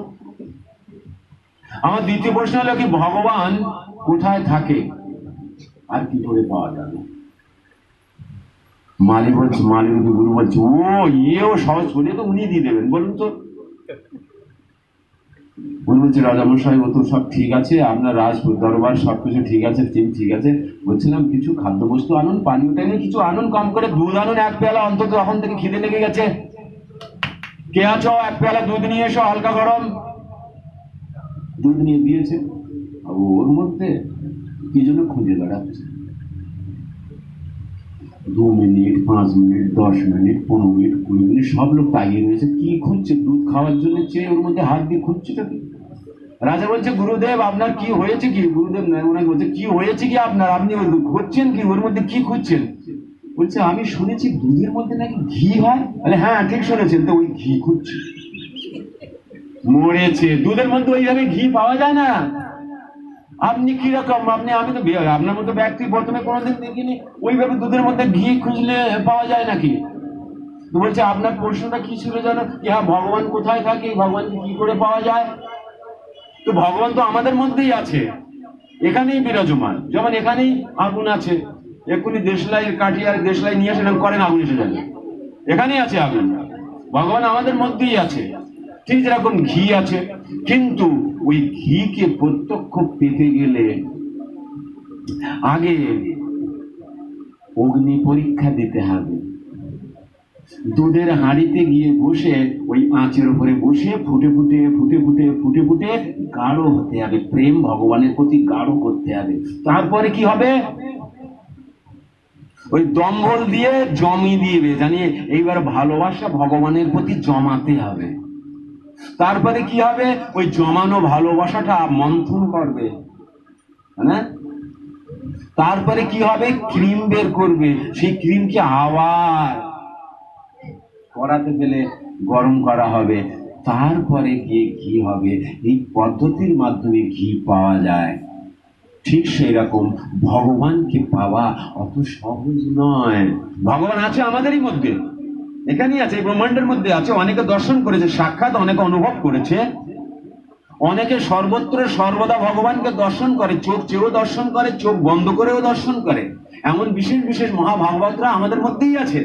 আমার দ্বিতীয় প্রশ্ন হলো কি, ভগবান কোথায় থাকে আর কি করে পাওয়া যাবে? মালি বলছে, মালির গুরু বলছে, ও ইয়েও সহজ করে তো উনি দিয়ে দেবেন, বলুন তো। উনি বলছে, রাজামশাই ও তো সব ঠিক আছে, আপনার রাজ দরবার সবকিছু ঠিক আছে, ঠিক আছে। বলছিলাম কিছু খাদ্যবস্তু আনুন, পানীয় টাইনে কিছু আনুন, কম করে দুধ আনুন 1 পেয়ালা অন্তত, তখন থেকে খিদে লেগে গেছে। কে আছো? 1 পেয়ালা দুধ নিয়ে এসো, হালকা গরম। দুধ নিয়ে দিয়েছে। ওর মধ্যে কি জন্য খুঁজে বেড়াচ্ছে। 2 minute, 5 minute, 10 minute, 15 minute, 20 minute, সব লোক তাকিয়ে রয়েছে। কি খুঁজছে? দুধ খাওয়ার জন্য চেয়ে ওর মধ্যে হাত দিয়ে খুঁজছেটা কি? রাজা বলছে গুরুদেব আপনার কি হয়েছে কি? গুরুদেব নয়, ওনাকে বলছে কি হয়েছে কি আপনার, আপনি খুঁজছেন কি, ওর মধ্যে কি খুঁজছেন? বলছে আমি শুনেছি দুধের মধ্যে নাকি ঘি হয়। বলে হ্যাঁ ঠিক শুনেছেন, তো ওই ঘি খুঁজছি। মরেছে, দুধের মধ্যে ওইভাবে ঘি পাওয়া যায় না। আপনি কিরকম, আমি তো আপনার মতো ব্যক্তি প্রথমে কোনোদিন দেখিনি ওইভাবে দুধের মধ্যে ঘি খুঁজলে পাওয়া যায় নাকি। তো বলছে আপনার প্রশ্নটা কি ছিল জানো? হ্যাঁ ভগবান কোথায় থাকে, ভগবানকে কি করে পাওয়া যায়? তো ভগবান তো আমাদের মধ্যেই আছে, এখানেই বিরাজমান। যেমন এখানেই আগুন আছে, এক্ষুনি দেশলাই কাঠি আর দেশলাই নিয়ে সেরকম করেন, আগুন এসে যাবে। এখানেই আছে আগুন, ভগবান আমাদের মধ্যেই আছে। ঠিক যেরকম ঘি আছে, কিন্তু ওই ঘিকে প্রত্যক্ষ পেতে গেলে আগে অগ্নি পরীক্ষা দিতে হবে। দুধের হাঁড়িতে গিয়ে বসে ওই আঁচের উপরে বসে ফুটে ফুটে ফুটে ফুটে ফুটে ফুটে গাঢ় হতে হবে, প্রেম ভগবানের প্রতি গাঢ় করতে হবে। তারপরে কি হবে? ওই দম্বল দিয়ে জমি দিবে, জানিয়ে এইবার ভালোবাসা ভগবানের প্রতি জমাতে হবে। তারপরে কি হবে? ওই জমানো ভালোবাসাটা মন্থন করবে, হ্যাঁ। তারপরে কি হবে? ক্রিম বের করবে, সেই ক্রিমকে আবার কড়াতে ফেলে গরম করা হবে, তারপরে গিয়ে ঘি হবে। এই পদ্ধতির মাধ্যমে ঘি পাওয়া যায়। ঠিক সেই রকম ভগবানকে পাওয়া অত সহজ নয়। ভগবান আছে আমাদেরই মধ্যে, এখানেই আছে, এই ব্রহ্মাণ্ডের মধ্যে আছে। অনেকে দর্শন করেছে সাক্ষাৎ, অনেকে অনুভব করেছে, অনেকে সর্বত্র সর্বদা ভগবানকে দর্শন করে, চোখ চেয়েও দর্শন করে, চোখ বন্ধ করেও দর্শন করে। এমন বিশেষ বিশেষ মহাভাগবতরা আমাদের মধ্যেই আছে,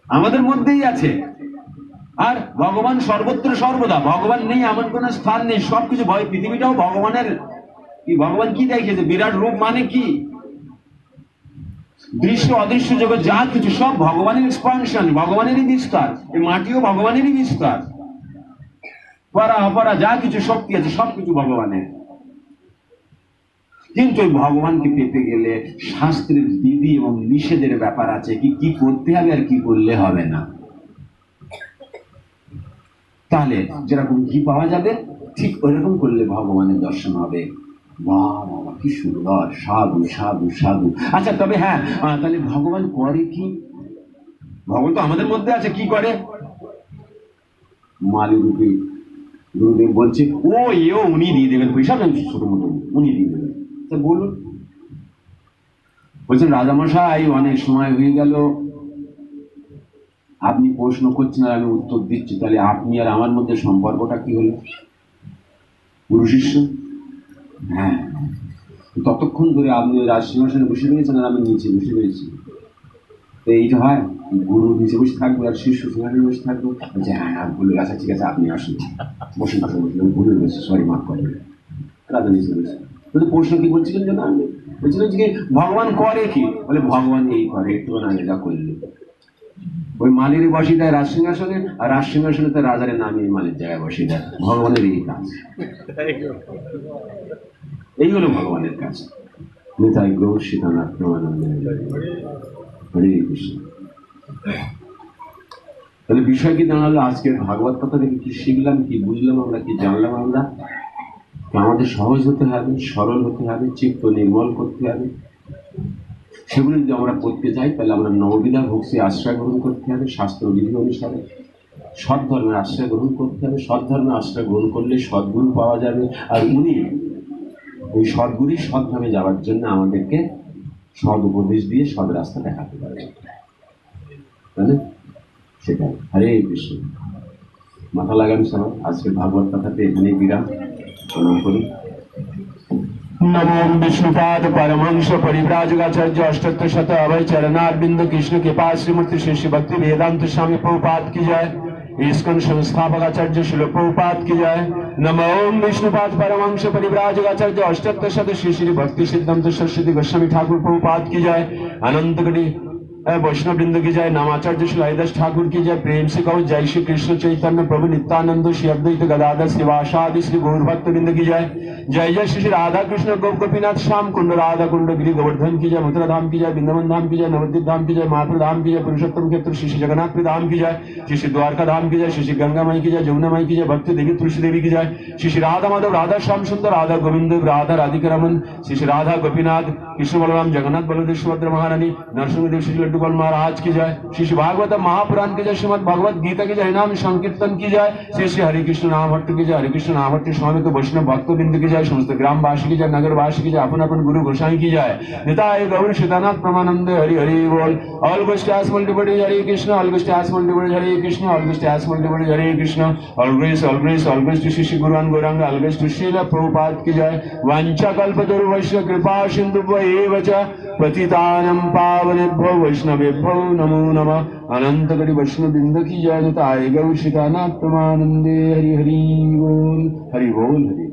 আমাদের মধ্যেই আছে। আর ভগবান সর্বত্র সর্বদা, ভগবান নেই এমন কোন স্থান নেই, সবকিছু পৃথিবীটাও ভগবানের। কি ভগবান কি দেখিয়েছে? বিরাট রূপ মানে কি? দৃশ্য অদৃশ্য জগৎ যা কিছু সব ভগবানের এক্সপানশন, ভগবানেরই বিস্তার। এই মাটিও ভগবানেরই বিস্তার, পরা অপরা যা কিছু শক্তি আছে সবকিছু ভগবানের। কিন্তু ওই ভগবানকে পেতে গেলে শাস্ত্রের বিধি এবং নিষেধের ব্যাপার আছে, কি কি করতে হবে আর কি করলে হবে না। তাহলে যেরকম ঘি পাওয়া যাবে ঠিক ওইরকম করলে ভগবানের দর্শন হবে। বাহ বাবা কি সুন্দর, সাধু সাধু সাধু। আচ্ছা তবে হ্যাঁ, তাহলে ভগবান করে কি? ভগবান তো আমাদের মধ্যে আছে, কি করে? মালিরূপী গুরুদেব বলছে ও এও উনি দিয়ে দেবেন পয়সা, ছোট মতো উনি দিয়ে দেবেন। তা বলুন। বলছেন রাজামশাই অনেক সময় হয়ে গেল, আপনি প্রশ্ন করছেন আর আমি উত্তর দিচ্ছি, তাহলে আপনি আর আমার মধ্যে সম্পর্কটা কি হলো? গুরু শিষ্য। হ্যাঁ, ততক্ষণ ধরে আপনি ওই রাজসিংহাসনে বসে রয়েছেন আর আমি নিচে বসে রয়েছি, তো এইটা হয়? গুরু নিচে বসে থাকবো আর শিষ্য সিংহাসনে বসে থাকবো। বলছে হ্যাঁ হ্যাঁ ভুলে গেছে, ঠিক আছে আপনি আসুন, বসুন বসুন বসুন, ভুলে গেছে, সরি মাফ করবেন। রাজা নিচে বসে। কিন্তু প্রশ্ন কি বলছিলেন যেন? আমি বলছিলেন যে ভগবান করে কি? বলে ভগবান এই করে, একটু আগে যা করলে। ওই মালির বসে দেয় রাজ সিংহাসনে, আর রাজ সিংহাসনে তো রাজারে নামিয়ে মালির জায়গায় বসে দেয়। ভগবানের এই কাজ, এই হলো ভগবানের কাজ। নিতাই গৌর সীতানাথ প্রেমানন্দ। হরে কৃষ্ণ। তাহলে বিষয় কি দাঁড়ালো? আজকের ভাগবত কথা থেকে কি শিখলাম, কি বুঝলাম আমরা, কি জানলাম আমরা? আমাদের সহজ হতে হবে, সরল হতে হবে, চিত্ত নির্মল করতে হবে। সেগুলো যদি আমরা করতে চাই তাহলে আমরা নববিধা ভক্তি আশ্রয় গ্রহণ করতে হবে, শাস্ত্র বিধি অনুসারে সৎ ধর্মের আশ্রয় গ্রহণ করতে হবে। সৎ ধর্মের আশ্রয় গ্রহণ করলে সদ্গুরু পাওয়া যাবে, আর উনি ওই সদ্গুরু সৎভাবে যাওয়ার জন্য আমাদেরকে সদ উপদেশ দিয়ে সদ রাস্তা দেখাতে পারবে। তাহলে সেটাই। হরে কৃষ্ণ। মাথা লাগান সবাই। আজকে ভাগবত কথাতে এখানেই বিরাম। প্রণাম করি। नमो विष्णुपाद परमहंस परिव्राजकाचार्य अष्टोत्तर शत अभय चरणारविंद कृष्ण कृपा श्रीमूर्ति श्री श्री भक्ति वेदांत स्वामी प्रभुपाद की जय। इस्कन संस्थापक आचार्य श्री प्रभुपाद की जय। नमो विष्णुपाद परमहंस परिव्राजकाचार्य अष्टोत्तर शत श्री श्री भक्ति सिद्धांत सरस्वती गोस्वामी ठाकुर प्रभुपाद की जय। अनंत कोटि वैष्णव वृंद की जय, नामाचार्य श्री हरिदास ठाकुर की जय, प्रेम से कहो जय श्री कृष्ण चैतन्य प्रभु नित्यानंद श्री अद्वैत गदाधर श्रीवासादि श्री गौर भक्त वृंद की जय। जय जय श्री राधा कृष्ण गौ गोपीनाथ श्याम कुंड राधा कुंड गिरी गोवर्धन की जय, मथुरा धाम की जय, वृंदावन धाम की जय, नवद्वीप धाम की जय, मायापुर धाम की जय, पुरुषोत्तम क्षेत्र श्री श्री जगन्नाथ धाम की जय, श्री श्री द्वारका धाम की जय, श्री श्री गंगा माई की जय, जमुना माई की जय, भक्ति देवी तुलसी देवी की जय, श्री श्री राधा माधव राधा श्याम सुंदर राधा गोविंद राधा राधिका रमन, श्री श्री राधा गोपीनाथ कृष्ण बलराम जगन्नाथ बलदेव सुभद्रा महारानी नरसिंहदेव श्री लड्डू गोपाल महाराज की जय, श्री श्री भागवत महापुराण की जय, श्रीमद भगवत गीता की जय, नाम संकीर्तन की जय, श्री श्री हरि कृष्ण नाम भट्ट की जय, हरि कृष्ण नाम भट्ट स्वामी को वैष्णव भक्त बिंद की जय, समस्त ग्रामवासी की जय, नगरवासी की जय, अपन अपन गुरु गोसाई की जय। निताय गौर सीतानाथ परमानंद हरि हरि बोल। ऑल गोस्ट एज मल्टीपल हरे कृष्ण, ऑल गोस्ट एज मल्टीपल हरे कृष्ण, ऑल गोस्ट एज मल्टीपल Hare Krishna, all grace all गोस्ट टू श्री गुरुवान गौरांग, ऑल गोस्ट टू श्रील प्रभुपाद की जय। वांछा कल्पतरुभ्यश्च कृपा सिन्धुभ्येव च पतितानं पावनेभ्यो वैष्णवेभ्यो नमो नमः। अनंत कोटि वैष्णव वृंद की जय। निताय गौर सीतानाथ परमानंदे हरि हरि बोल हरि बोल हरि।